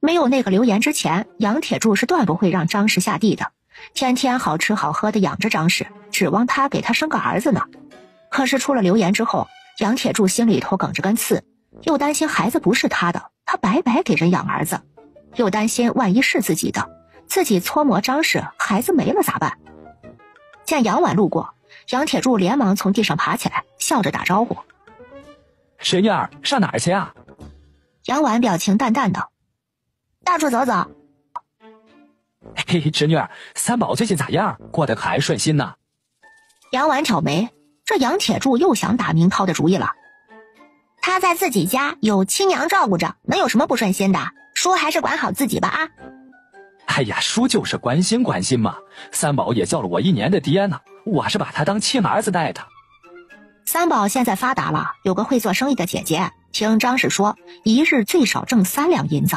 没有那个流言之前，杨铁柱是断不会让张氏下地的，天天好吃好喝的养着张氏，指望他给他生个儿子呢。可是出了流言之后，杨铁柱心里头梗着根刺，又担心孩子不是他的，他白白给人养儿子，又担心万一是自己的，自己搓磨张氏，孩子没了咋办？见杨婉路过，杨铁柱连忙从地上爬起来，笑着打招呼：侄女儿上哪儿去啊？杨婉表情淡淡的：到处走走。嘿，侄女儿，三宝最近咋样？过得可还顺心呢？杨婉挑眉，这杨铁柱又想打明涛的主意了。他在自己家有亲娘照顾着，能有什么不顺心的？叔还是管好自己吧啊！哎呀，叔就是关心关心嘛，三宝也叫了我1年的爹呢，我是把他当亲儿子带的。三宝现在发达了，有个会做生意的姐姐，听张氏说一日最少挣3两银子，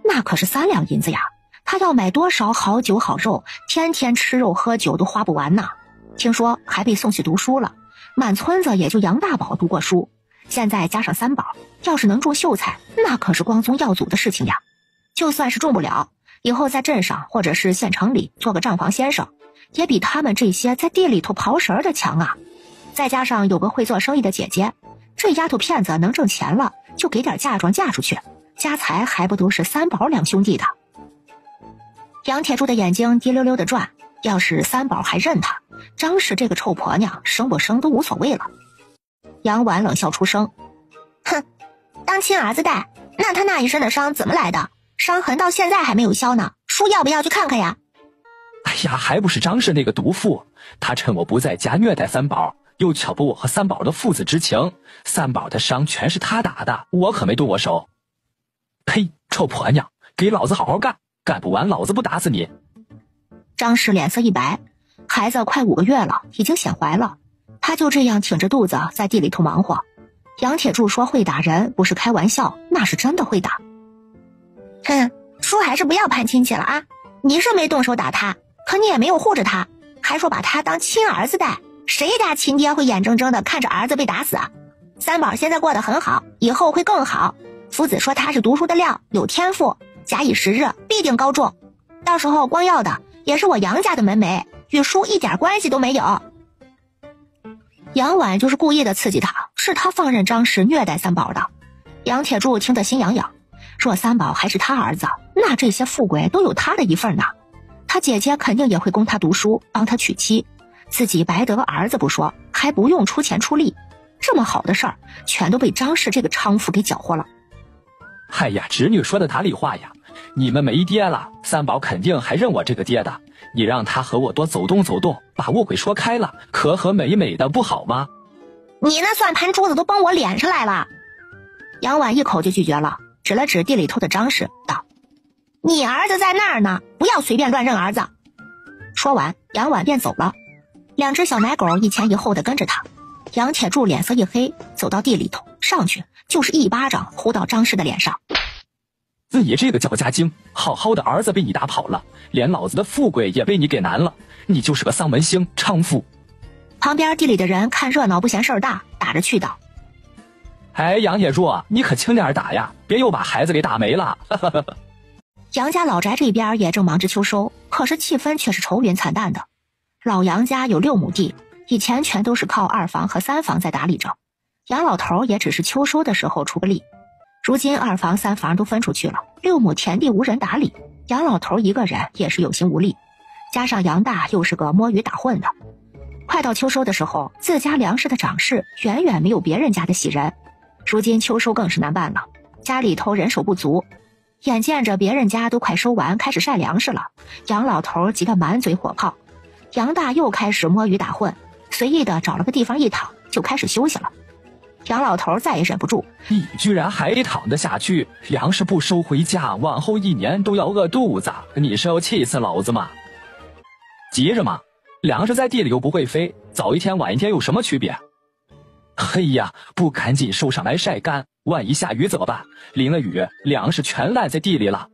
那可是3两银子呀，他要买多少好酒好肉，天天吃肉喝酒都花不完呢。听说还被送去读书了，满村子也就杨大宝读过书，现在加上三宝，要是能种秀才，那可是光宗耀祖的事情呀。就算是种不了，以后在镇上或者是县城里做个账房先生，也比他们这些在地里头刨食的强啊。再加上有个会做生意的姐姐，这丫头片子能挣钱了，就给点嫁妆嫁出去，家财还不都是三宝两兄弟的。杨铁柱的眼睛滴溜溜的转，要是三宝还认他，张氏这个臭婆娘生不生都无所谓了。杨婉冷笑出声，哼，当亲儿子带，那他那一身的伤怎么来的？伤痕到现在还没有消呢，叔要不要去看看呀？哎呀，还不是张氏那个毒妇，她趁我不在家虐待三宝，又挑拨我和三宝的父子之情，三宝的伤全是她打的，我可没动过手。呸，臭婆娘，给老子好好干，干不完老子不打死你。张氏脸色一白，孩子快5个月了，已经显怀了，他就这样挺着肚子在地里头忙活。杨铁柱说会打人不是开玩笑，那是真的会打。哼，叔还是不要攀亲戚了啊！你是没动手打他，可你也没有护着他，还说把他当亲儿子带，谁家亲爹会眼睁睁的看着儿子被打死啊？三宝现在过得很好，以后会更好。夫子说他是读书的料，有天赋，假以时日必定高中，到时候光耀的也是我杨家的门楣，与叔一点关系都没有。杨婉就是故意的刺激他，是他放任张氏虐待三宝的。杨铁柱听得心痒痒，若三宝还是他儿子，那这些富贵都有他的一份呢。他姐姐肯定也会供他读书，帮他娶妻，自己白得个儿子不说，还不用出钱出力，这么好的事儿全都被张氏这个娼妇给搅和了。哎呀，侄女说的哪里话呀，你们没爹了，三宝肯定还认我这个爹的，你让他和我多走动走动，把误会说开了，和和美美的不好吗？你那算盘珠子都崩我脸上来了。杨婉一口就拒绝了，指了指地里头的张氏道，你儿子在那儿呢，不要随便乱认儿子。说完杨婉便走了，两只小奶狗一前一后的跟着他。杨铁柱脸色一黑，走到地里头，上去就是一巴掌呼到张氏的脸上。你这个搅家精，好好的儿子被你打跑了，连老子的富贵也被你给难了，你就是个丧门星娼妇。旁边地里的人看热闹不嫌事儿大，打着趣道，哎，杨铁柱，你可轻点打呀，别又把孩子给打没了。杨家老宅这边也正忙着秋收，可是气氛却是愁云惨淡的。老杨家有6亩地，以前全都是靠2房和3房在打理着，杨老头也只是秋收的时候出个力。如今2房3房都分出去了，6亩田地无人打理，杨老头一个人也是有心无力，加上杨大又是个摸鱼打混的，快到秋收的时候，自家粮食的长势远远没有别人家的喜人。如今秋收更是难办了，家里头人手不足，眼见着别人家都快收完，开始晒粮食了，杨老头急得满嘴火炮。杨大又开始摸鱼打混，随意的找了个地方一躺，就开始休息了。杨老头再也忍不住，你居然还躺得下去，粮食不收回家，往后1年都要饿肚子，你是要气死老子吗？急着吗？粮食在地里又不会飞，早一天晚一天有什么区别？嘿呀，不赶紧收上来晒干，万一下雨怎么办？淋了雨，粮食全烂在地里了，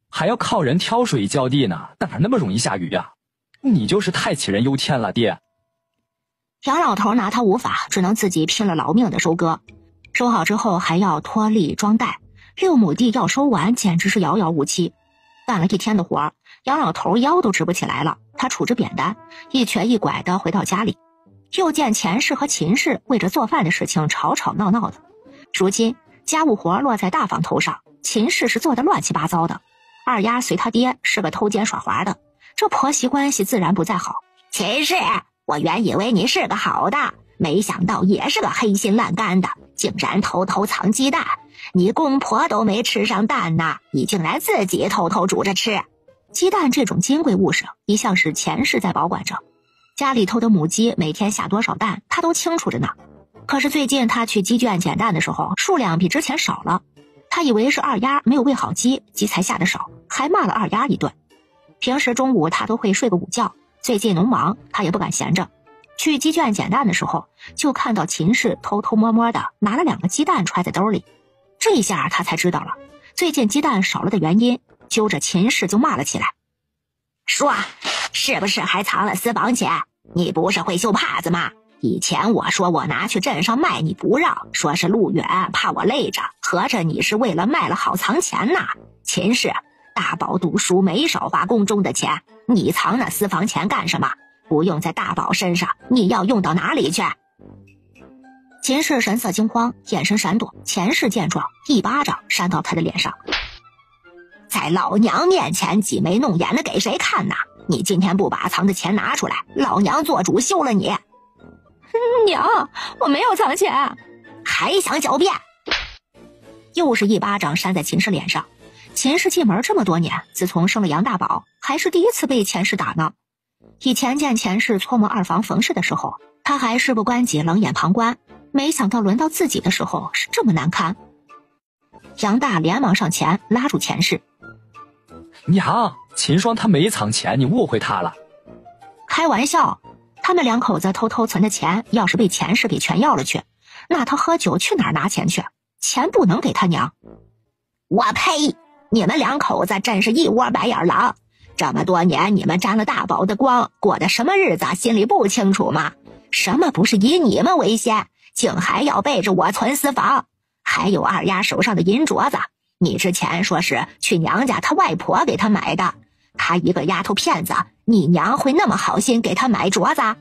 还要靠人挑水浇地呢，哪那么容易下雨呀？你就是太杞人忧天了，爹。杨老头拿他无法，只能自己拼了老命的收割。收好之后还要脱粒装袋，6亩地要收完简直是遥遥无期。干了1天的活，杨老头腰都直不起来了，他杵着扁担，一瘸一拐的回到家里，又见钱氏和秦氏为着做饭的事情吵吵闹闹的。如今家务活落在大房头上，秦氏是做得乱七八糟的，二丫随他爹是个偷奸耍滑的，这婆媳关系自然不再好。秦氏，我原以为你是个好的，没想到也是个黑心烂肝的，竟然偷偷藏鸡蛋，你公婆都没吃上蛋呢，你竟然自己偷偷煮着吃。鸡蛋这种金贵物事一向是钱氏在保管着，家里头的母鸡每天下多少蛋他都清楚着呢。可是最近他去鸡圈捡蛋的时候，数量比之前少了，他以为是二丫没有喂好鸡，鸡才下的少，还骂了二丫一顿。平时中午他都会睡个午觉，最近农忙他也不敢闲着，去鸡圈捡蛋的时候就看到秦氏偷偷摸摸的拿了2个鸡蛋揣在兜里，这一下他才知道了最近鸡蛋少了的原因，揪着秦氏就骂了起来，说是不是还藏了私房钱？你不是会绣帕子吗？以前我说我拿去镇上卖你不让，说是路远怕我累着，合着你是为了卖了好藏钱呐。秦氏，大宝读书没少花宫中的钱，你藏那私房钱干什么？不用在大宝身上，你要用到哪里去？秦氏神色惊慌，眼神闪躲。钱氏见状，一巴掌扇到他的脸上。在老娘面前挤眉弄眼的给谁看呐？你今天不把藏的钱拿出来，老娘做主休了你。娘，我没有藏钱。还想狡辩？又是一巴掌扇在秦氏脸上。秦氏进门这么多年，自从生了杨大宝，还是第一次被钱氏打呢。以前见钱氏搓磨二房冯氏的时候，他还事不关己冷眼旁观，没想到轮到自己的时候是这么难堪。杨大连忙上前拉住钱氏。娘，秦霜他没藏钱，你误会他了。开玩笑，他们两口子偷偷存的钱，要是被钱氏给全要了去，那他喝酒去哪儿拿钱去？钱不能给他娘。我呸！你们两口子真是一窝白眼狼！这么多年你们沾了大宝的光，过的什么日子心里不清楚吗？什么不是以你们为先，竟还要背着我存私房？还有二丫手上的银镯子，你之前说是去娘家他外婆给他买的，他一个丫头片子，你娘会那么好心给他买镯子？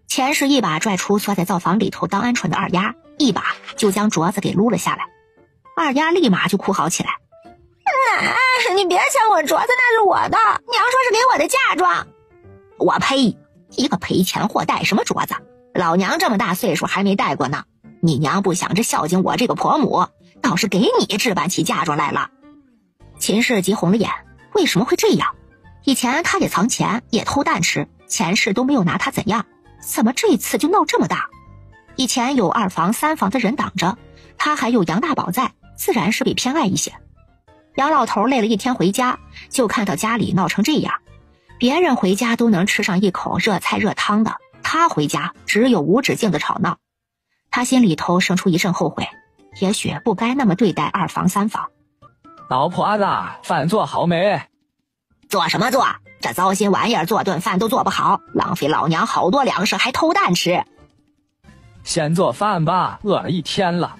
钱氏一把拽出缩在灶房里头当鹌鹑的二丫，一把就将镯子给撸了下来。二丫立马就哭嚎起来：你别抢我镯子，那是我的，娘说是给我的嫁妆。我呸！一个赔钱货戴什么镯子？老娘这么大岁数还没戴过呢。你娘不想着孝敬我这个婆母，倒是给你置办起嫁妆来了。秦氏急红了眼，为什么会这样？以前他也藏钱，也偷蛋吃，钱氏都没有拿他怎样，怎么这次就闹这么大？以前有二房三房的人挡着，他还有杨大宝在，自然是被偏爱一些。杨老头累了一天回家，就看到家里闹成这样。别人回家都能吃上一口热菜热汤的，他回家只有无止境的吵闹。他心里头生出一阵后悔，也许不该那么对待二房三房。老婆子，饭做好没？做什么做？这糟心玩意儿做顿饭都做不好，浪费老娘好多粮食，还偷蛋吃。先做饭吧，饿了一天了。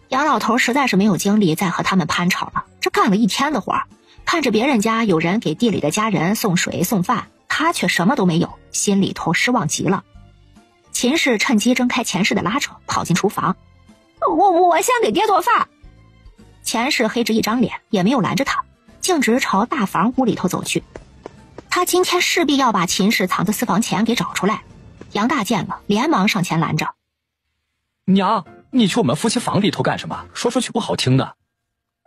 杨老头实在是没有精力再和他们攀吵了，这干了一天的活儿，看着别人家有人给地里的家人送水送饭，他却什么都没有，心里头失望极了。秦氏趁机挣开钱氏的拉扯，跑进厨房。我先给爹做饭。钱氏黑着一张脸，也没有拦着他，径直朝大房屋里头走去。他今天势必要把秦氏藏的私房钱给找出来。杨大见了，连忙上前拦着。娘，你去我们夫妻房里头干什么？说出去不好听的。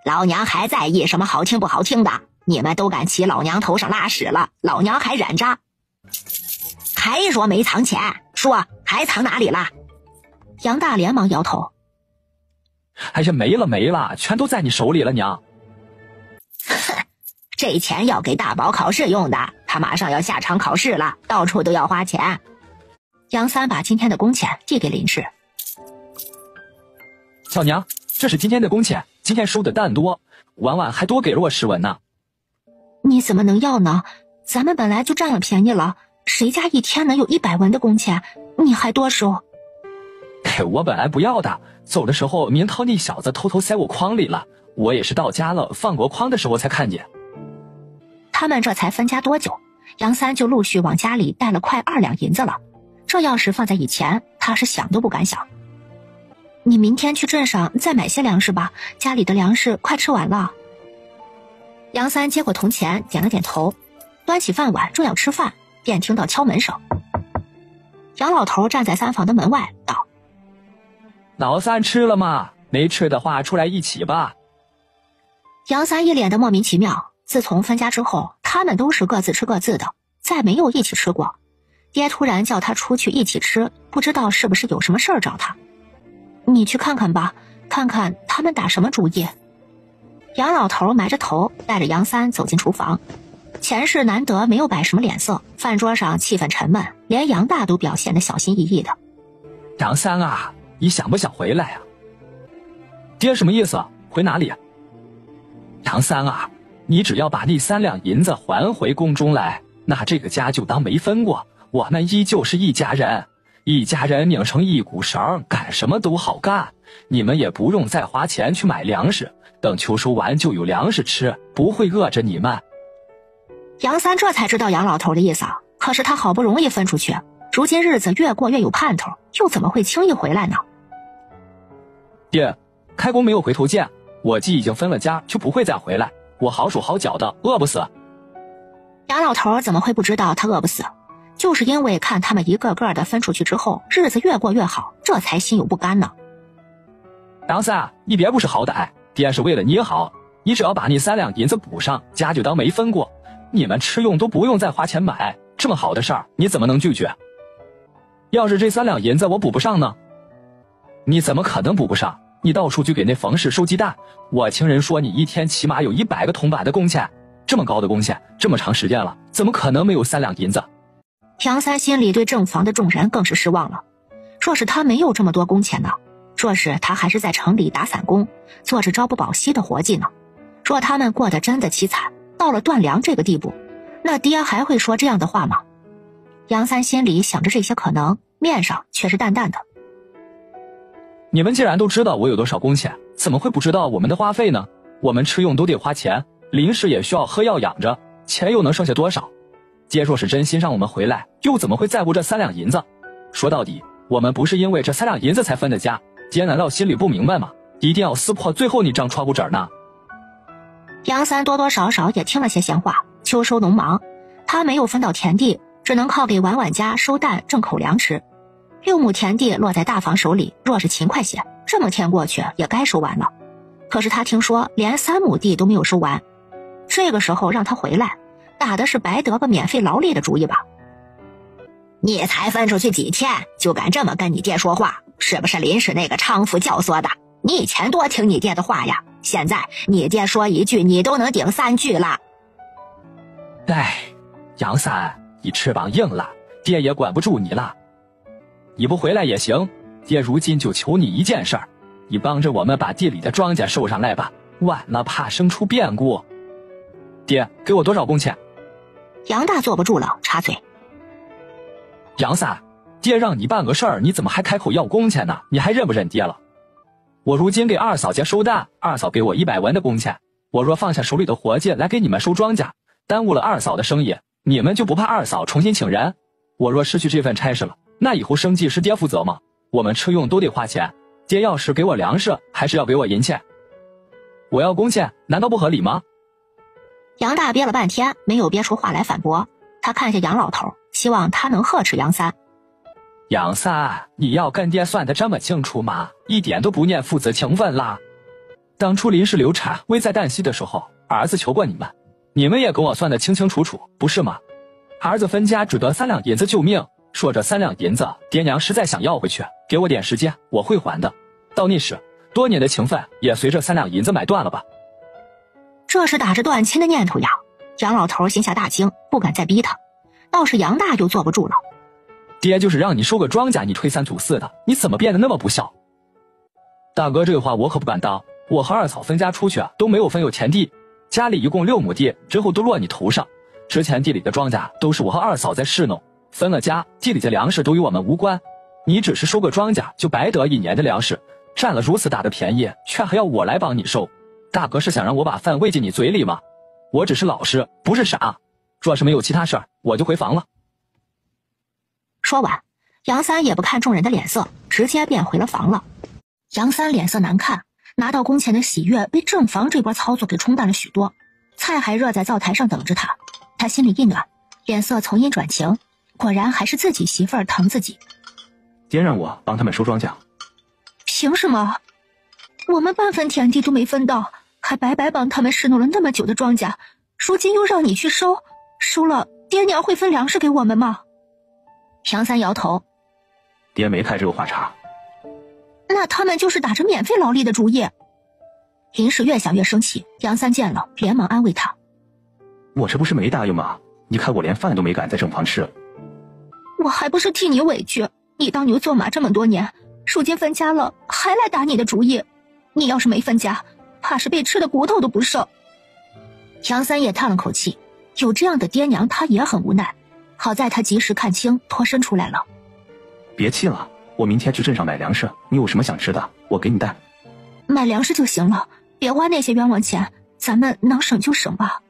老娘还在意什么好听不好听的？你们都敢骑老娘头上拉屎了，老娘还忍着？还说没藏钱，说还藏哪里了？杨大连忙摇头。哎呀，没了，全都在你手里了，娘。这钱要给大宝考试用的，他马上要下场考试了，到处都要花钱。杨三把今天的工钱递给林氏。小娘，这是今天的工钱，今天收的蛋多，婉婉还多给了我10文呢。你怎么能要呢？咱们本来就占了便宜了，谁家一天能有100文的工钱，你还多收？我本来不要的，走的时候明涛那小子偷偷塞我筐里了，我也是到家了放过筐的时候才看见。他们这才分家多久，杨三就陆续往家里带了快2两银子了，这要是放在以前，他是想都不敢想。你明天去镇上再买些粮食吧，家里的粮食快吃完了。杨三接过铜钱，点了点头，端起饭碗正要吃饭，便听到敲门声。杨老头站在三房的门外道：老三吃了吗？没吃的话出来一起吧。杨三一脸的莫名其妙，自从分家之后，他们都是各自吃各自的，再没有一起吃过。爹突然叫他出去一起吃，不知道是不是有什么事儿找他。你去看看吧，看看他们打什么主意。杨老头埋着头带着杨三走进厨房。钱氏难得没有摆什么脸色，饭桌上气氛沉闷，连杨大都表现得小心翼翼的。杨三啊，你想不想回来啊？爹什么意思？回哪里？杨三啊，你只要把那3两银子还回宫中来，那这个家就当没分过，我们依旧是一家人。一家人拧成一股绳，干什么都好干。你们也不用再花钱去买粮食，等秋收完就有粮食吃，不会饿着你们。杨三这才知道杨老头的意思，可是他好不容易分出去，如今日子越过越有盼头，又怎么会轻易回来呢？爹，开工没有回头箭，我既已经分了家，就不会再回来。我好手好脚的，饿不死。杨老头怎么会不知道他饿不死？就是因为看他们一个个的分出去之后，日子越过越好，这才心有不甘呢。杨三，你别不识好歹，爹是为了你好，你只要把那3两银子补上，家就当没分过。你们吃用都不用再花钱买，这么好的事儿，你怎么能拒绝？要是这3两银子我补不上呢？你怎么可能补不上？你到处去给那冯氏收鸡蛋，我听人说你一天起码有100个铜板的工钱，这么高的工钱，这么长时间了，怎么可能没有3两银子？杨三心里对正房的众人更是失望了。若是他没有这么多工钱呢？若是他还是在城里打散工，做着朝不保夕的活计呢？若他们过得真的凄惨，到了断粮这个地步，那爹还会说这样的话吗？杨三心里想着这些可能，面上却是淡淡的。你们既然都知道我有多少工钱，怎么会不知道我们的花费呢？我们吃用都得花钱，临时也需要喝药养着，钱又能剩下多少？爹若是真心让我们回来，又怎么会在乎这3两银子？说到底，我们不是因为这3两银子才分的家，爹难道心里不明白吗？一定要撕破最后那张窗户纸呢？杨三多多少少也听了些闲话。秋收农忙，他没有分到田地，只能靠给婉婉家收蛋挣口粮吃。6亩田地落在大房手里，若是勤快些，这么天过去也该收完了。可是他听说连3亩地都没有收完，这个时候让他回来，打的是白得个免费劳力的主意吧？你才分出去几天，就敢这么跟你爹说话，是不是林氏那个娼妇教唆的？你以前多听你爹的话呀，现在你爹说一句，你都能顶3句了。哎，杨三，你翅膀硬了，爹也管不住你了。你不回来也行，爹如今就求你一件事儿，你帮着我们把地里的庄稼收上来吧，晚了怕生出变故。爹，给我多少工钱？杨大坐不住了，插嘴。杨三，爹让你办个事儿，你怎么还开口要工钱呢？你还认不认爹了？我如今给二嫂家收蛋，二嫂给我100文的工钱，我若放下手里的活计来给你们收庄稼，耽误了二嫂的生意，你们就不怕二嫂重新请人？我若失去这份差事了，那以后生计是爹负责吗？我们吃用都得花钱，爹要是给我粮食，还是要给我银钱？我要工钱，难道不合理吗？杨大憋了半天，没有憋出话来反驳。他看向杨老头，希望他能呵斥杨三。杨三，你要跟爹算得这么清楚吗？一点都不念父子情分啦。当初林氏流产危在旦夕的时候，儿子求过你们，你们也跟我算得清清楚楚，不是吗？儿子分家只得3两银子救命，说这3两银子爹娘实在想要回去，给我点时间，我会还的。到那时，多年的情分也随这3两银子买断了吧。这是打着断亲的念头呀！杨老头心下大惊，不敢再逼他。倒是杨大又坐不住了。爹就是让你收个庄稼，你推三阻四的，你怎么变得那么不孝？大哥，这个话我可不敢当。我和二嫂分家出去都没有分有田地，家里一共6亩地，之后都落你头上。之前地里的庄稼都是我和二嫂在侍弄，分了家，地里的粮食都与我们无关。你只是收个庄稼，就白得1年的粮食，占了如此大的便宜，却还要我来帮你收。大哥是想让我把饭喂进你嘴里吗？我只是老实，不是傻。若是没有其他事儿，我就回房了。说完，杨三也不看众人的脸色，直接便回了房了。杨三脸色难看，拿到工钱的喜悦被正房这波操作给冲淡了许多。菜还热在灶台上等着他，他心里一暖，脸色从阴转晴，果然还是自己媳妇儿疼自己。爹让我帮他们收庄稼。凭什么？我们半分田地都没分到，还白白帮他们侍弄了那么久的庄稼，如今又让你去收，收了爹娘会分粮食给我们吗？杨三摇头，爹没开这个话茬。那他们就是打着免费劳力的主意。林氏越想越生气，杨三见了连忙安慰他，我这不是没答应吗？你看我连饭都没敢在正房吃。我还不是替你委屈，你当牛做马这么多年，如今分家了还来打你的主意，你要是没分家，怕是被吃的骨头都不剩。杨三也叹了口气，有这样的爹娘他也很无奈，好在他及时看清脱身出来了。别气了，我明天去镇上买粮食，你有什么想吃的，我给你带。买粮食就行了，别花那些冤枉钱，咱们能省就省吧。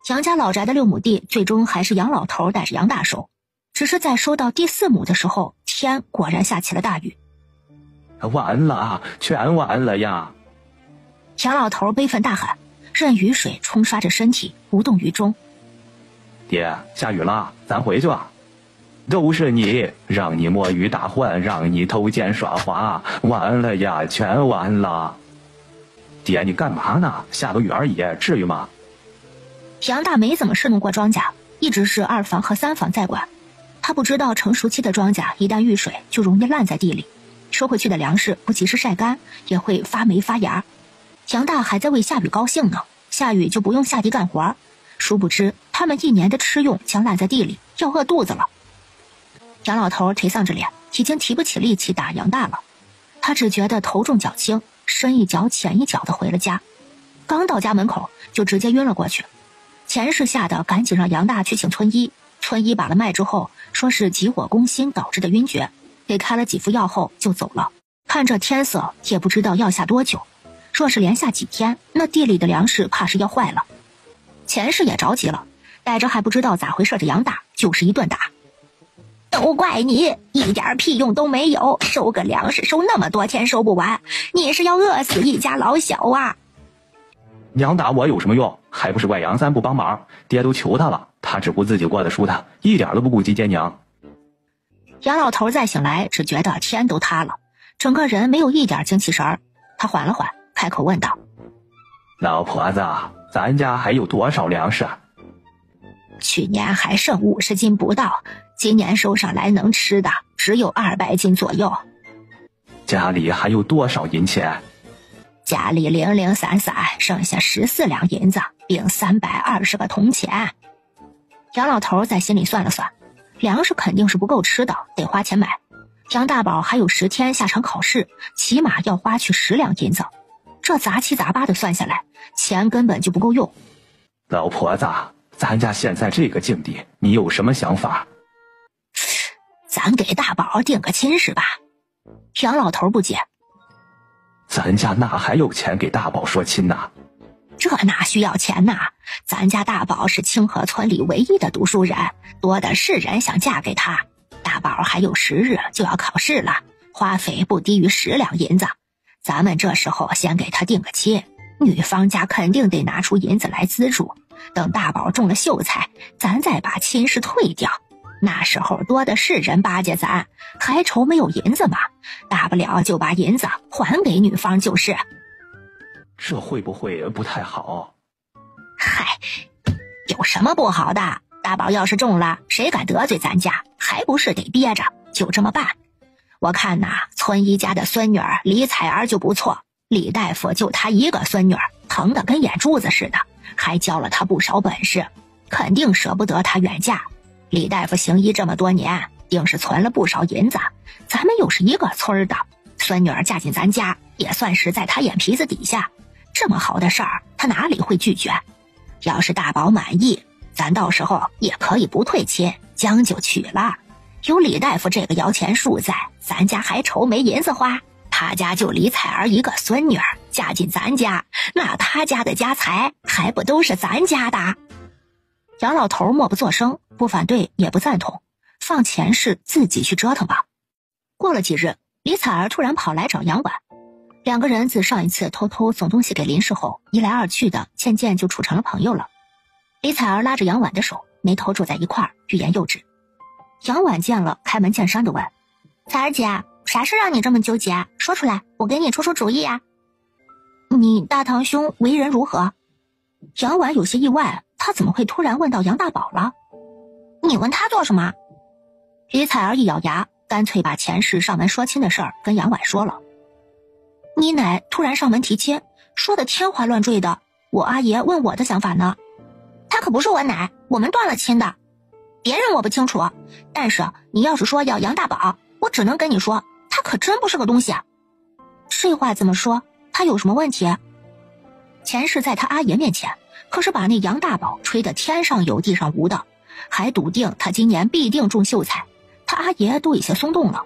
杨家老宅的6亩地，最终还是杨老头带着杨大收。只是在收到第4亩的时候，天果然下起了大雨。完了，全完了呀！杨老头悲愤大喊，任雨水冲刷着身体，无动于衷。爹，下雨了，咱回去吧。都是你，让你摸鱼打混，让你偷奸耍滑，完了呀，全完了。爹，你干嘛呢？下个雨而已，至于吗？杨大没怎么侍弄过庄稼，一直是2房和3房在管。他不知道成熟期的庄稼一旦遇水就容易烂在地里，收回去的粮食不及时晒干也会发霉发芽。杨大还在为下雨高兴呢，下雨就不用下地干活，殊不知他们1年的吃用将烂在地里，要饿肚子了。杨老头颓丧着脸，已经提不起力气打杨大了。他只觉得头重脚轻，深一脚浅一脚的回了家。刚到家门口就直接晕了过去。钱氏吓得赶紧让杨大去请村医，村医把了脉之后说是急火攻心导致的晕厥，给开了几副药后就走了。看这天色也不知道要下多久，若是连下几天，那地里的粮食怕是要坏了。钱氏也着急了，带着还不知道咋回事的杨大就是一顿打。都怪你，一点屁用都没有，收个粮食收那么多天收不完，你是要饿死一家老小啊！娘打我有什么用？还不是怪杨三不帮忙，爹都求他了，他只顾自己过得舒坦，一点都不顾及爹娘。杨老头再醒来，只觉得天都塌了，整个人没有一点精气神儿。他缓了缓，开口问道：老婆子，咱家还有多少粮食？去年还剩50斤不到，今年收上来能吃的只有200斤左右。家里还有多少银钱？家里零零散散剩下14两银子，并320个铜钱。杨老头在心里算了算，粮食肯定是不够吃的，得花钱买。杨大宝还有10天下场考试，起码要花去10两银子，这杂七杂八的算下来，钱根本就不够用。老婆子，咱家现在这个境地，你有什么想法？咱给大宝定个亲事吧。杨老头不解，咱家哪还有钱给大宝说亲呐？这哪需要钱呐？咱家大宝是清河村里唯一的读书人，多的是人想嫁给他。大宝还有10日就要考试了，花费不低于10两银子。咱们这时候先给他定个亲，女方家肯定得拿出银子来资助。等大宝中了秀才，咱再把亲事退掉。那时候多的是人巴结咱，还愁没有银子吗？大不了就把银子还给女方就是。这会不会不太好？嗨，有什么不好的？大宝要是中了，谁敢得罪咱家？还不是得憋着，就这么办。我看呐，村医家的孙女儿李彩儿就不错，李大夫就她一个孙女儿，疼得跟眼珠子似的，还教了她不少本事，肯定舍不得她远嫁。李大夫行医这么多年，定是存了不少银子，咱们又是一个村的，孙女儿嫁进咱家也算是在他眼皮子底下，这么好的事儿他哪里会拒绝？要是大宝满意，咱到时候也可以不退亲，将就娶了。有李大夫这个摇钱树在，咱家还愁没银子花？他家就李彩儿一个孙女儿嫁进咱家，那他家的家财还不都是咱家的？杨老头默不作声，不反对也不赞同，放钱氏自己去折腾吧。过了几日，李彩儿突然跑来找杨婉，两个人自上一次偷偷送东西给林氏后，一来二去的，渐渐就处成了朋友了。李彩儿拉着杨婉的手，眉头皱在一块儿，欲言又止。杨婉见了，开门见山的问：彩儿姐，啥事让你这么纠结？说出来，我给你出出主意呀。你大堂兄为人如何？杨婉有些意外，他怎么会突然问到杨大宝了？你问他做什么？李彩儿一咬牙，干脆把前世上门说亲的事儿跟杨婉说了。你奶突然上门提亲，说的天花乱坠的，我阿爷问我的想法呢。他可不是我奶，我们断了亲的。别人我不清楚，但是你要是说要杨大宝，我只能跟你说，他可真不是个东西。这话怎么说？他有什么问题？前世在他阿爷面前可是把那杨大宝吹得天上有地上无的，还笃定他今年必定中秀才，他阿爷都有些松动了，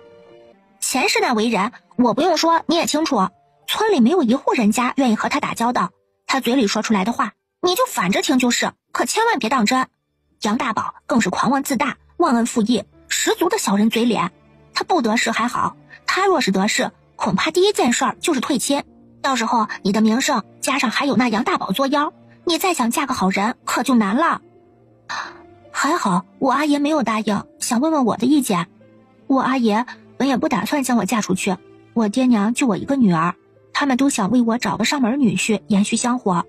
钱氏那为人，我不用说你也清楚，村里没有一户人家愿意和他打交道，他嘴里说出来的话你就反着听就是，可千万别当真。杨大宝更是狂妄自大，忘恩负义，十足的小人嘴脸。他不得势还好，他若是得势，恐怕第一件事就是退亲，到时候你的名声加上还有那杨大宝作妖，你再想嫁个好人可就难了。还好我阿爷没有答应，想问问我的意见。我阿爷本也不打算将我嫁出去，我爹娘就我一个女儿，他们都想为我找个上门女婿延续香火。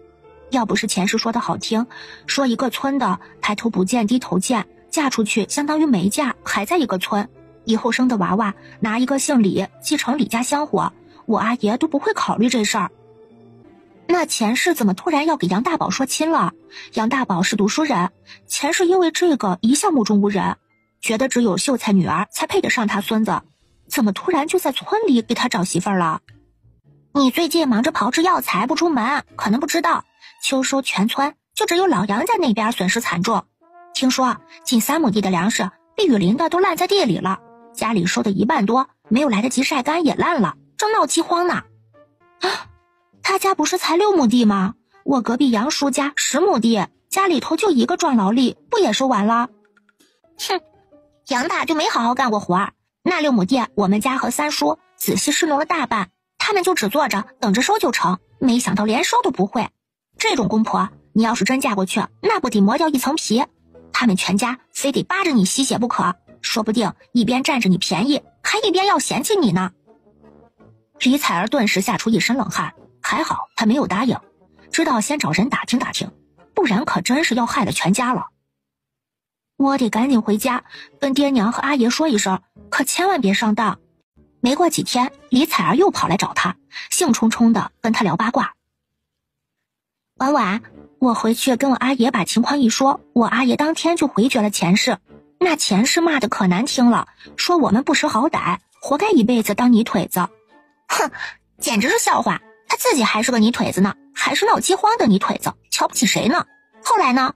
要不是前世说的好听，说一个村的抬头不见低头见，嫁出去相当于没嫁，还在一个村，以后生的娃娃拿一个姓李继承李家香火，我阿爷都不会考虑这事儿。那前世怎么突然要给杨大宝说亲了？杨大宝是读书人，前世因为这个一向目中无人，觉得只有秀才女儿才配得上他孙子，怎么突然就在村里给他找媳妇儿了？你最近忙着炮制药材不出门，可能不知道，秋收全村就只有老杨家那边损失惨重，听说近3亩地的粮食被雨淋的都烂在地里了，家里收的1半多没有来得及晒干也烂了，正闹饥荒呢。啊，他家不是才6亩地吗？我隔壁杨叔家10亩地，家里头就一个壮劳力，不也收完了？哼，杨大就没好好干过活，那6亩地我们家和三叔仔细试弄了大半，他们就只坐着等着收就成，没想到连收都不会。这种公婆你要是真嫁过去，那不得磨掉一层皮，他们全家非得扒着你吸血不可，说不定一边占着你便宜，还一边要嫌弃你呢。李采儿顿时吓出一身冷汗，还好他没有答应，知道先找人打听打听，不然可真是要害了全家了。我得赶紧回家跟爹娘和阿爷说一声，可千万别上当。没过几天，李采儿又跑来找他，兴冲冲的跟他聊八卦。婉婉，我回去跟我阿爷把情况一说，我阿爷当天就回绝了前世，那前世骂的可难听了，说我们不识好歹，活该一辈子当泥腿子。哼，简直是笑话，他自己还是个泥腿子呢，还是闹饥荒的泥腿子，瞧不起谁呢？后来呢？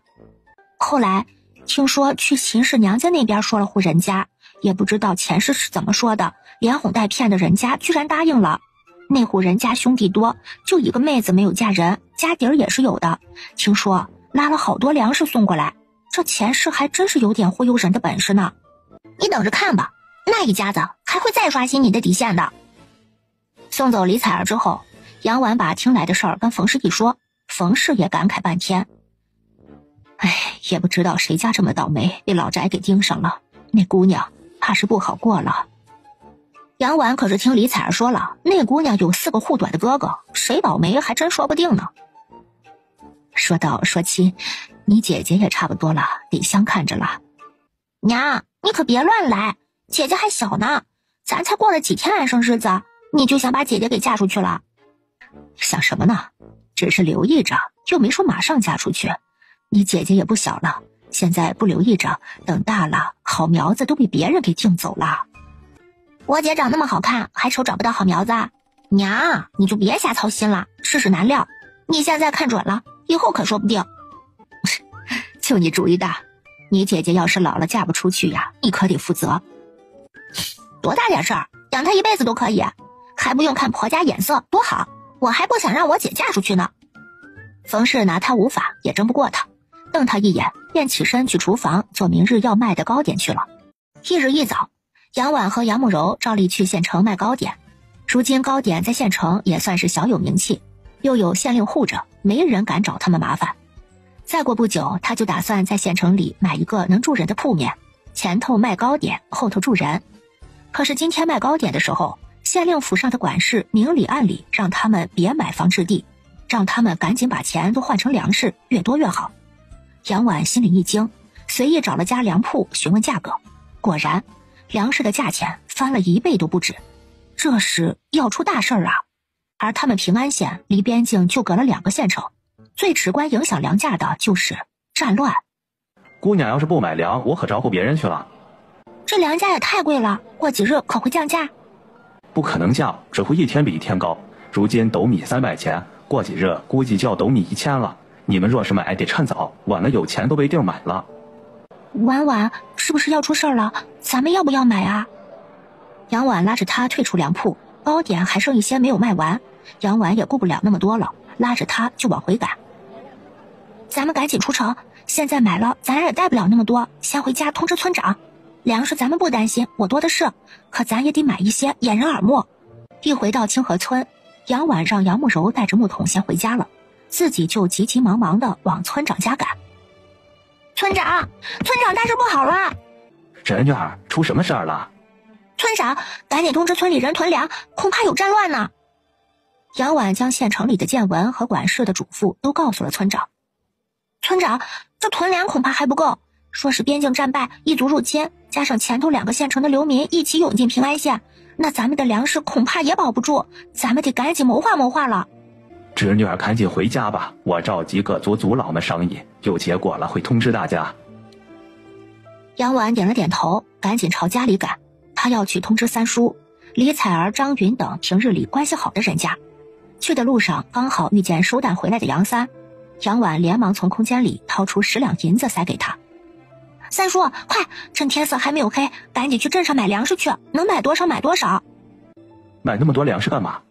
后来听说去秦氏娘家那边说了户人家，也不知道前世是怎么说的，连哄带骗的人家居然答应了。那户人家兄弟多，就一个妹子没有嫁人，家底儿也是有的，听说拉了好多粮食送过来，这前世还真是有点忽悠人的本事呢。你等着看吧，那一家子还会再刷新你的底线的。送走李采儿之后，杨婉把听来的事儿跟冯氏一说，冯氏也感慨半天。哎，也不知道谁家这么倒霉，被老宅给盯上了，那姑娘怕是不好过了。杨婉可是听李采儿说了，那姑娘有4个护短的哥哥，谁倒霉还真说不定呢。说到说亲，你姐姐也差不多了，得相看着了。娘，你可别乱来，姐姐还小呢，咱才过了几天安生日子，你就想把姐姐给嫁出去了？想什么呢？只是留意着，又没说马上嫁出去。你姐姐也不小了，现在不留意着，等大了，好苗子都被别人给竞走了。我姐长那么好看，还愁找不到好苗子啊？娘，你就别瞎操心了，世事难料，你现在看准了，以后可说不定。就你主意大，你姐姐要是老了嫁不出去呀，你可得负责。多大点事儿，养她一辈子都可以，还不用看婆家眼色，多好，我还不想让我姐嫁出去呢。冯氏拿他无法，也争不过他，瞪他一眼，便起身去厨房做明日要卖的糕点去了。翌日一早，杨婉和杨慕柔照例去县城卖糕点。如今糕点在县城也算是小有名气，又有县令护着，没人敢找他们麻烦。再过不久，他就打算在县城里买一个能住人的铺面，前头卖糕点，后头住人。可是今天卖糕点的时候，县令府上的管事明里暗里让他们别买房置地，让他们赶紧把钱都换成粮食，越多越好。杨婉心里一惊，随意找了家粮铺询问价格，果然粮食的价钱翻了1倍都不止。这时要出大事儿啊！而他们平安县离边境就隔了2个县城，最直观影响粮价的就是战乱。姑娘要是不买粮，我可招呼别人去了。这粮价也太贵了，过几日可会降价？不可能降，只会一天比一天高。如今斗米300钱，过几日估计就要斗米1000了。你们若是买，得趁早，晚了有钱都被地儿买了。婉婉，是不是要出事儿了？咱们要不要买啊？杨婉拉着他退出粮铺，糕点还剩一些没有卖完，杨婉也顾不了那么多了，拉着他就往回赶。咱们赶紧出城，现在买了咱俩也带不了那么多，先回家通知村长。粮食咱们不担心，我多的是，可咱也得买一些掩人耳目。一回到清河村，杨婉让杨慕柔带着木桶先回家了，自己就急急忙忙地往村长家赶。村长，大事不好了！侄女儿，出什么事儿了？村长，赶紧通知村里人囤粮，恐怕有战乱呢。杨婉将县城里的见闻和管事的嘱咐都告诉了村长。村长，这囤粮恐怕还不够，说是边境战败，异族入侵，加上前头2个县城的流民一起涌进平安县，那咱们的粮食恐怕也保不住，咱们得赶紧谋划了。侄女儿赶紧回家吧，我召集各族族老们商议，有结果了会通知大家。杨婉点了点头，赶紧朝家里赶。他要去通知三叔李彩儿、张云等平日里关系好的人家。去的路上刚好遇见收担回来的杨三，杨婉连忙从空间里掏出10两银子塞给他。三叔，快，趁天色还没有黑，赶紧去镇上买粮食去，能买多少买多少。买那么多粮食干嘛？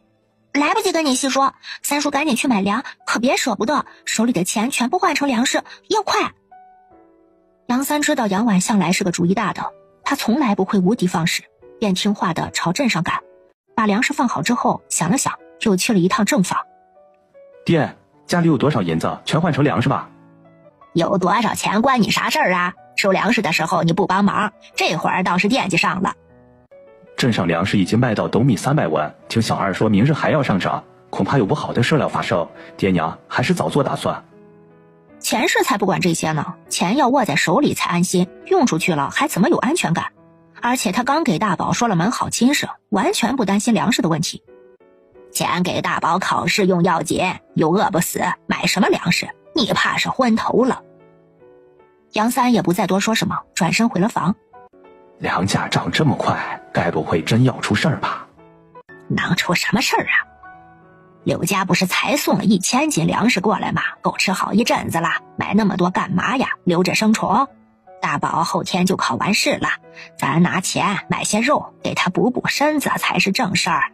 来不及跟你细说，三叔赶紧去买粮，可别舍不得，手里的钱全部换成粮食，要快。杨三知道杨婉向来是个主意大的，他从来不会无的放矢，便听话的朝镇上赶。把粮食放好之后，想了想，又去了一趟正房。爹，家里有多少银子，全换成粮食吧。有多少钱关你啥事儿啊？收粮食的时候你不帮忙，这会儿倒是惦记上了。镇上粮食已经卖到斗米300文，听小二说明日还要上涨，恐怕有不好的事要发生，爹娘还是早做打算。前世才不管这些呢，钱要握在手里才安心，用出去了还怎么有安全感？而且他刚给大宝说了门好亲事，完全不担心粮食的问题。钱给大宝考试用要紧，又饿不死，买什么粮食？你怕是昏头了。杨三也不再多说什么，转身回了房。粮价涨这么快，该不会真要出事儿吧？能出什么事儿啊？柳家不是才送了1000斤粮食过来吗？够吃好一阵子了，买那么多干嘛呀？留着生虫。大宝后天就考完试了，咱拿钱买些肉给他补补身子才是正事儿。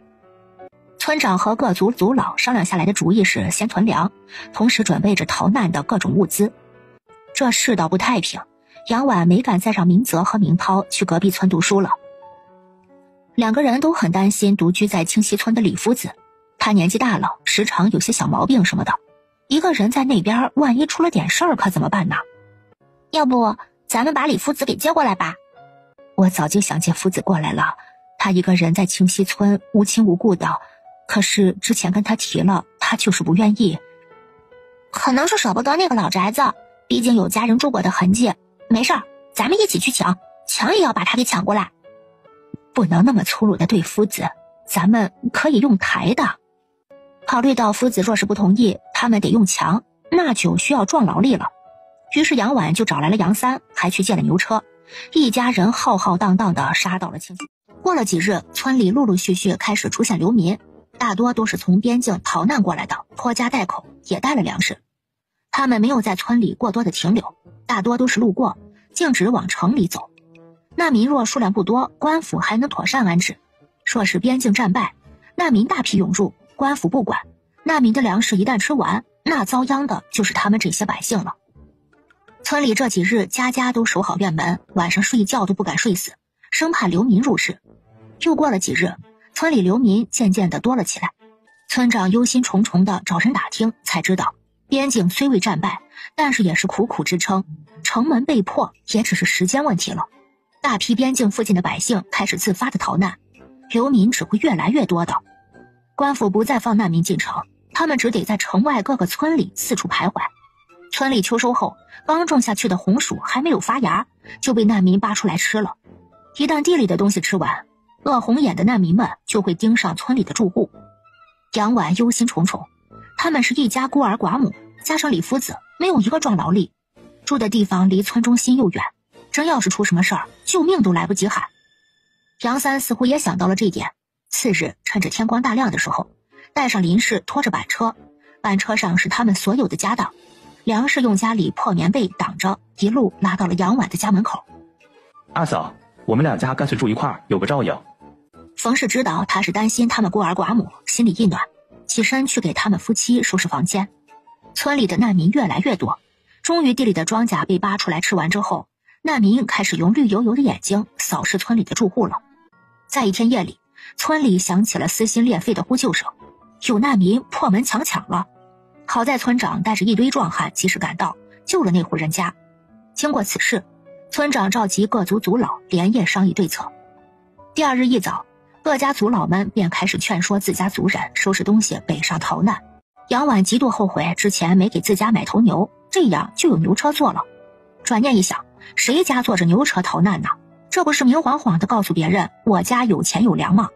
村长和各族族老商量下来的主意是先囤粮，同时准备着逃难的各种物资。这世道不太平，杨婉没敢再让明泽和明涛去隔壁村读书了。2个人都很担心独居在清溪村的李夫子，他年纪大了，时常有些小毛病什么的，一个人在那边万一出了点事儿可怎么办呢？要不咱们把李夫子给接过来吧？我早就想接夫子过来了，他一个人在清溪村无亲无故的，可是之前跟他提了，他就是不愿意。可能是舍不得那个老宅子，毕竟有家人住过的痕迹。没事儿，咱们一起去抢也要把他给抢过来。不能那么粗鲁的对夫子，咱们可以用抬的。考虑到夫子若是不同意，他们得用强，那就需要壮劳力了。于是杨婉就找来了杨三，还去借了牛车，一家人浩浩荡荡地杀到了清溪。过了几日，村里陆陆续续开始出现流民，大多都是从边境逃难过来的，拖家带口，也带了粮食。他们没有在村里过多的停留，大多都是路过，径直往城里走。难民若数量不多，官府还能妥善安置；若是边境战败，难民大批涌入，官府不管，难民的粮食一旦吃完，那遭殃的就是他们这些百姓了。村里这几日家家都守好院门，晚上睡觉都不敢睡死，生怕流民入室。又过了几日，村里流民渐渐的多了起来，村长忧心忡忡的找人打听，才知道边境虽未战败，但是也是苦苦支撑，城门被破也只是时间问题了。大批边境附近的百姓开始自发的逃难，流民只会越来越多的。官府不再放难民进城，他们只得在城外各个村里四处徘徊。村里秋收后，刚种下去的红薯还没有发芽，就被难民扒出来吃了。一旦地里的东西吃完，饿红眼的难民们就会盯上村里的住户。杨婉忧心忡忡，他们是一家孤儿寡母，加上李夫子没有一个壮劳力，住的地方离村中心又远，真要是出什么事儿，救命都来不及喊。杨三似乎也想到了这点，次日趁着天光大亮的时候，带上林氏拖着板车，板车上是他们所有的家当，粮食用家里破棉被挡着，一路拉到了杨婉的家门口。二嫂，我们2家干脆住一块儿，有个照应。冯氏知道他是担心他们孤儿寡母，心里一暖，起身去给他们夫妻收拾房间。村里的难民越来越多，终于地里的庄稼被扒出来吃完之后，难民开始用绿油油的眼睛扫视村里的住户了。在一天夜里，村里响起了撕心裂肺的呼救声，有难民破门强抢了。好在村长带着一堆壮汉及时赶到，救了那户人家。经过此事，村长召集各族族老连夜商议对策。第二日一早，各家族老们便开始劝说自家族人收拾东西北上逃难。杨婉极度后悔之前没给自家买头牛，这样就有牛车坐了。转念一想，谁家坐着牛车逃难呢？这不是明晃晃的告诉别人我家有钱有粮吗？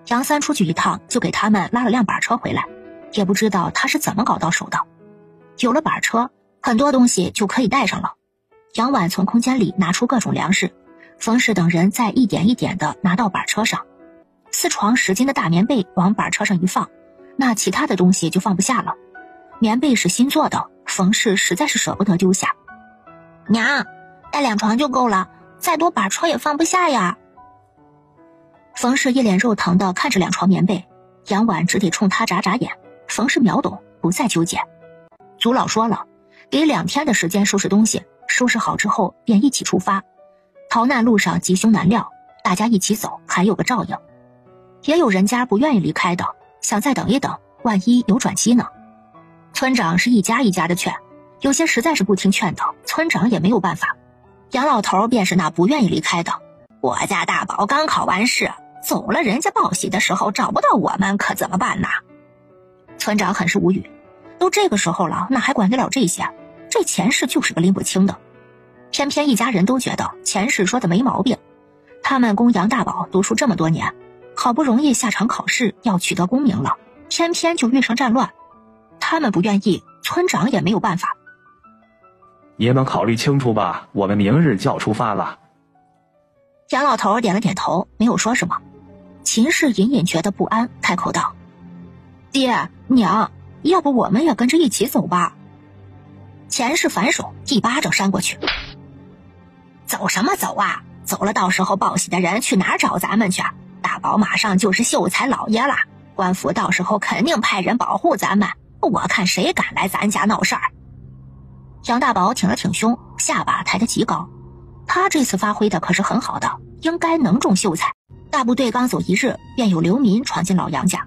杨三出去一趟就给他们拉了辆板车回来，也不知道他是怎么搞到手的。有了板车，很多东西就可以带上了。杨婉从空间里拿出各种粮食，冯氏等人再一点一点地拿到板车上。4床10斤的大棉被往板车上一放，那其他的东西就放不下了。棉被是新做的，冯氏实在是舍不得丢下。娘，带2床就够了，再多板车也放不下呀。冯氏一脸肉疼地看着2床棉被，杨婉只得冲他眨眨眼。冯氏秒懂，不再纠结。族老说了，给2天的时间收拾东西，收拾好之后便一起出发。逃难路上吉凶难料，大家一起走还有个照应。也有人家不愿意离开的，想再等一等，万一有转机呢。村长是一家一家的劝，有些实在是不听劝的，村长也没有办法。杨老头便是那不愿意离开的。我家大宝刚考完试，走了，人家报喜的时候找不到我们，可怎么办呢？村长很是无语，都这个时候了，哪还管得了这些？这钱氏就是个拎不清的。偏偏一家人都觉得钱氏说的没毛病。他们供杨大宝读书这么多年，好不容易下场考试要取得功名了，偏偏就遇上战乱。他们不愿意，村长也没有办法。你们考虑清楚吧，我们明日就要出发了。杨老头点了点头，没有说什么。秦氏隐隐觉得不安，开口道：爹娘，要不我们也跟着一起走吧？钱氏反手一巴掌扇过去。走什么走啊？走了到时候报喜的人去哪儿找咱们去？大宝马上就是秀才老爷了，官府到时候肯定派人保护咱们，我看谁敢来咱家闹事儿。杨大宝挺了挺胸，下巴抬得极高。他这次发挥的可是很好的，应该能中秀才。大部队刚走1日，便有流民闯进老杨家。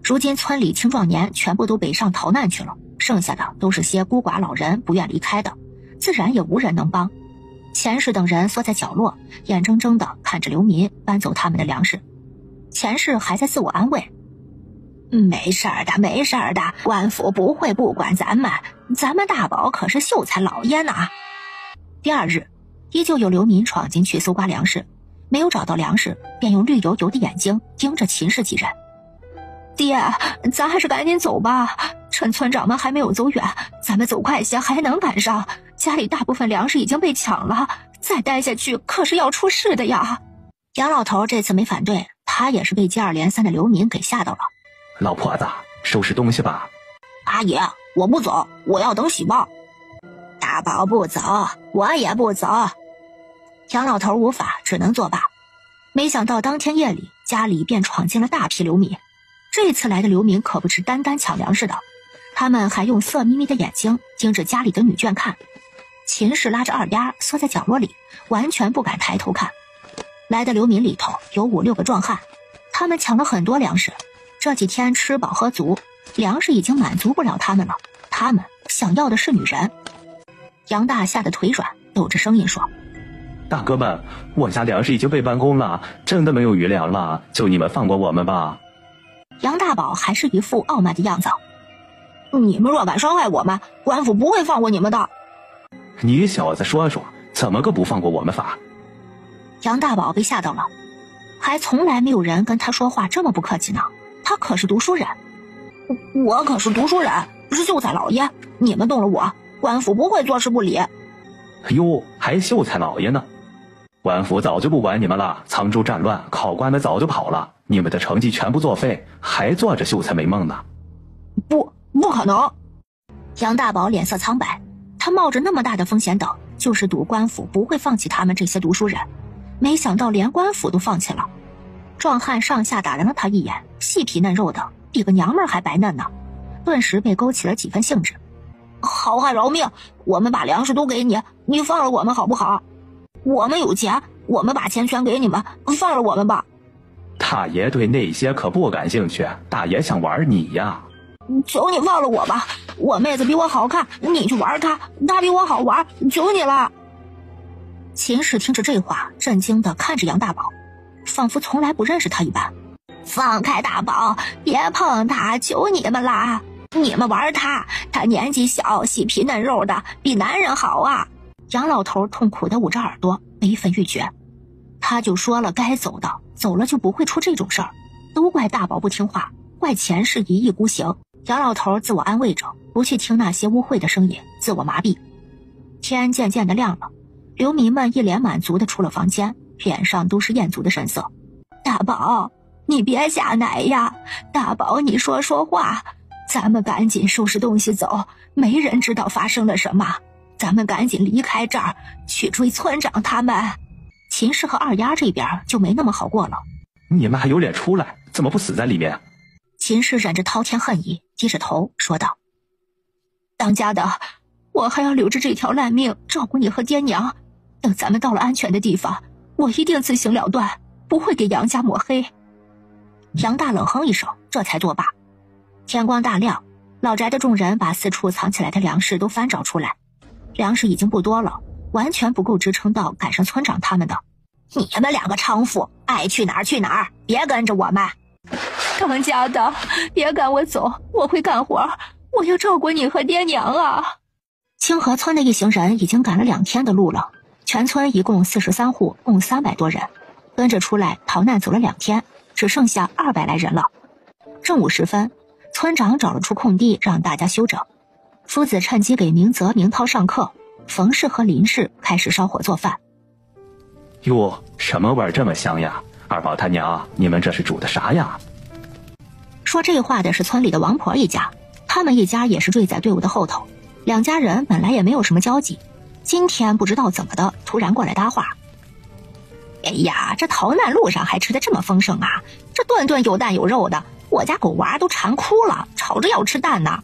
如今村里青壮年全部都北上逃难去了，剩下的都是些孤寡老人不愿离开的，自然也无人能帮。钱氏等人缩在角落，眼睁睁地看着流民搬走他们的粮食。钱氏还在自我安慰：没事儿的，没事儿的，官府不会不管咱们大宝可是秀才老爷呢。第2日，依旧有流民闯进去搜刮粮食，没有找到粮食，便用绿油油的眼睛盯着秦氏几人。爹，咱还是赶紧走吧，趁村长们还没有走远，咱们走快些还能赶上。家里大部分粮食已经被抢了，再待下去可是要出事的呀。杨老头这次没反对，他也是被接二连三的流民给吓到了。老婆子，收拾东西吧。阿爷，我不走，我要等喜报。大宝不走，我也不走。杨老头无法，只能作罢。没想到当天夜里，家里便闯进了大批流民。这次来的流民可不是单单抢粮食的，他们还用色眯眯的眼睛盯着家里的女眷看。秦氏拉着二丫缩在角落里，完全不敢抬头看。来的流民里头有5、6个壮汉，他们抢了很多粮食，这几天吃饱喝足，粮食已经满足不了他们了，他们想要的是女人。杨大吓得腿软，抖着声音说：大哥们，我家粮食已经被搬空了，真的没有余粮了，求你们放过我们吧。杨大宝还是一副傲慢的样子：你们若敢伤害我们，官府不会放过你们的。你小子说说，怎么个不放过我们法？杨大宝被吓到了，还从来没有人跟他说话这么不客气呢。他可是读书人。我可是读书人，是秀才老爷，你们动了我，官府不会坐视不理。哟，还秀才老爷呢？官府早就不管你们了，沧州战乱，考官们早就跑了，你们的成绩全部作废，还做着秀才美梦呢。不可能。杨大宝脸色苍白，他冒着那么大的风险等，就是赌官府不会放弃他们这些读书人，没想到连官府都放弃了。壮汉上下打量了他一眼，细皮嫩肉的，比个娘们儿还白嫩呢，顿时被勾起了几分兴致。好汉饶命，我们把粮食都给你，你放了我们好不好？我们有钱，我们把钱全给你们，放了我们吧。大爷对那些可不感兴趣，大爷想玩你呀。求你放了我吧，我妹子比我好看，你去玩她，她比我好玩，求你了。秦氏听着这话，震惊地看着杨大宝，仿佛从来不认识他一般。放开大宝，别碰他，求你们啦！你们玩他，他年纪小，细皮嫩肉的，比男人好啊！杨老头痛苦地捂着耳朵，悲愤欲绝。他就说了该走的，走了就不会出这种事儿，都怪大宝不听话，怪前世一意孤行。杨老头自我安慰着，不去听那些污秽的声音，自我麻痹。天渐渐的亮了，流民们一脸满足的出了房间，脸上都是艳足的神色。大宝，你别下奶呀！大宝，你说说话，咱们赶紧收拾东西走，没人知道发生了什么，咱们赶紧离开这儿，去追村长他们。秦氏和二丫这边就没那么好过了。你们还有脸出来，怎么不死在里面？秦氏忍着滔天恨意，低着头说道：当家的，我还要留着这条烂命照顾你和爹娘，等咱们到了安全的地方，我一定自行了断，不会给杨家抹黑。杨大冷哼一声，这才作罢。天光大亮，老宅的众人把四处藏起来的粮食都翻找出来，粮食已经不多了，完全不够支撑到赶上村长他们的。你们两个娼妇，爱去哪儿去哪儿，别跟着我们。当家的，别赶我走，我会干活，我要照顾你和爹娘啊。清河村的一行人已经赶了2天的路了，全村一共43户，共300多人，跟着出来逃难走了2天，只剩下200来人了。正午时分，村长找了处空地让大家休整，夫子趁机给明泽、明涛上课，冯氏和林氏开始烧火做饭。哟，什么味儿这么香呀？二宝他娘，你们这是煮的啥呀？说这话的是村里的王婆一家，他们一家也是追在队伍的后头，2家人本来也没有什么交集，今天不知道怎么的突然过来搭话。哎呀，这逃难路上还吃得这么丰盛啊，这顿顿有蛋有肉的，我家狗娃都馋哭了，吵着要吃蛋呢。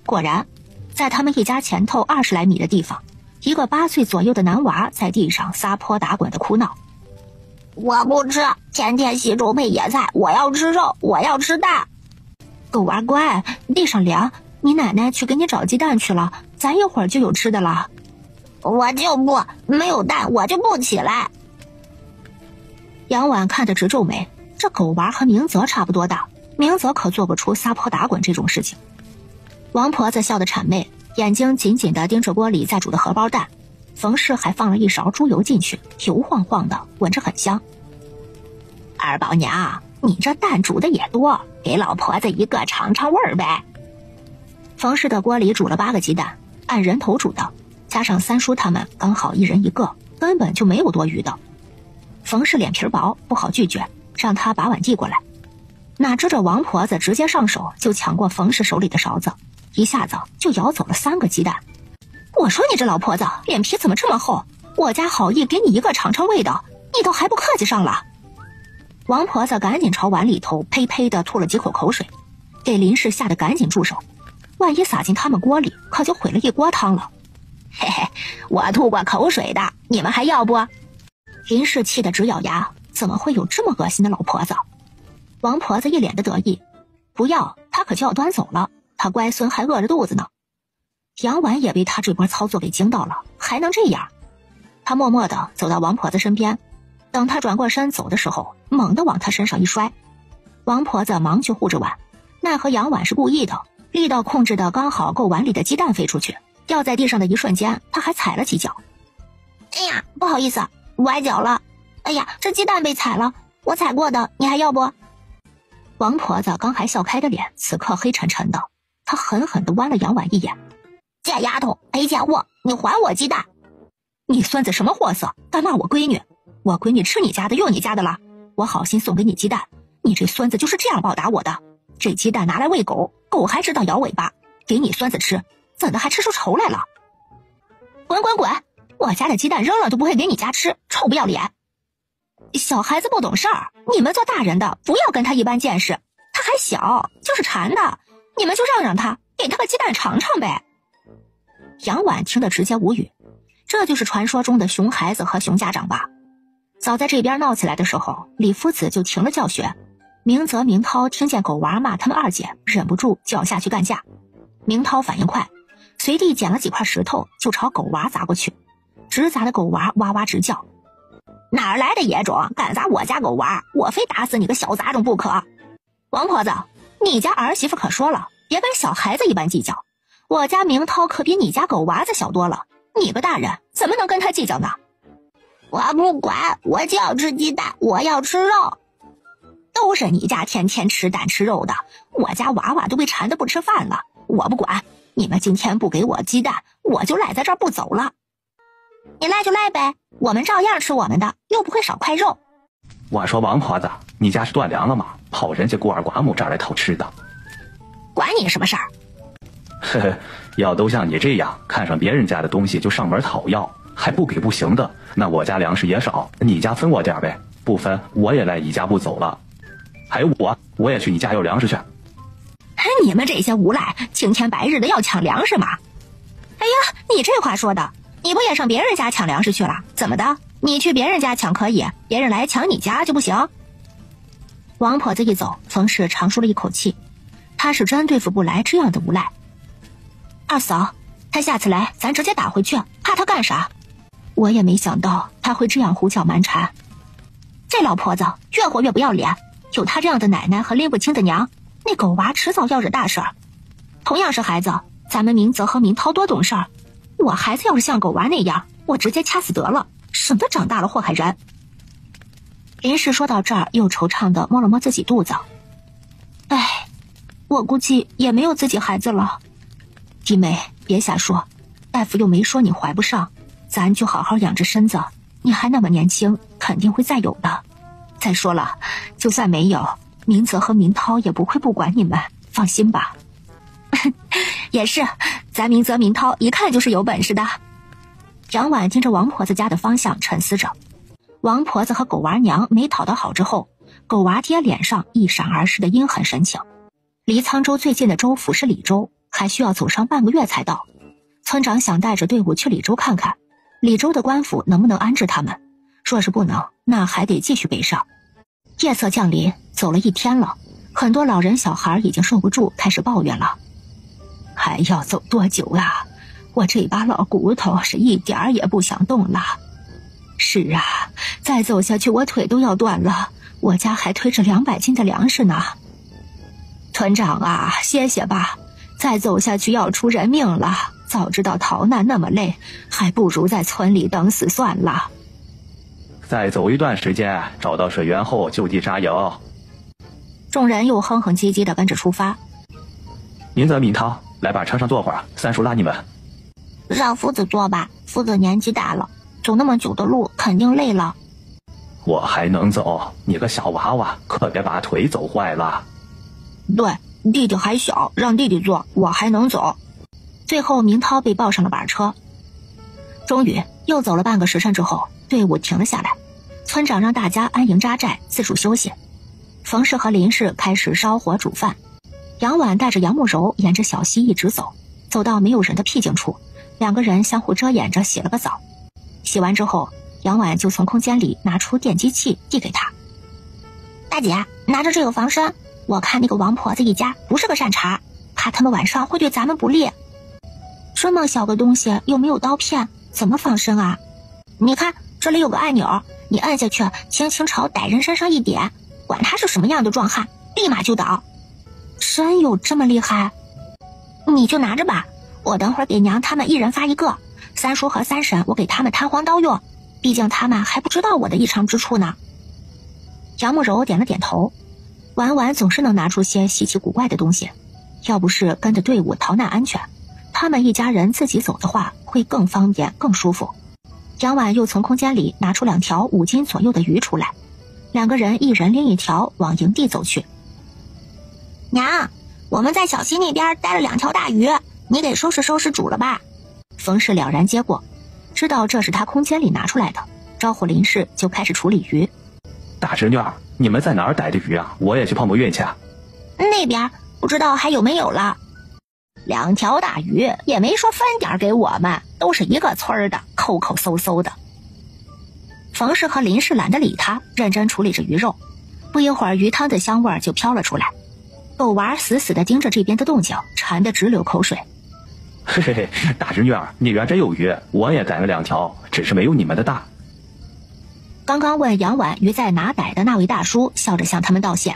果然在他们一家前头20来米的地方，一个8岁左右的男娃在地上撒泼打滚的哭闹。我不吃，天天稀粥配野菜，我要吃肉，我要吃蛋。狗娃乖，地上凉，你奶奶去给你找鸡蛋去了，咱一会儿就有吃的了。我就不，没有蛋我就不起来。杨婉看着直皱眉，这狗娃和明泽差不多大，明泽可做不出撒泼打滚这种事情。王婆子笑得谄媚，眼睛紧紧地盯着锅里在煮的荷包蛋，冯氏还放了一勺猪油进去，油晃晃的，闻着很香。二宝娘，你这蛋煮的也多，给老婆子一个尝尝味儿呗。冯氏的锅里煮了8个鸡蛋，按人头煮的，加上三叔他们刚好1人1个，根本就没有多余的。冯氏脸皮薄，不好拒绝，让他把碗递过来。哪知这王婆子直接上手就抢过冯氏手里的勺子，一下子就舀走了3个鸡蛋。我说你这老婆子脸皮怎么这么厚，我家好意给你一个尝尝味道，你倒还不客气上了。王婆子赶紧朝碗里头呸呸的吐了几口口水，给林氏吓得赶紧住手，万一撒进他们锅里，可就毁了一锅汤了。嘿嘿，我吐过口水的，你们还要不？林氏气得直咬牙，怎么会有这么恶心的老婆子？王婆子一脸的得意，不要，她可就要端走了，她乖孙还饿着肚子呢。杨婉也被他这波操作给惊到了，还能这样？他默默地走到王婆子身边，等他转过身走的时候，猛地往他身上一摔。王婆子忙去护着碗，奈何杨婉是故意的，力道控制的刚好够碗里的鸡蛋飞出去，掉在地上的一瞬间，他还踩了几脚。哎呀，不好意思，崴脚了。哎呀，这鸡蛋被踩了，我踩过的，你还要不？王婆子刚还笑开的脸，此刻黑沉沉的，她狠狠地剜了杨婉一眼。这丫头赔钱货，你还我鸡蛋！你孙子什么货色，敢骂我闺女？我闺女吃你家的用你家的了，我好心送给你鸡蛋，你这孙子就是这样报答我的。这鸡蛋拿来喂狗，狗还知道摇尾巴，给你孙子吃，怎的还吃出仇来了？滚滚滚！我家的鸡蛋扔了都不会给你家吃，臭不要脸！小孩子不懂事儿，你们做大人的不要跟他一般见识。他还小，就是馋的，你们就让让他，给他个鸡蛋尝尝呗。杨婉听得直接无语，这就是传说中的熊孩子和熊家长吧。早在这边闹起来的时候，李夫子就停了教学。明泽、明涛听见狗娃骂他们二姐，忍不住就要下去干架。明涛反应快，随地捡了几块石头就朝狗娃砸过去，直砸的狗娃哇哇直叫。哪儿来的野种，敢砸我家狗娃，我非打死你个小杂种不可。王婆子，你家儿媳妇可说了，别跟小孩子一般计较。我家明涛可比你家狗娃子小多了，你个大人怎么能跟他计较呢？我不管，我就要吃鸡蛋，我要吃肉。都是你家天天吃蛋吃肉的，我家娃娃都被馋得不吃饭了。我不管，你们今天不给我鸡蛋，我就赖在这儿不走了。你赖就赖呗，我们照样吃我们的，又不会少块肉。我说王婆子，你家是断粮了吗？跑人家孤儿寡母这儿来讨吃的？管你什么事儿？呵呵，要都像你这样看上别人家的东西就上门讨要，还不给不行的，那我家粮食也少，你家分我点呗，不分我也赖你家不走了。还有我也去你家要粮食去。你们这些无赖，青天白日的要抢粮食吗？哎呀，你这话说的，你不也上别人家抢粮食去了？怎么的？你去别人家抢可以，别人来抢你家就不行？王婆子一走，冯氏长舒了一口气，他是真对付不来这样的无赖。二嫂，他下次来咱直接打回去，怕他干啥？我也没想到他会这样胡搅蛮缠。这老婆子越活越不要脸，有她这样的奶奶和拎不清的娘，那狗娃迟早要惹大事儿。同样是孩子，咱们明泽和明涛多懂事儿，我孩子要是像狗娃那样，我直接掐死得了，省得长大了祸害人。林氏说到这儿，又惆怅地摸了摸自己肚子。哎，我估计也没有自己孩子了。弟妹，别瞎说，大夫又没说你怀不上，咱就好好养着身子，你还那么年轻，肯定会再有的。再说了，就算没有，明泽和明涛也不会不管你们，放心吧。也是，咱明泽明涛一看就是有本事的。杨婉听着王婆子家的方向沉思着。王婆子和狗娃娘没讨得好之后，狗娃爹脸上一闪而逝的阴狠神情。离沧州最近的州府是李州，还需要走上半个月才到。村长想带着队伍去李州看看，李州的官府能不能安置他们，若是不能，那还得继续北上。夜色降临，走了一天了，很多老人小孩已经受不住，开始抱怨了。还要走多久啊？我这把老骨头是一点儿也不想动了。是啊，再走下去我腿都要断了，我家还推着200斤的粮食呢。村长啊，歇歇吧，再走下去要出人命了，早知道逃难那么累，还不如在村里等死算了。再走一段时间，找到水源后就地扎营。众人又哼哼唧唧地跟着出发。明泽明涛，来把车上坐会儿，三叔拉你们。让夫子坐吧，夫子年纪大了，走那么久的路肯定累了。我还能走，你个小娃娃，可别把腿走坏了。对，弟弟还小，让弟弟坐，我还能走。最后明涛被抱上了板车。终于又走了半个时辰之后，队伍停了下来，村长让大家安营扎寨，自主休息。冯氏和林氏开始烧火煮饭，杨婉带着杨慕柔沿着小溪一直走，走到没有人的僻静处，两个人相互遮掩着洗了个澡。洗完之后，杨婉就从空间里拿出电击器递给他。大姐，拿着这个防身，我看那个王婆子一家不是个善茬，怕他们晚上会对咱们不利。这么小个东西又没有刀片，怎么防身啊？你看这里有个按钮，你按下去，轻轻朝歹人身上一点，管他是什么样的壮汉，立马就倒。真有这么厉害？你就拿着吧，我等会儿给娘他们一人发一个，三叔和三婶我给他们弹簧刀用，毕竟他们还不知道我的异常之处呢。杨慕柔点了点头，婉婉总是能拿出些稀奇古怪的东西，要不是跟着队伍逃难安全，他们一家人自己走的话会更方便更舒服。杨婉又从空间里拿出2条5斤左右的鱼出来，两个人一人拎一条往营地走去。娘，我们在小溪那边带了2条大鱼，你给收拾收拾煮了吧。冯氏了然接过，知道这是他空间里拿出来的，招呼林氏就开始处理鱼。侄女儿，你们在哪儿逮的鱼啊？我也去碰碰运气啊。那边不知道还有没有了。2条大鱼也没说分点给我们，都是一个村的，抠抠搜搜的。冯氏和林氏懒得理他，认真处理着鱼肉。不一会儿，鱼汤的香味就飘了出来。狗娃死死地盯着这边的动静，馋得直流口水。嘿嘿嘿，大侄女儿，你原真有鱼，我也逮了2条，只是没有你们的大。刚刚问杨婉鱼在哪逮的那位大叔笑着向他们道谢。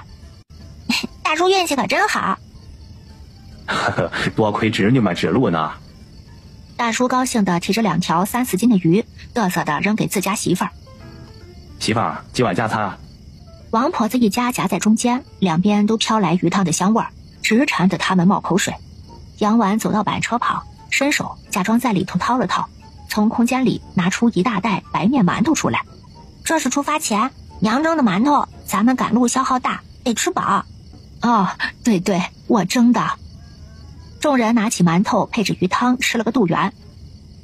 大叔运气可真好。呵呵，多亏侄女们指路呢。大叔高兴地提着2条3、4斤的鱼，嘚瑟地扔给自家媳妇儿。媳妇儿，今晚加餐。王婆子一家夹在中间，两边都飘来鱼汤的香味儿，直馋得他们冒口水。杨婉走到板车旁，伸手假装在里头掏了掏，从空间里拿出一大袋白面馒头出来。这是出发前娘蒸的馒头，咱们赶路消耗大，得吃饱。哦，对对，我蒸的。众人拿起馒头配着鱼汤吃了个肚圆。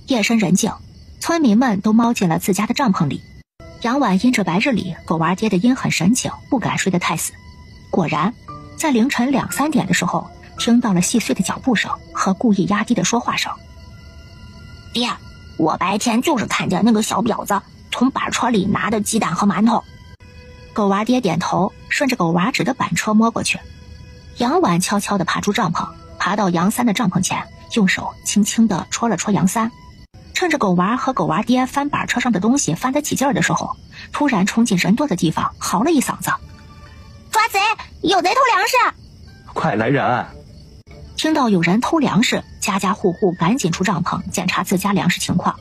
夜深人静，村民们都猫进了自家的帐篷里。杨婉因着白日里狗娃爹的阴狠神情，不敢睡得太死。果然在凌晨2、3点的时候，听到了细碎的脚步声和故意压低的说话声。爹，我白天就是看见那个小婊子从板车里拿的鸡蛋和馒头。狗娃爹点头，顺着狗娃指的板车摸过去。杨婉悄悄地爬出帐篷，爬到杨三的帐篷前，用手轻轻地戳了戳杨三。趁着狗娃和狗娃爹翻板车上的东西翻得起劲儿的时候，突然冲进人多的地方，嚎了一嗓子：“抓贼！有贼偷粮食！快来人！”听到有人偷粮食，家家户户赶紧出帐篷检查自家粮食情况。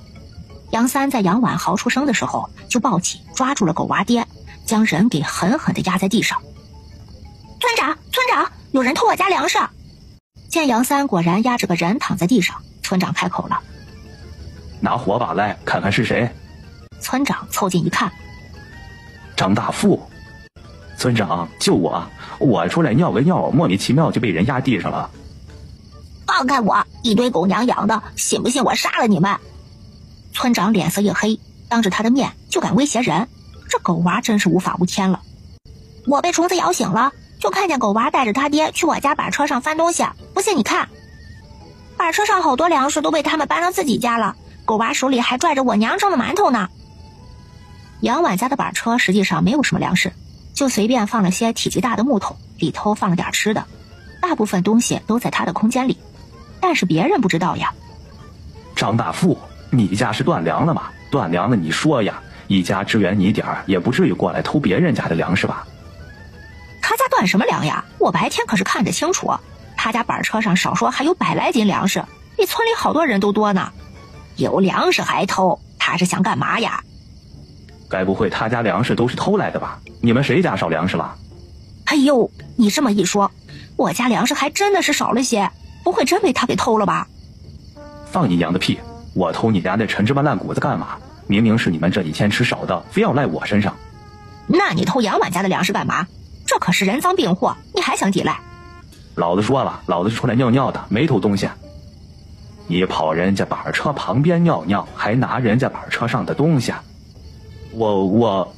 杨三在杨婉嚎出声的时候，就抱起抓住了狗娃爹，将人给狠狠地压在地上。村长，有人偷我家粮食！见杨三果然压着个人躺在地上，村长开口了：“拿火把来，看看是谁。”村长凑近一看，张大富。村长，救我！我出来尿个尿，莫名其妙就被人压地上了。放开我！一堆狗娘养的，信不信我杀了你们？村长脸色一黑，当着他的面就敢威胁人，这狗娃真是无法无天了。我被虫子咬醒了，就看见狗娃带着他爹去我家板车上翻东西，不信你看，板车上好多粮食都被他们搬到自己家了，狗娃手里还拽着我娘蒸的馒头呢。杨婉家的板车实际上没有什么粮食，就随便放了些体积大的木桶，里头放了点吃的，大部分东西都在他的空间里，但是别人不知道呀。张大富，你家是断粮了吗？断粮了你说呀，一家支援你点儿，也不至于过来偷别人家的粮食吧？他家断什么粮呀？我白天可是看得清楚，他家板车上少说还有100来斤粮食，比村里好多人都多呢。有粮食还偷，他是想干嘛呀？该不会他家粮食都是偷来的吧？你们谁家少粮食了？哎呦，你这么一说，我家粮食还真的是少了些，不会真被他给偷了吧？放你娘的屁！我偷你家那陈芝麻烂谷子干嘛？明明是你们这几天吃少的，非要赖我身上。那你偷杨婉家的粮食干嘛？这可是人赃并获，你还想抵赖？老子说了，老子是出来尿尿的，没偷东西。你跑人家板车旁边尿尿，还拿人家板车上的东西，我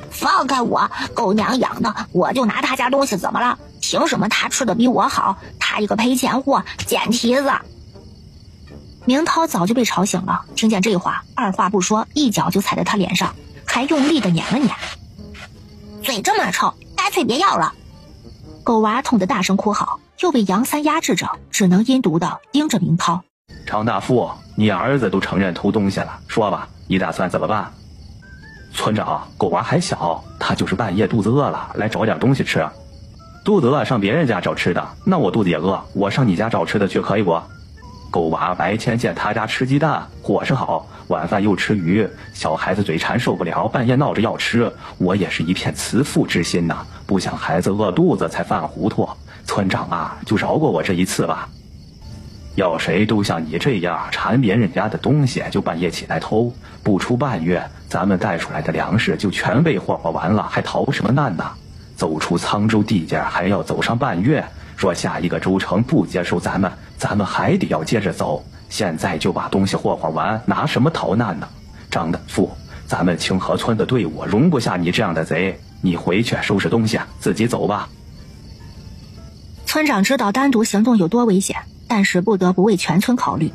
放开我！狗娘养的，我就拿他家东西怎么了？凭什么他吃的比我好？他一个赔钱货，贱蹄子！明涛早就被吵醒了，听见这话，二话不说，一脚就踩在他脸上，还用力的撵了撵。嘴这么臭，干脆别要了！狗娃痛得大声哭嚎，又被杨三压制着，只能阴毒的盯着明涛。张大富，你儿子都承认偷东西了，说吧，你打算怎么办？村长，狗娃还小，他就是半夜肚子饿了，来找点东西吃。肚子饿上别人家找吃的，那我肚子也饿，我上你家找吃的去可以不？狗娃白天见他家吃鸡蛋，伙食好，晚饭又吃鱼，小孩子嘴馋受不了，半夜闹着要吃，我也是一片慈父之心呐，不想孩子饿肚子才犯糊涂。村长啊，就饶过我这一次吧。要谁都像你这样馋别人家的东西，就半夜起来偷，不出半月，咱们带出来的粮食就全被霍霍完了，还逃什么难呢？走出沧州地界还要走上半月，说下一个州城不接受咱们还得要接着走。现在就把东西霍霍完，拿什么逃难呢？张大富，咱们清河村的队伍容不下你这样的贼，你回去收拾东西，自己走吧。村长知道单独行动有多危险，但是不得不为全村考虑。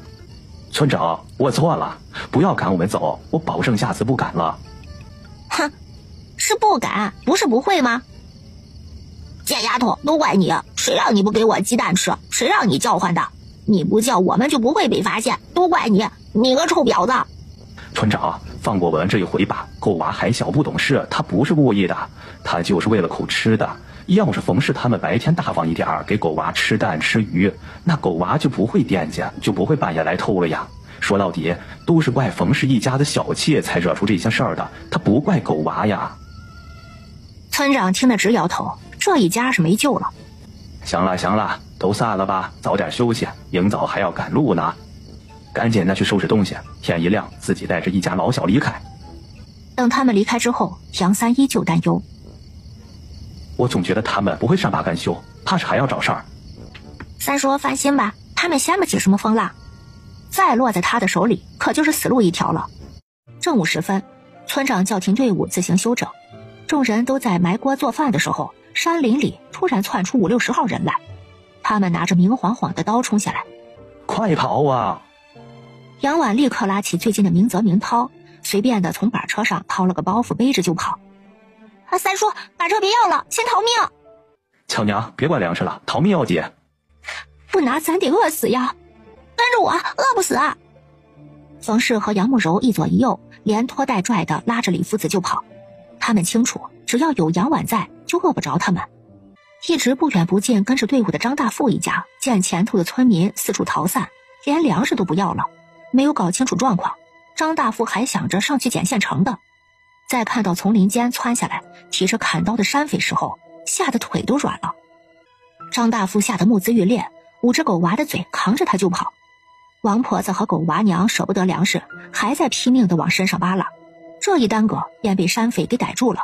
村长，我错了，不要赶我们走，我保证下次不敢了。哼，是不敢，不是不会吗？贱丫头，都怪你，谁让你不给我鸡蛋吃，谁让你叫唤的？你不叫我们就不会被发现，都怪你，你个臭婊子！村长，放过我们这一回吧，狗娃还小不懂事，他不是故意的，他就是为了口吃的。要是冯氏他们白天大方一点，给狗娃吃蛋吃鱼，那狗娃就不会惦记，就不会半夜来偷了呀。说到底，都是怪冯氏一家的小气才惹出这些事儿的，他不怪狗娃呀。村长听得直摇头，这一家是没救了。行了，都散了吧，早点休息，明早还要赶路呢。赶紧的去收拾东西，天一亮自己带着一家老小离开。等他们离开之后，杨三依旧担忧。我总觉得他们不会善罢甘休，怕是还要找事儿。三叔放心吧，他们掀不起什么风浪，再落在他的手里，可就是死路一条了。正午时分，村长叫停队伍自行休整，众人都在埋锅做饭的时候，山林里突然窜出50-60号人来，他们拿着明晃晃的刀冲下来。快跑啊！杨婉立刻拉起最近的明泽明涛，随便的从板车上掏了个包袱背着就跑。三叔，把车别要了，先逃命！巧娘，别管粮食了，逃命要紧。不拿咱得饿死呀！跟着我，饿不死啊！冯氏和杨慕柔一左一右，连拖带拽的拉着李夫子就跑。他们清楚，只要有杨婉在，就饿不着他们。一直不远不近跟着队伍的张大富一家，见前头的村民四处逃散，连粮食都不要了，没有搞清楚状况，张大富还想着上去捡现成的。在看到丛林间窜下来提着砍刀的山匪时候，吓得腿都软了。张大富吓得目眦欲裂，捂着狗娃的嘴扛着他就跑。王婆子和狗娃娘舍不得粮食，还在拼命地往身上扒拉，这一耽搁便被山匪给逮住了。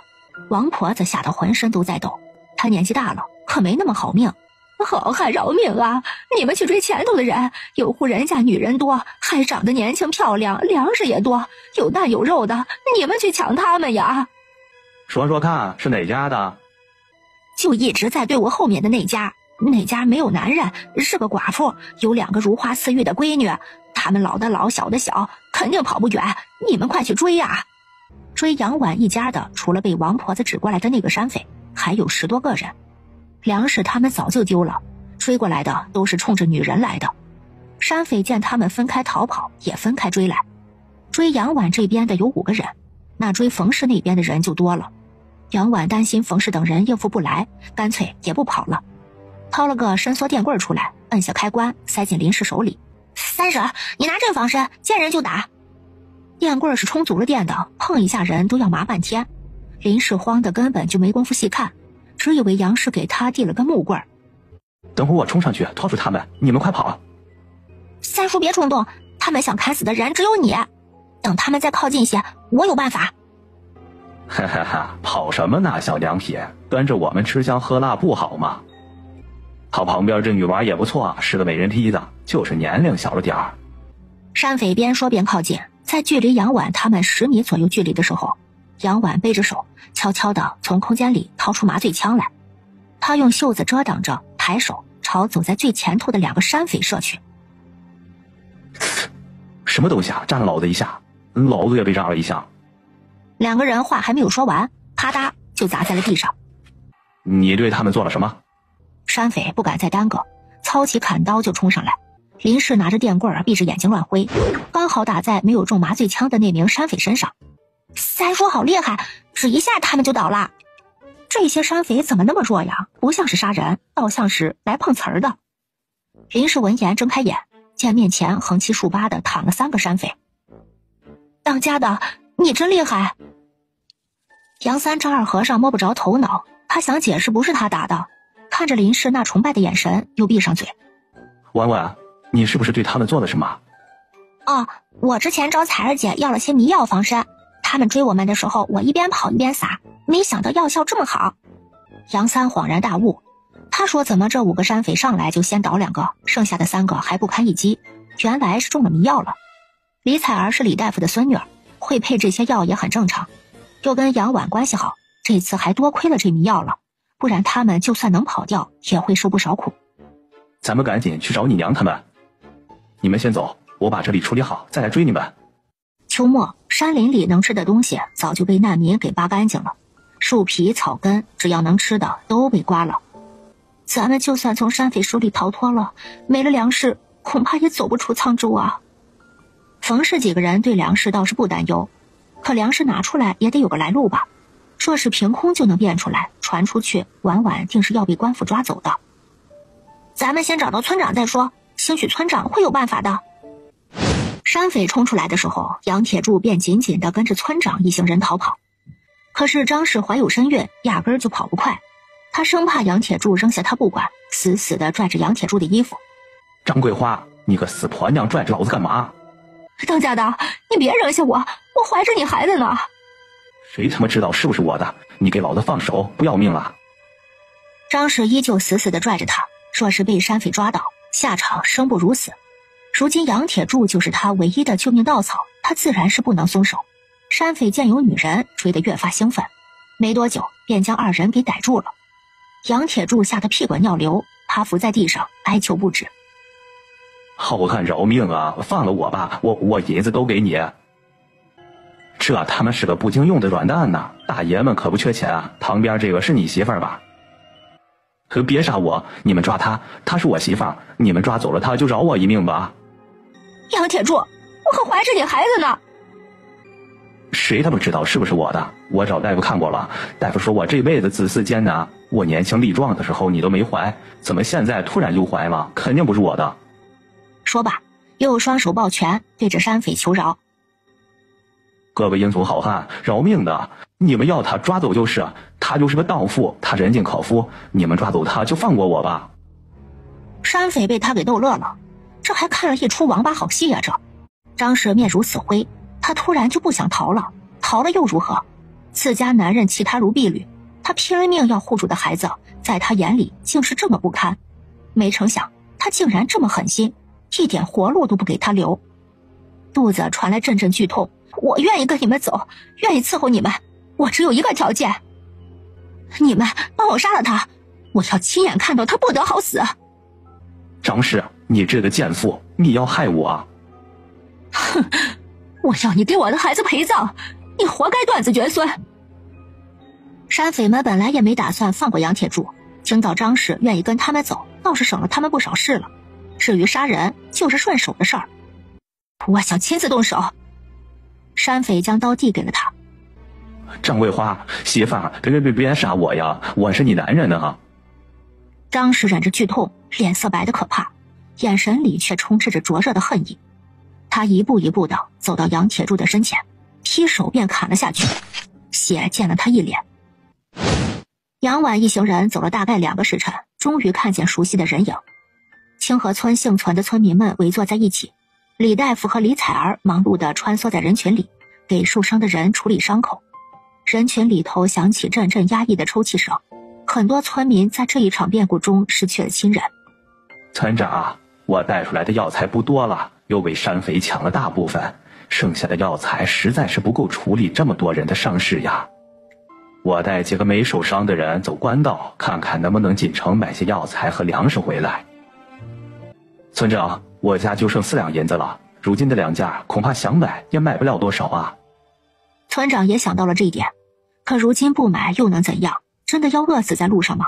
王婆子吓得浑身都在抖，她年纪大了，可没那么好命。好汉饶命啊！你们去追前头的人，有户人家女人多，还长得年轻漂亮，粮食也多，有蛋有肉的，你们去抢他们呀！说看，是哪家的？就一直在队伍后面的那家，那家没有男人，是个寡妇，有2个如花似玉的闺女，他们老的老，小的小，肯定跑不远，你们快去追呀！追杨婉一家的，除了被王婆子指过来的那个山匪，还有10多个人。粮食他们早就丢了，追过来的都是冲着女人来的。山匪见他们分开逃跑，也分开追来。追杨婉这边的有5个人，那追冯氏那边的人就多了。杨婉担心冯氏等人应付不来，干脆也不跑了，掏了个伸缩电棍出来，摁下开关，塞进林氏手里。三婶，你拿这防身，见人就打。电棍是充足了电的，碰一下人都要麻半天。林氏慌得根本就没工夫细看，只以为杨氏给他递了根木棍。等会我冲上去拖住他们，你们快跑！三叔别冲动，他们想砍死的人只有你，等他们再靠近些，我有办法。哈哈哈，跑什么呢，小娘撇，跟着我们吃香喝辣不好吗？好，旁边这女娃也不错，是个美人坯子，就是年龄小了点儿。山匪边说边靠近，在距离杨婉他们10米左右距离的时候，杨婉背着手悄悄地从空间里掏出麻醉枪来，他用袖子遮挡着，抬手朝走在最前头的2个山匪射去。什么东西啊，炸了老子一下，老子也被炸了一下。2个人话还没有说完，啪嗒就砸在了地上。你对他们做了什么？山匪不敢再耽搁，操起砍刀就冲上来。林氏拿着电棍闭着眼睛乱挥，刚好打在没有中麻醉枪的那名山匪身上。三叔好厉害，只一下他们就倒了。这些山匪怎么那么弱呀？不像是杀人，倒像是来碰瓷儿的。林氏闻言睁开眼，见面前横七竖八的躺了3个山匪。当家的，你真厉害！杨三张二和尚摸不着头脑，他想解释不是他打的，看着林氏那崇拜的眼神，又闭上嘴。婉婉，你是不是对他们做了什么？哦，我之前找彩儿姐要了些迷药防身，他们追我们的时候，我一边跑一边撒，没想到药效这么好。杨三恍然大悟，他说怎么这5个山匪上来就先倒2个，剩下的3个还不堪一击，原来是中了迷药了。李彩儿是李大夫的孙女儿，会配这些药也很正常，又跟杨婉关系好，这次还多亏了这迷药了，不然他们就算能跑掉，也会受不少苦。咱们赶紧去找你娘他们。你们先走，我把这里处理好，再来追你们。秋末，山林里能吃的东西早就被难民给扒干净了，树皮、草根，只要能吃的都被刮了。咱们就算从山匪手里逃脱了，没了粮食，恐怕也走不出沧州啊。冯氏几个人对粮食倒是不担忧，可粮食拿出来也得有个来路吧？若是凭空就能变出来，传出去，晚晚定是要被官府抓走的。咱们先找到村长再说，兴许村长会有办法的。山匪冲出来的时候，杨铁柱便紧紧地跟着村长一行人逃跑。可是张氏怀有身孕，压根儿就跑不快，他生怕杨铁柱扔下他不管，死死地拽着杨铁柱的衣服。张桂花，你个死婆娘，拽着老子干嘛？当家的，你别扔下我，我怀着你孩子呢。谁他妈知道是不是我的？你给老子放手，不要命了！张氏依旧死死地拽着他，若是被山匪抓到，下场生不如死。如今杨铁柱就是他唯一的救命稻草，他自然是不能松手。山匪见有女人，追得越发兴奋，没多久便将二人给逮住了。杨铁柱吓得屁滚尿流，趴伏在地上哀求不止。好汉饶命啊，放了我吧，我银子都给你。这他妈是个不经用的软蛋呐！大爷们可不缺钱啊。旁边这个是你媳妇儿吧？可别杀我，你们抓她，她是我媳妇儿，你们抓走了她就饶我一命吧。杨铁柱，我可怀着你孩子呢。谁他妈知道是不是我的？我找大夫看过了，大夫说我这辈子子嗣艰难，我年轻力壮的时候你都没怀，怎么现在突然就怀了？肯定不是我的。说罢，又双手抱拳，对着山匪求饶。各位英雄好汉，饶命的！你们要他抓走就是，他就是个荡妇，他人尽可夫，你们抓走他就放过我吧。山匪被他给逗乐了，这还看了一出王八好戏呀！这张氏面如死灰，他突然就不想逃了，逃了又如何？自家男人弃他如敝履，他拼了命要护住的孩子，在他眼里竟是这么不堪。没成想他竟然这么狠心，一点活路都不给他留。肚子传来阵阵剧痛，我愿意跟你们走，愿意伺候你们，我只有一个条件，你们帮我杀了他，我要亲眼看到他不得好死。张氏，你这个贱妇，你要害我！哼，我要你给我的孩子陪葬，你活该断子绝孙。山匪们本来也没打算放过杨铁柱，听到张氏愿意跟他们走，倒是省了他们不少事了。至于杀人，就是顺手的事儿。我想亲自动手。山匪将刀递给了他。张桂花，媳妇儿，别杀我呀，我是你男人呢。张氏忍着剧痛，脸色白得可怕，眼神里却充斥着灼热的恨意。他一步一步地走到杨铁柱的身前，劈手便砍了下去，血溅了他一脸。杨婉一行人走了大概2个时辰，终于看见熟悉的人影。清河村幸存的村民们围坐在一起，李大夫和李彩儿忙碌地穿梭在人群里，给受伤的人处理伤口。人群里头响起阵阵压抑的抽泣声，很多村民在这一场变故中失去了亲人。村长，我带出来的药材不多了，又被山匪抢了大部分，剩下的药材实在是不够处理这么多人的伤势呀。我带几个没受伤的人走官道，看看能不能进城买些药材和粮食回来。村长，我家就剩4两银子了，如今的粮价恐怕想买也买不了多少啊。村长也想到了这一点，可如今不买又能怎样？真的要饿死在路上吗？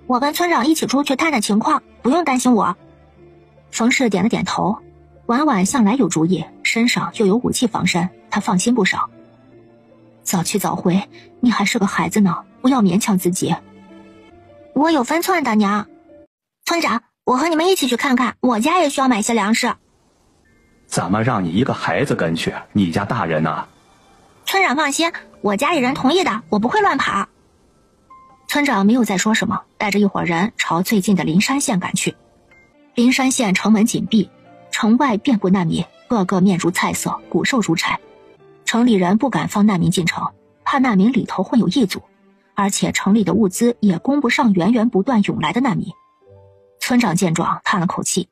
我跟村长一起出去探探情况，不用担心我。冯氏点了点头，婉婉向来有主意，身上又有武器防身，他放心不少。早去早回，你还是个孩子呢，不要勉强自己。我有分寸的，娘。村长，我和你们一起去看看，我家也需要买些粮食。怎么让你一个孩子跟去？你家大人呢？村长放心，我家里人同意的，我不会乱跑。村长没有再说什么，带着一伙人朝最近的灵山县赶去。灵山县城门紧闭，城外遍布难民，个个面如菜色，骨瘦如柴。城里人不敢放难民进城，怕难民里头混有异族，而且城里的物资也供不上源源不断涌来的难民。村长见状叹了口气，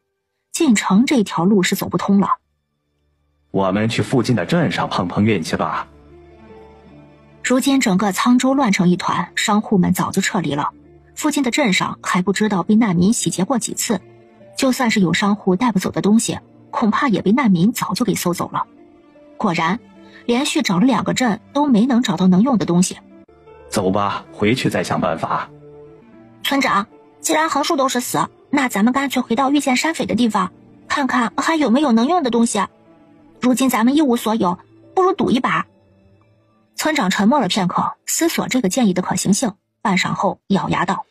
进城这条路是走不通了。我们去附近的镇上碰碰运气吧。如今整个沧州乱成一团，商户们早就撤离了，附近的镇上还不知道被难民洗劫过几次，就算是有商户带不走的东西，恐怕也被难民早就给搜走了。果然，连续找了2个镇都没能找到能用的东西。走吧，回去再想办法。村长，既然横竖都是死，那咱们干脆回到遇见山匪的地方，看看还有没有能用的东西。如今咱们一无所有，不如赌一把。村长沉默了片刻，思索这个建议的可行性，半晌后咬牙道：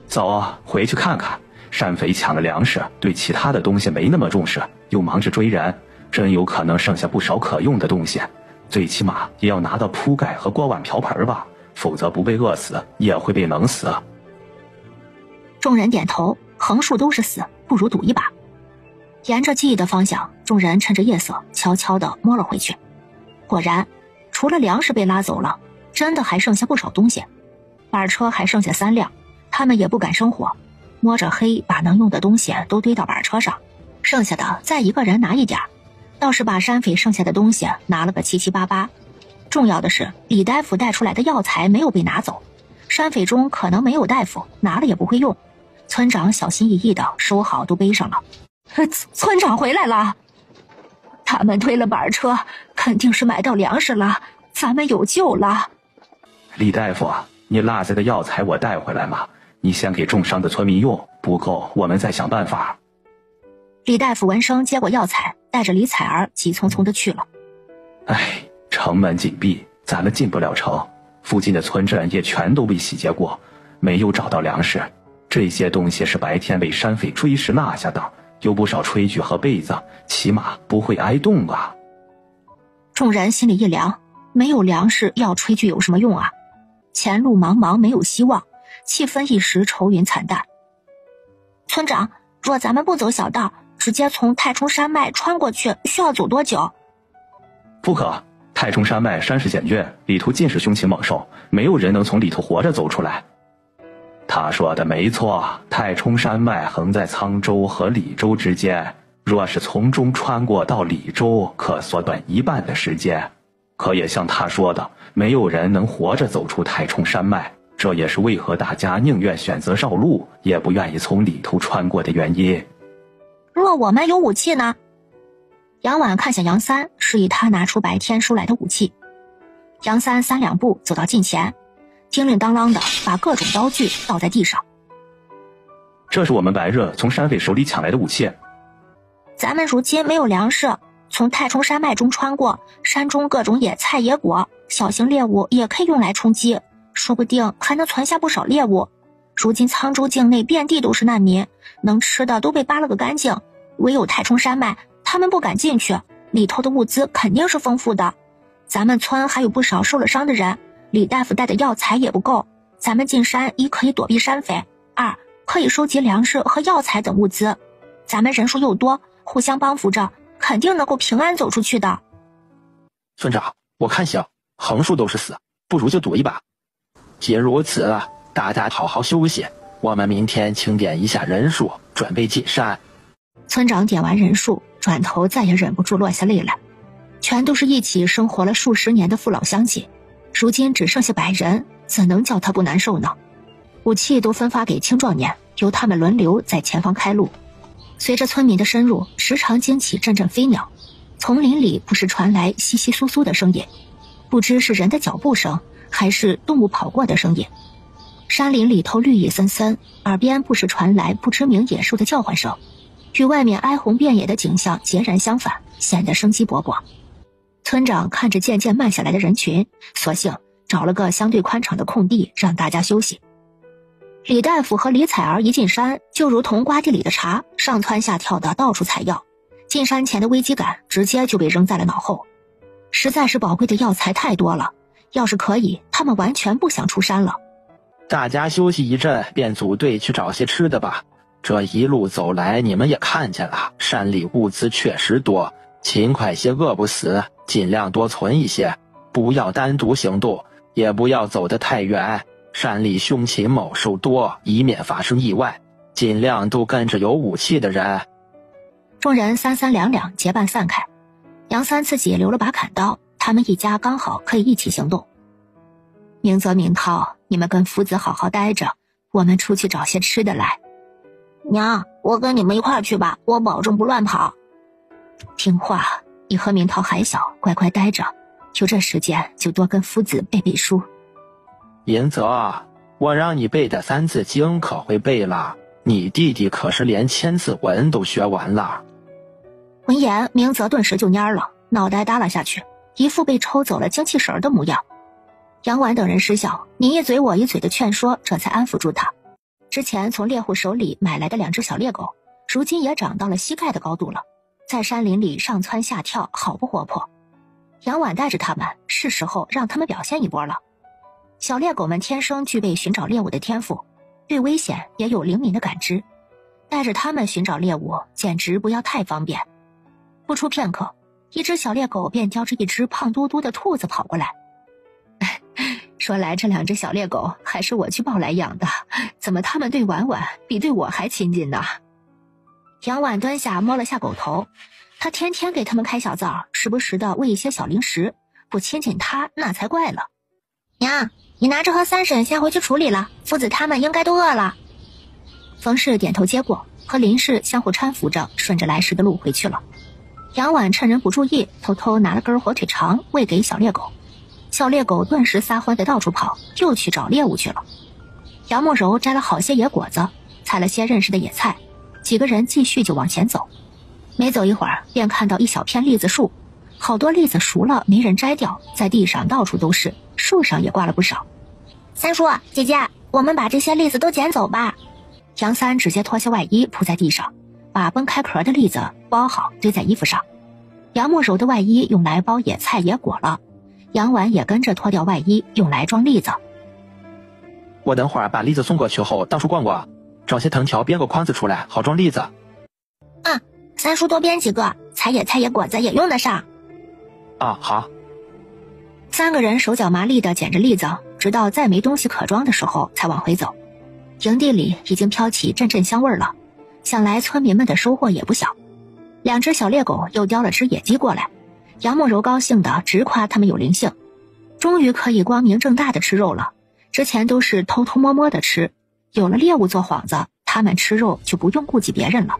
走啊，回去看看。山匪抢了粮食，对其他的东西没那么重视，又忙着追人，真有可能剩下不少可用的东西。最起码也要拿到铺盖和锅碗瓢盆吧，否则不被饿死也会被冷死。众人点头，横竖都是死，不如赌一把。沿着记忆的方向，众人趁着夜色悄悄地摸了回去。果然，除了粮食被拉走了，真的还剩下不少东西。板车还剩下3辆，他们也不敢生火，摸着黑把能用的东西都堆到板车上，剩下的再一个人拿一点，倒是把山匪剩下的东西拿了个七七八八。重要的是，李大夫带出来的药材没有被拿走，山匪中可能没有大夫，拿了也不会用。村长小心翼翼地收好，都背上了。村长回来了，他们推了板车，肯定是买到粮食了，咱们有救了。李大夫，你落下的药材我带回来吗？你先给重伤的村民用，不够我们再想办法。李大夫闻声接过药材，带着李彩儿急匆匆地去了。城门紧闭，咱们进不了城，附近的村镇也全都被洗劫过，没有找到粮食。这些东西是白天被山匪追拾落下的，有不少炊具和被子，起码不会挨冻啊。众人心里一凉，没有粮食要炊具有什么用啊？前路茫茫，没有希望，气氛一时愁云惨淡。村长，若咱们不走小道，直接从太冲山脉穿过去，需要走多久？不可，太冲山脉山势险峻，里头尽是凶禽猛兽，没有人能从里头活着走出来。他说的没错，太冲山脉横在沧州和李州之间，若是从中穿过到李州，可缩短1半的时间。可也像他说的，没有人能活着走出太冲山脉，这也是为何大家宁愿选择绕路，也不愿意从里头穿过的原因。若我们有武器呢？杨婉看向杨三，示意他拿出白天收来的武器。杨三3两步走到近前，叮铃当啷的把各种刀具倒在地上。这是我们白日从山匪手里抢来的武器。咱们如今没有粮食，从太冲山脉中穿过，山中各种野菜野果，小型猎物也可以用来充饥，说不定还能存下不少猎物。如今沧州境内遍地都是难民，能吃的都被扒了个干净，唯有太冲山脉他们不敢进去，里头的物资肯定是丰富的。咱们村还有不少受了伤的人，李大夫带的药材也不够，咱们进山一可以躲避山匪，二可以收集粮食和药材等物资。咱们人数又多，互相帮扶着，肯定能够平安走出去的。村长，我看行，横竖都是死，不如就赌一把。既如此，大家好好休息，我们明天清点一下人数，准备进山。村长点完人数，转头再也忍不住落下泪来。全都是一起生活了数十年的父老乡亲，如今只剩下100人，怎能叫他不难受呢？武器都分发给青壮年，由他们轮流在前方开路。随着村民的深入，时常惊起阵阵飞鸟，丛林里不时传来窸窸窣窣的声音，不知是人的脚步声，还是动物跑过的声音。山林里头绿意森森，耳边不时传来不知名野兽的叫唤声，与外面哀鸿遍野的景象截然相反，显得生机勃勃。村长看着渐渐慢下来的人群，索性找了个相对宽敞的空地让大家休息。李大夫和李彩儿一进山，就如同瓜地里的茶，上蹿下跳的到处采药，进山前的危机感直接就被扔在了脑后。实在是宝贵的药材太多了，要是可以，他们完全不想出山了。大家休息一阵，便组队去找些吃的吧。这一路走来，你们也看见了，山里物资确实多，勤快些饿不死，尽量多存一些，不要单独行动，也不要走得太远。山里凶禽猛兽多，以免发生意外，尽量都跟着有武器的人。众人3、3、2、2结伴散开，杨三自己留了把砍刀，他们一家刚好可以一起行动。明泽明涛，你们跟夫子好好待着，我们出去找些吃的来。娘，我跟你们一块儿去吧，我保证不乱跑。听话，你和明涛还小，乖乖待着，有这时间就多跟夫子背背书。银泽，我让你背的三字经可会背了，你弟弟可是连千字文都学完了。闻言，明泽顿时就蔫了，脑袋耷拉下去，一副被抽走了精气神的模样。杨婉等人失笑，你一嘴我一嘴的劝说，这才安抚住他。之前从猎户手里买来的2只小猎狗，如今也长到了膝盖的高度了，在山林里上蹿下跳，好不活泼。杨婉带着他们，是时候让他们表现一波了。小猎狗们天生具备寻找猎物的天赋，对危险也有灵敏的感知，带着他们寻找猎物简直不要太方便。不出片刻，一只小猎狗便叼着一只胖嘟嘟的兔子跑过来。说来这2只小猎狗还是我去抱来养的，怎么他们对婉婉比对我还亲近呢？杨婉蹲下摸了下狗头，他天天给他们开小灶，时不时的喂一些小零食，不亲近他那才怪了。娘，你拿着和三婶先回去处理了，夫子他们应该都饿了。冯氏点头接过，和林氏相互搀扶着，顺着来时的路回去了。杨婉趁人不注意，偷偷拿了根火腿肠喂给小猎狗。小猎狗顿时撒欢的到处跑，又去找猎物去了。杨慕柔摘了好些野果子，采了些认识的野菜，几个人继续就往前走。没走一会儿，便看到一小片栗子树，好多栗子熟了没人摘掉，在地上到处都是，树上也挂了不少。三叔姐姐，我们把这些栗子都捡走吧。杨三直接脱下外衣铺在地上，把崩开壳的栗子包好堆在衣服上。杨慕柔的外衣用来包野菜野果了，杨婉也跟着脱掉外衣，用来装栗子。我等会儿把栗子送过去后，到处逛逛，找些藤条编个筐子出来，好装栗子。三叔多编几个，采野菜野果子也用得上。好。3个人手脚麻利地捡着栗子，直到再没东西可装的时候才往回走。营地里已经飘起阵阵香味了，想来村民们的收获也不小。2只小猎狗又叼了只野鸡过来，杨慕柔高兴地直夸他们有灵性，终于可以光明正大的吃肉了。之前都是偷偷摸摸的吃，有了猎物做幌子，他们吃肉就不用顾及别人了。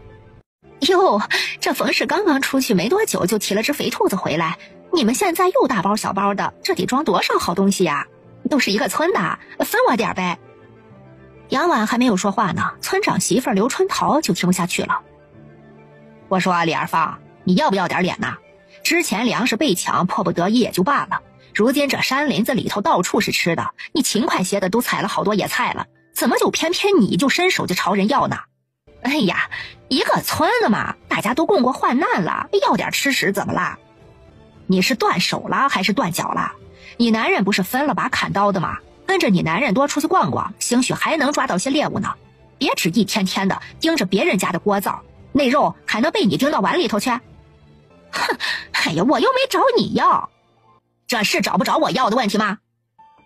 哟，这冯氏刚刚出去没多久就提了只肥兔子回来，你们现在又大包小包的，这得装多少好东西呀？都是一个村的，分我点呗。杨婉还没有说话呢，村长媳妇刘春桃就听不下去了。我说李二芳，你要不要点脸呐？之前粮食被抢，迫不得已也就罢了，如今这山林子里头到处是吃的，你勤快些的都采了好多野菜了，怎么就偏偏你就伸手就朝人要呢？哎呀，一个村的嘛，大家都共过患难了，要点吃食怎么啦？你是断手了还是断脚了？你男人不是分了把砍刀的吗？跟着你男人多出去逛逛，兴许还能抓到些猎物呢。别只一天天的盯着别人家的锅灶，那肉还能被你盯到碗里头去？哼，哎呀，我又没找你要，这是找不着我要的问题吗？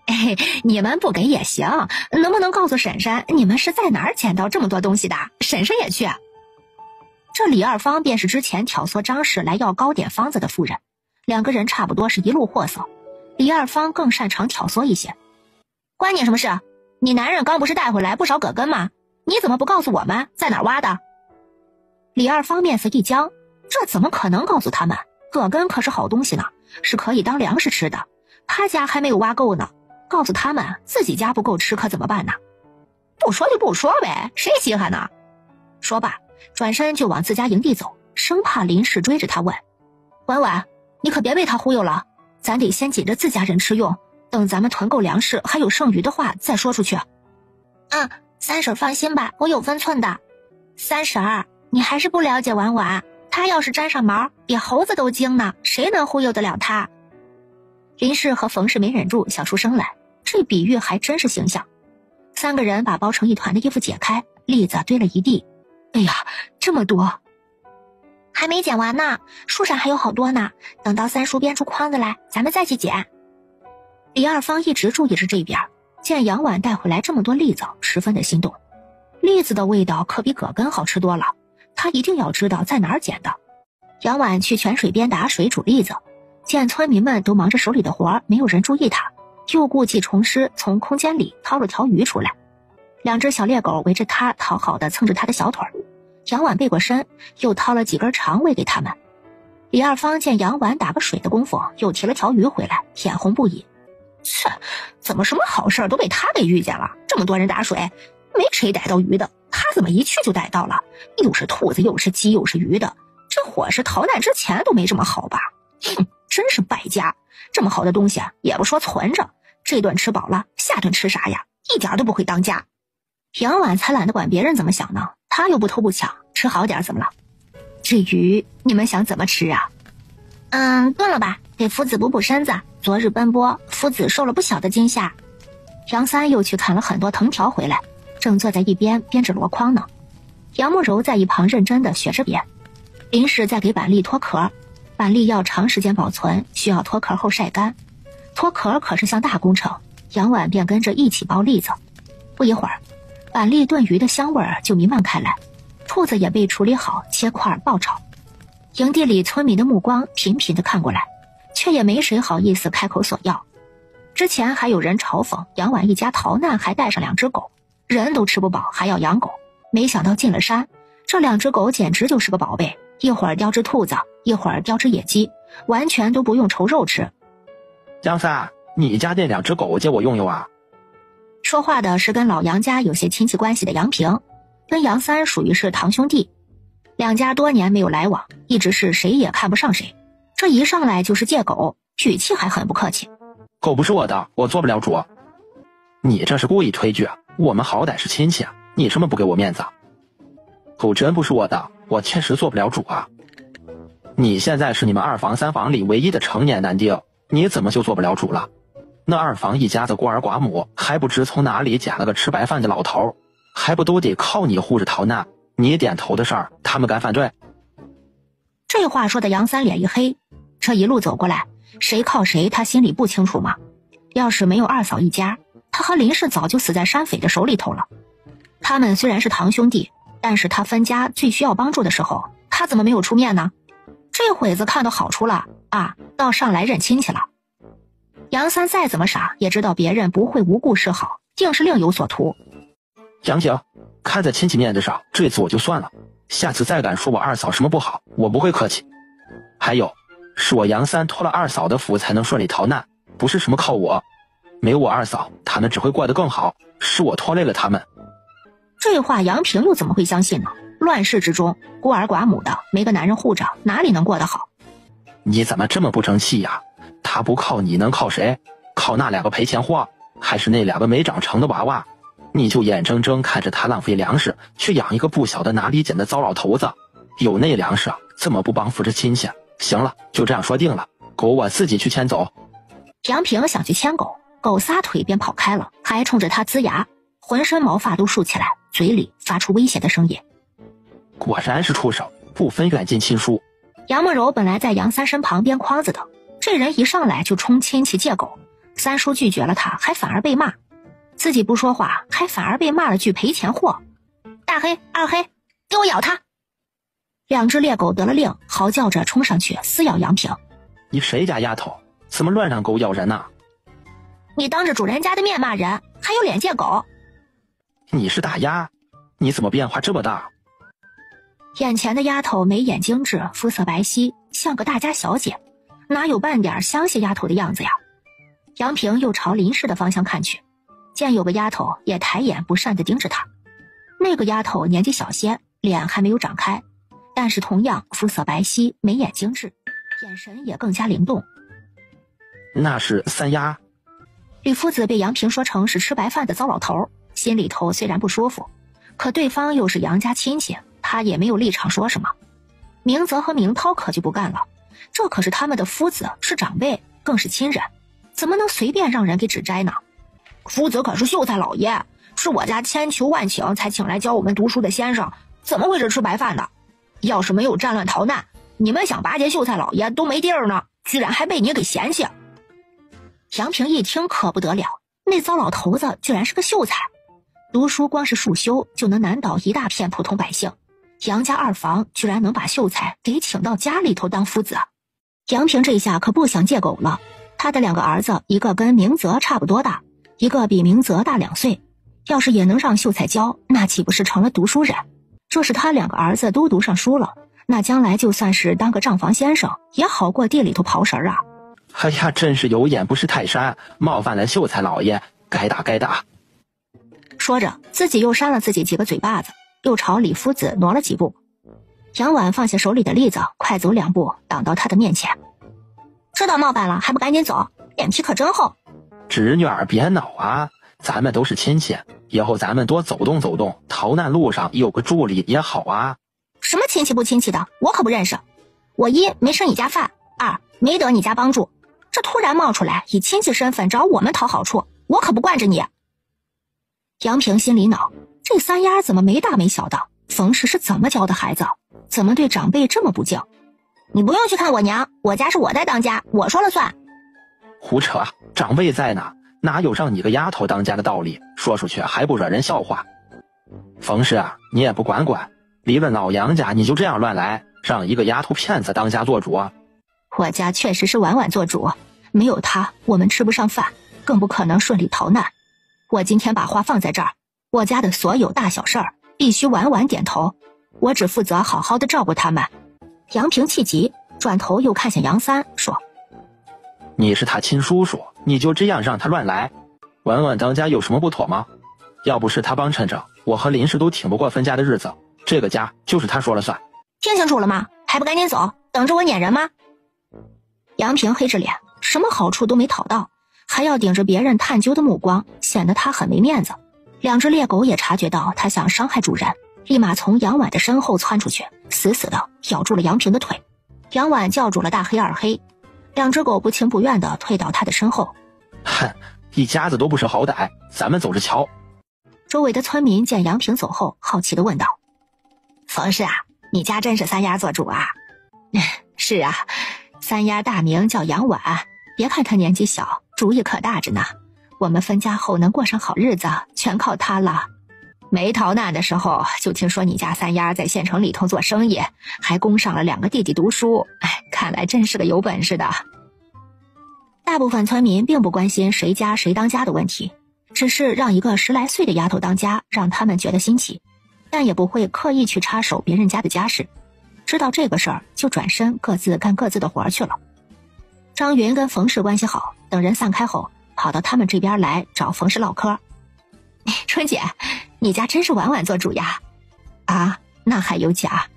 哎，你们不给也行，能不能告诉婶婶你们是在哪儿捡到这么多东西的？婶婶也去。这李二芳便是之前挑唆张氏来要糕点方子的妇人，2个人差不多是一路货色，李二芳更擅长挑唆一些。关你什么事？你男人刚不是带回来不少葛根吗？你怎么不告诉我们在哪儿挖的？李二芳面色一僵，这怎么可能告诉他们？葛根可是好东西呢，是可以当粮食吃的，他家还没有挖够呢，告诉他们自己家不够吃可怎么办呢？不说就不说呗，谁稀罕呢？说罢转身就往自家营地走，生怕林氏追着他问。婉婉，你可别被他忽悠了，咱得先紧着自家人吃用，等咱们囤够粮食还有剩余的话再说出去。三婶放心吧，我有分寸的。三婶儿，你还是不了解婉婉，她要是沾上毛，比猴子都精呢，谁能忽悠得了她？林氏和冯氏没忍住笑出声来，这比喻还真是形象。3个人把包成一团的衣服解开，栗子堆了一地。哎呀，这么多！还没捡完呢，树上还有好多呢，等到三叔编出筐子来，咱们再去捡。李二芳一直注意着这边，见杨婉带回来这么多栗子，十分的心动。栗子的味道可比葛根好吃多了，她一定要知道在哪儿捡的。杨婉去泉水边打水煮栗子，见村民们都忙着手里的活，没有人注意他，又故技重施，从空间里掏了条鱼出来。2只小猎狗围着他，讨好的蹭着他的小腿。杨婉背过身，又掏了几根肠喂给他们。李二方见杨婉打个水的功夫，又提了条鱼回来，眼红不已。切，怎么什么好事都被他给遇见了？这么多人打水，没谁逮到鱼的，他怎么一去就逮到了？又是兔子，又是鸡，又是鱼的，这伙食逃难之前都没这么好吧？哼，真是败家！这么好的东西也不说存着，这顿吃饱了，下顿吃啥呀？一点都不会当家。杨婉才懒得管别人怎么想呢，他又不偷不抢，吃好点怎么了？这鱼你们想怎么吃啊？炖了吧，给夫子补补身子。昨日奔波，夫子受了不小的惊吓。杨三又去砍了很多藤条回来，正坐在一边编着箩筐呢。杨慕柔在一旁认真的学着编。林氏在给板栗脱壳，板栗要长时间保存，需要脱壳后晒干。脱壳可是项大工程，杨婉便跟着一起剥栗子。不一会儿，板栗炖鱼的香味儿就弥漫开来，兔子也被处理好，切块爆炒。营地里村民的目光频频地看过来，却也没谁好意思开口索要。之前还有人嘲讽杨婉一家逃难还带上2只狗，人都吃不饱还要养狗，没想到进了山，这2只狗简直就是个宝贝，一会儿叼只兔子，一会儿叼只野鸡，完全都不用愁肉吃。杨三，你家那2只狗借我用用啊？说话的是跟老杨家有些亲戚关系的杨平，跟杨三属于是堂兄弟，2家多年没有来往，一直是谁也看不上谁。这一上来就是借狗，语气还很不客气。狗不是我的，我做不了主。你这是故意推拒，我们好歹是亲戚啊，你这么不给我面子？狗真不是我的，我确实做不了主啊。你现在是你们2房3房里唯一的成年男丁，你怎么就做不了主了？那2房一家子孤儿寡母，还不知从哪里捡了个吃白饭的老头，还不都得靠你护着逃难？你点头的事儿，他们敢反对？这话说的杨三脸一黑，这一路走过来，谁靠谁他心里不清楚吗？要是没有2嫂一家，他和林氏早就死在山匪的手里头了。他们虽然是堂兄弟，但是他分家最需要帮助的时候，他怎么没有出面呢？这会子看到好处了啊，倒上来认亲戚了。杨三再怎么傻，也知道别人不会无故示好，定是另有所图。杨平，看在亲戚面子上，这次我就算了，下次再敢说我2嫂什么不好，我不会客气。还有，是我杨三托了2嫂的福才能顺利逃难，不是什么靠我。没有我2嫂，他们只会过得更好，是我拖累了他们。这话杨平又怎么会相信呢？乱世之中，孤儿寡母的，没个男人护着，哪里能过得好？你怎么这么不争气呀？他不靠你能靠谁？靠那2个赔钱货，还是那2个没长成的娃娃？你就眼睁睁看着他浪费粮食，去养一个不晓得哪里捡的糟老头子，有那粮食这么不帮扶着亲戚？行了，就这样说定了，狗我自己去牵走。杨平想去牵狗，狗撒腿便跑开了，还冲着他呲牙，浑身毛发都竖起来，嘴里发出威胁的声音。果然是畜生，不分远近亲疏。杨慕柔本来在杨三身旁编筐子的，这人一上来就冲亲戚借狗，三叔拒绝了他，还反而被骂，自己不说话，还反而被骂了句赔钱货。大黑、二黑，给我咬他！2只猎狗得了令，嚎叫着冲上去撕咬杨平。你谁家丫头，怎么乱让狗咬人呢？你当着主人家的面骂人，还有脸借狗？你是大丫，你怎么变化这么大？眼前的丫头眉眼精致，肤色白皙，像个大家小姐，哪有半点乡下丫头的样子呀？杨平又朝林氏的方向看去，见有个丫头也抬眼不善地盯着他。那个丫头年纪小些，脸还没有长开，但是同样肤色白皙，眉眼精致，眼神也更加灵动。那是三丫。吕夫子被杨平说成是吃白饭的糟老头，心里头虽然不舒服，可对方又是杨家亲戚，他也没有立场说什么。明泽和明涛可就不干了，这可是他们的夫子，是长辈，更是亲人，怎么能随便让人给指摘呢？夫子可是秀才老爷，是我家千求万请才请来教我们读书的先生，怎么会是吃白饭的？要是没有战乱逃难，你们想巴结秀才老爷都没地儿呢，居然还被你给嫌弃。杨平一听可不得了，那糟老头子居然是个秀才，读书光是束修就能难倒一大片普通百姓，杨家二房居然能把秀才给请到家里头当夫子。杨平这下可不想借狗了，他的2个儿子，一个跟明泽差不多大，一个比明泽大2岁。要是也能让秀才教，那岂不是成了读书人？若是他2个儿子都读上书了，那将来就算是当个账房先生，也好过地里头刨食啊。哎呀，真是有眼不识泰山，冒犯了秀才老爷，该打该打。说着，自己又扇了自己几个嘴巴子，又朝李夫子挪了几步。杨婉放下手里的栗子，快走2步，挡到他的面前。知道冒犯了还不赶紧走，脸皮可真厚。侄女儿别恼啊，咱们都是亲戚，以后咱们多走动走动，逃难路上有个助力也好啊。什么亲戚不亲戚的，我可不认识。我1没吃你家饭，2没得你家帮助，这突然冒出来以亲戚身份找我们讨好处，我可不惯着你。杨平心里恼，这3丫怎么没大没小的？冯氏是怎么教的孩子？怎么对长辈这么不敬？你不用去看我娘，我家是我在当家，我说了算。胡扯，长辈在呢，哪有让你个丫头当家的道理？说出去还不惹人笑话。冯氏啊，你也不管管，离了老杨家你就这样乱来，让一个丫头片子当家做主啊？我家确实是婉婉做主，没有她我们吃不上饭，更不可能顺利逃难。我今天把话放在这儿，我家的所有大小事儿必须婉婉点头，我只负责好好的照顾他们。杨平气急，转头又看向杨三说，你是他亲叔叔，你就这样让他乱来？婉婉当家有什么不妥吗？要不是他帮衬着，我和林氏都挺不过分家的日子，这个家就是他说了算。听清楚了吗？还不赶紧走，等着我撵人吗？杨平黑着脸，什么好处都没讨到，还要顶着别人探究的目光，显得他很没面子。2只猎狗也察觉到他想伤害主人，立马从杨婉的身后窜出去，死死地咬住了杨平的腿。杨婉叫住了大黑二黑，2只狗不情不愿地退到他的身后。哼，一家子都不识好歹，咱们走着瞧。周围的村民见杨平走后，好奇地问道，冯氏啊，你家真是3丫做主啊？是啊，3丫大名叫杨婉，别看她年纪小，主意可大着呢。我们分家后能过上好日子，全靠她了。没逃难的时候，就听说你家3丫在县城里头做生意，还供上了2个弟弟读书，看来真是个有本事的。大部分村民并不关心谁家谁当家的问题，只是让一个10来岁的丫头当家，让他们觉得新奇，但也不会刻意去插手别人家的家事。知道这个事儿，就转身各自干各自的活去了。张云跟冯氏关系好，等人散开后，跑到他们这边来找冯氏唠嗑。春姐，你家真是婉婉做主呀？啊，那还有假？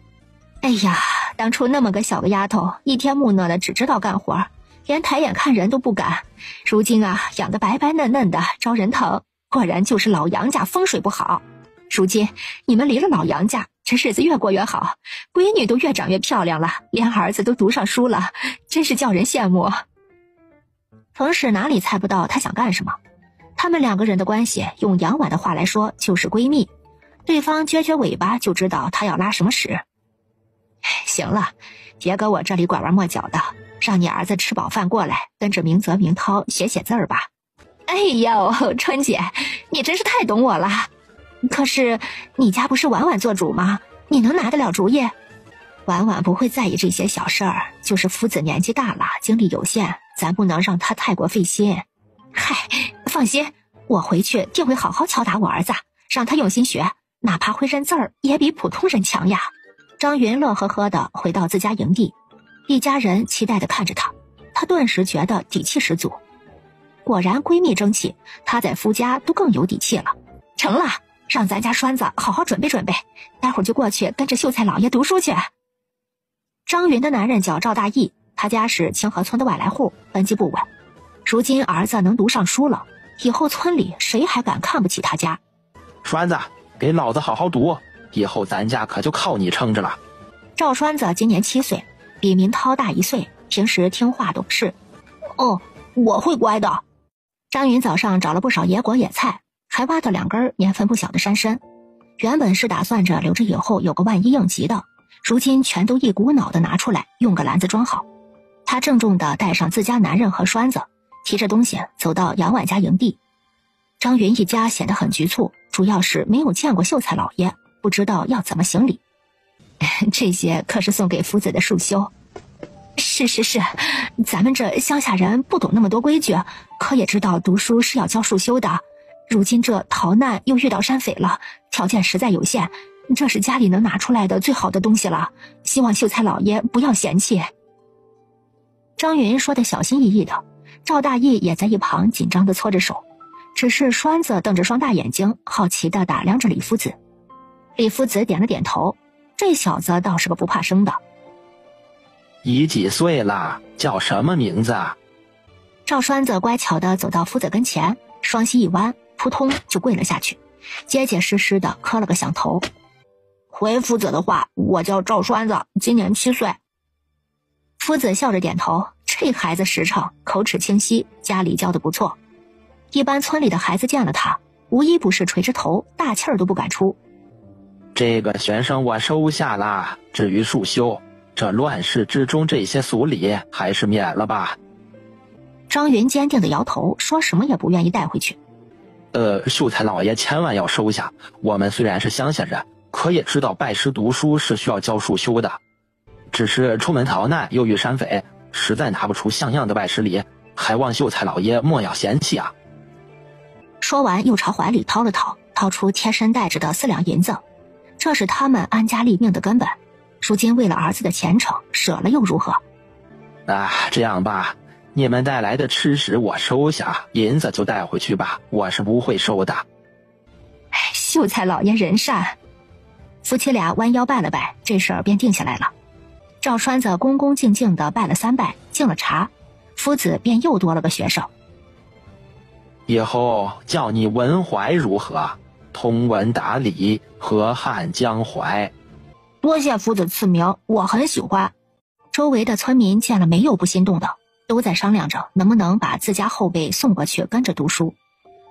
哎呀，当初那么个小个丫头，一天木讷的只知道干活，连抬眼看人都不敢。如今啊，养得白白嫩嫩的，招人疼，果然就是老杨家风水不好。如今你们离了老杨家，这日子越过越好，闺女都越长越漂亮了，连儿子都读上书了，真是叫人羡慕。冯氏哪里猜不到他想干什么，他们2个人的关系，用杨婉的话来说就是闺蜜，对方撅撅尾巴就知道他要拉什么屎。行了，别搁我这里拐弯抹角的，让你儿子吃饱饭过来，跟着明泽明涛写字儿吧。哎呦，春姐，你真是太懂我了。可是你家不是婉婉做主吗？你能拿得了主意？婉婉不会在意这些小事儿，就是夫子年纪大了，精力有限，咱不能让他太过费心。嗨，放心，我回去定会好好敲打我儿子，让他用心学，哪怕会认字儿，也比普通人强呀。张云乐呵呵地回到自家营地，一家人期待地看着他，他顿时觉得底气十足。果然闺蜜争气，他在夫家都更有底气了。成了，让咱家栓子好好准备准备，待会儿就过去跟着秀才老爷读书去。张云的男人叫赵大义，他家是清河村的外来户，根基不稳。如今儿子能读上书了，以后村里谁还敢看不起他家？栓子，给老子好好读，以后咱家可就靠你撑着了。赵栓子今年7岁，比明涛大1岁，平时听话懂事。哦，我会乖的。张云早上找了不少野果野菜，还挖到2根年份不小的山参。原本是打算着留着以后有个万一应急的，如今全都一股脑的拿出来，用个篮子装好。他郑重地带上自家男人和栓子，提着东西走到杨婉家营地。张云一家显得很局促，主要是没有见过秀才老爷，不知道要怎么行礼。这些可是送给夫子的束修。是，咱们这乡下人不懂那么多规矩，可也知道读书是要教束修的。如今这逃难又遇到山匪了，条件实在有限，这是家里能拿出来的最好的东西了，希望秀才老爷不要嫌弃。张云说的小心翼翼的，赵大义也在一旁紧张的搓着手，只是栓子瞪着双大眼睛，好奇的打量着李夫子。李夫子点了点头，这小子倒是个不怕生的。你几岁了？叫什么名字啊？赵栓子乖巧的走到夫子跟前，双膝一弯，扑通就跪了下去，结结实实的磕了个响头。回夫子的话，我叫赵栓子，今年7岁。夫子笑着点头，这孩子实诚，口齿清晰，家里教的不错。一般村里的孩子见了他，无一不是垂着头，大气儿都不敢出。这个学生我收下了，至于束修，这乱世之中这些俗礼还是免了吧。张云坚定的摇头，说什么也不愿意带回去。秀才老爷千万要收下，我们虽然是乡下人，可也知道拜师读书是需要教束修的。只是出门逃难又遇山匪，实在拿不出像样的拜师礼，还望秀才老爷莫要嫌弃啊。说完又朝怀里掏了掏，掏出贴身带着的4两银子，这是他们安家立命的根本。如今为了儿子的前程，舍了又如何？这样吧，你们带来的吃食我收下，银子就带回去吧，我是不会收的。秀才老爷人善。夫妻俩弯腰拜了拜，这事儿便定下来了。赵栓子恭恭敬敬地拜了3拜，敬了茶，夫子便又多了个学生。以后叫你文怀如何？通文达理，河汉江淮。多谢夫子赐名，我很喜欢。周围的村民见了没有不心动的，都在商量着能不能把自家后辈送过去跟着读书。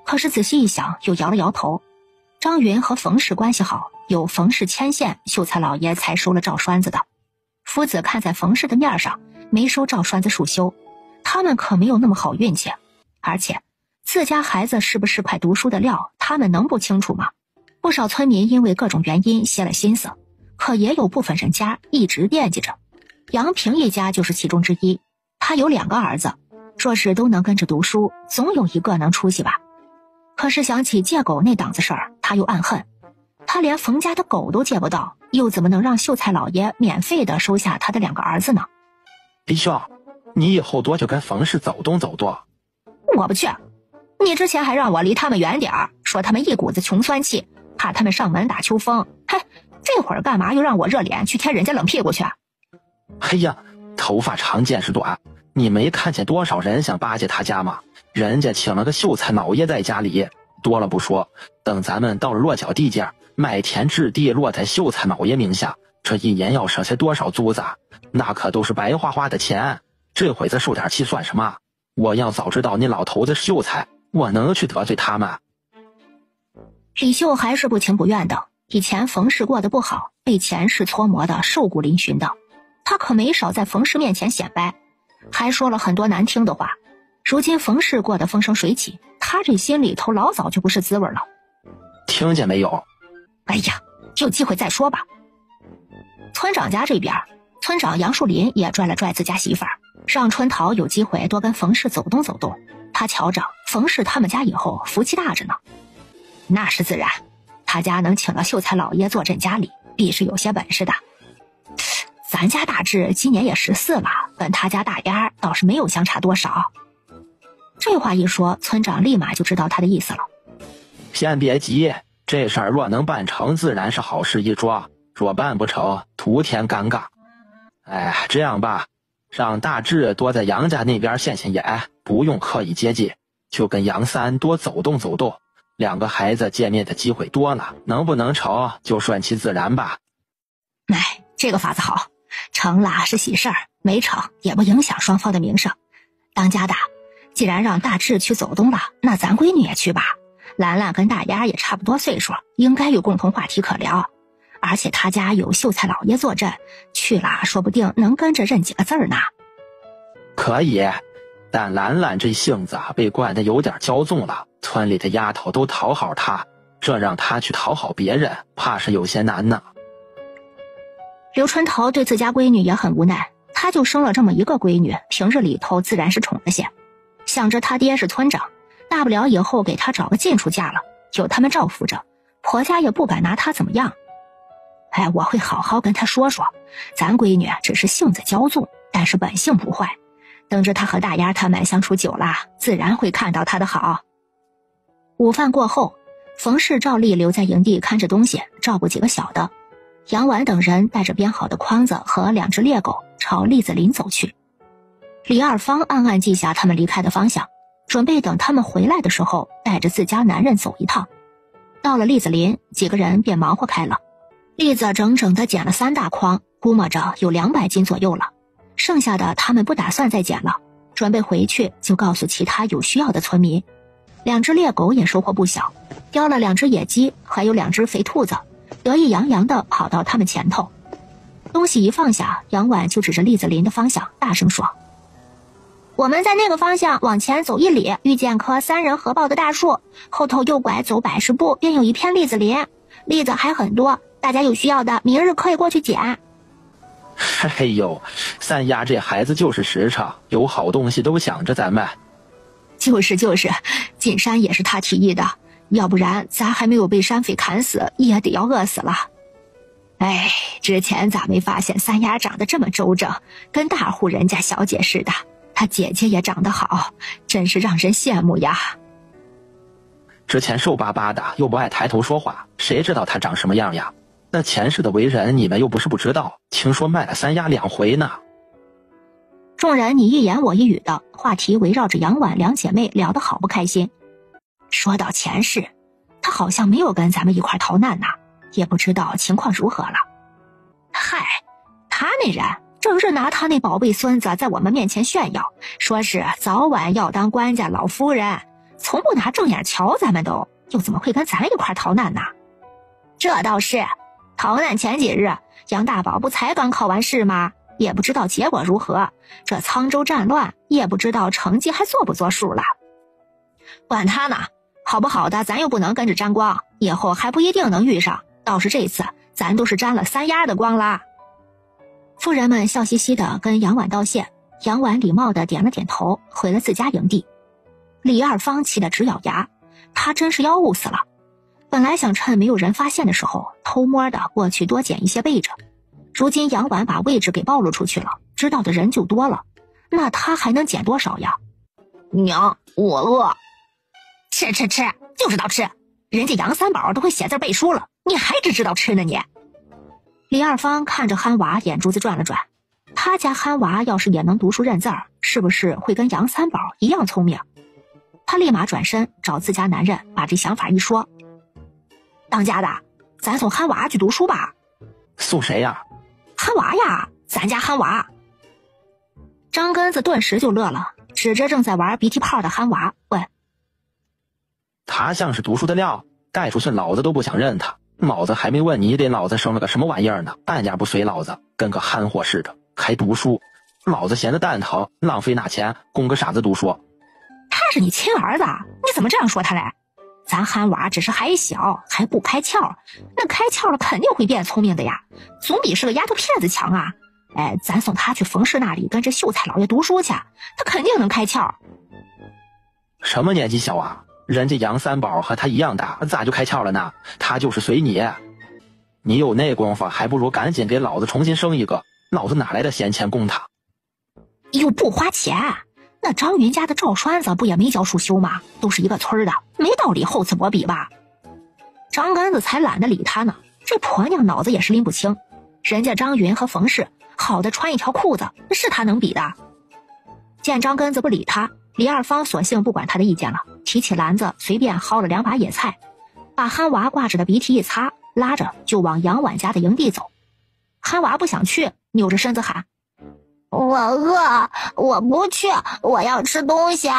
可是仔细一想，又摇了摇头。张云和冯氏关系好，有冯氏牵线，秀才老爷才收了赵栓子的。夫子看在冯氏的面上，没收赵栓子束修，他们可没有那么好运气。而且自家孩子是不是块读书的料，他们能不清楚吗？不少村民因为各种原因歇了心思，可也有部分人家一直惦记着。杨平一家就是其中之一，他有2个儿子，若是都能跟着读书，总有一个能出息吧。可是想起借狗那档子事儿，他又暗恨，他连冯家的狗都借不到，又怎么能让秀才老爷免费的收下他的2个儿子呢？李兄，你以后多去跟冯氏走动走动。我不去，你之前还让我离他们远点儿，说他们一股子穷酸气，怕他们上门打秋风。这会儿干嘛又让我热脸去贴人家冷屁股去？哎呀，头发长见识短，你没看见多少人想巴结他家吗？人家请了个秀才老爷在家里，多了不说，等咱们到了落脚地界，麦田置地落在秀才老爷名下，这一年要省下多少租子，那可都是白花花的钱。这会子受点气算什么？我要早知道那老头子是秀才，我能去得罪他们？李秀还是不情不愿的。以前冯氏过得不好，被前世搓磨的瘦骨嶙峋的，他可没少在冯氏面前显摆，还说了很多难听的话。如今冯氏过得风生水起，他这心里头老早就不是滋味了。听见没有？哎呀，有机会再说吧。村长家这边，村长杨树林也拽了拽自家媳妇儿，让春桃有机会多跟冯氏走动走动。他瞧着冯氏他们家以后福气大着呢。那是自然，他家能请了秀才老爷坐镇家里，必是有些本事的。咱家大志今年也14了，跟他家大丫倒是没有相差多少。这话一说，村长立马就知道他的意思了。先别急，这事儿若能办成，自然是好事一桩；若办不成，徒添尴尬。这样吧，让大志多在杨家那边现眼，不用刻意接近，就跟杨三多走动走动，2个孩子见面的机会多了，能不能成就顺其自然吧。这个法子好，成了是喜事儿，没成也不影响双方的名声。当家的既然让大志去走动了，那咱闺女也去吧。兰兰跟大丫也差不多岁数，应该有共同话题可聊。而且他家有秀才老爷坐镇，去了说不定能跟着认几个字儿呢。可以，但兰兰这性子被惯得有点骄纵了，村里的丫头都讨好她，这让她去讨好别人，怕是有些难呢。刘春桃对自家闺女也很无奈，他就生了这么一个闺女，平日里头自然是宠了些。想着他爹是村长，大不了以后给他找个近处嫁了，有他们照顾着，婆家也不敢拿他怎么样。我会好好跟他说说，咱闺女只是性子骄纵，但是本性不坏。等着他和大丫他们相处久了，自然会看到他的好。午饭过后，冯氏照例留在营地看着东西，照顾几个小的。杨婉等人带着编好的筐子和2只猎狗朝栗子林走去。李二方暗暗记下他们离开的方向，准备等他们回来的时候带着自家男人走一趟。到了栗子林，几个人便忙活开了。栗子整整的捡了3大筐，估摸着有200斤左右了。剩下的他们不打算再捡了，准备回去就告诉其他有需要的村民。2只猎狗也收获不小，叼了2只野鸡，还有2只肥兔子，得意洋洋地跑到他们前头。东西一放下，杨婉就指着栗子林的方向大声说：我们在那个方向往前走1里，遇见棵3人合抱的大树，后头右拐走100步，便有一片栗子林，栗子还很多，大家有需要的明日可以过去捡。哎呦，三丫这孩子就是实诚，有好东西都想着咱们。就是，进山也是他提议的，要不然咱还没有被山匪砍死，也得要饿死了。之前咋没发现三丫长得这么周正，跟大户人家小姐似的，她姐姐也长得好，真是让人羡慕呀。之前瘦巴巴的，又不爱抬头说话，谁知道她长什么样呀？那前世的为人你们又不是不知道，听说卖了三丫2回呢。众人你一言我一语的，话题围绕着杨婉2姐妹聊得好不开心。说到前世，她好像没有跟咱们一块逃难呢，也不知道情况如何了。嗨，他那人正是拿他那宝贝孙子在我们面前炫耀，说是早晚要当官家老夫人，从不拿正眼瞧咱们都，又怎么会跟咱一块逃难呢？这倒是，逃难前几日，杨大宝不才刚考完试吗？也不知道结果如何，这沧州战乱，也不知道成绩还作不作数了。管他呢，好不好的咱又不能跟着沾光，以后还不一定能遇上，倒是这次咱都是沾了三丫的光啦。妇人们笑嘻嘻的跟杨婉道谢，杨婉礼貌的点了点头，回了自家营地。李二方气得直咬牙，他真是要饿死了。本来想趁没有人发现的时候偷摸的过去多捡一些备着，如今杨婉把位置给暴露出去了，知道的人就多了，那他还能捡多少呀？娘，我饿。吃，就知道吃，人家杨三宝都会写字背书了，你还只知道吃呢你。李二方看着憨娃眼珠子转了转，他家憨娃要是也能读书认字儿，是不是会跟杨三宝一样聪明？他立马转身找自家男人，把这想法一说。当家的，咱送憨娃去读书吧。送谁呀？憨娃呀，咱家憨娃。张根子顿时就乐了，指着正在玩鼻涕泡的憨娃问：他像是读书的料，带出去老子都不想认他。老子还没问你，得老子生了个什么玩意儿呢？半点不随老子，跟个憨货似的，还读书。老子闲得蛋疼，浪费那钱供个傻子读书。他是你亲儿子，你怎么这样说他嘞？咱憨娃只是还小，还不开窍，那开窍了肯定会变聪明的呀，总比是个丫头片子强啊。咱送他去冯氏那里跟着秀才老爷读书去，他肯定能开窍。什么年纪小啊？人家杨三宝和他一样大，咋就开窍了呢？他就是随你，你有那功夫，还不如赶紧给老子重新生一个，老子哪来的闲钱供他？又不花钱，那张云家的赵栓子不也没教书修吗？都是一个村的，没道理厚此薄彼吧？张根子才懒得理他呢，这婆娘脑子也是拎不清，人家张云和冯氏好的穿一条裤子，是他能比的。见张根子不理他，李二方索性不管他的意见了，提起篮子随便薅了2把野菜，把憨娃挂着的鼻涕一擦，拉着就往杨婉家的营地走。憨娃不想去，扭着身子喊：我饿，我不去，我要吃东西。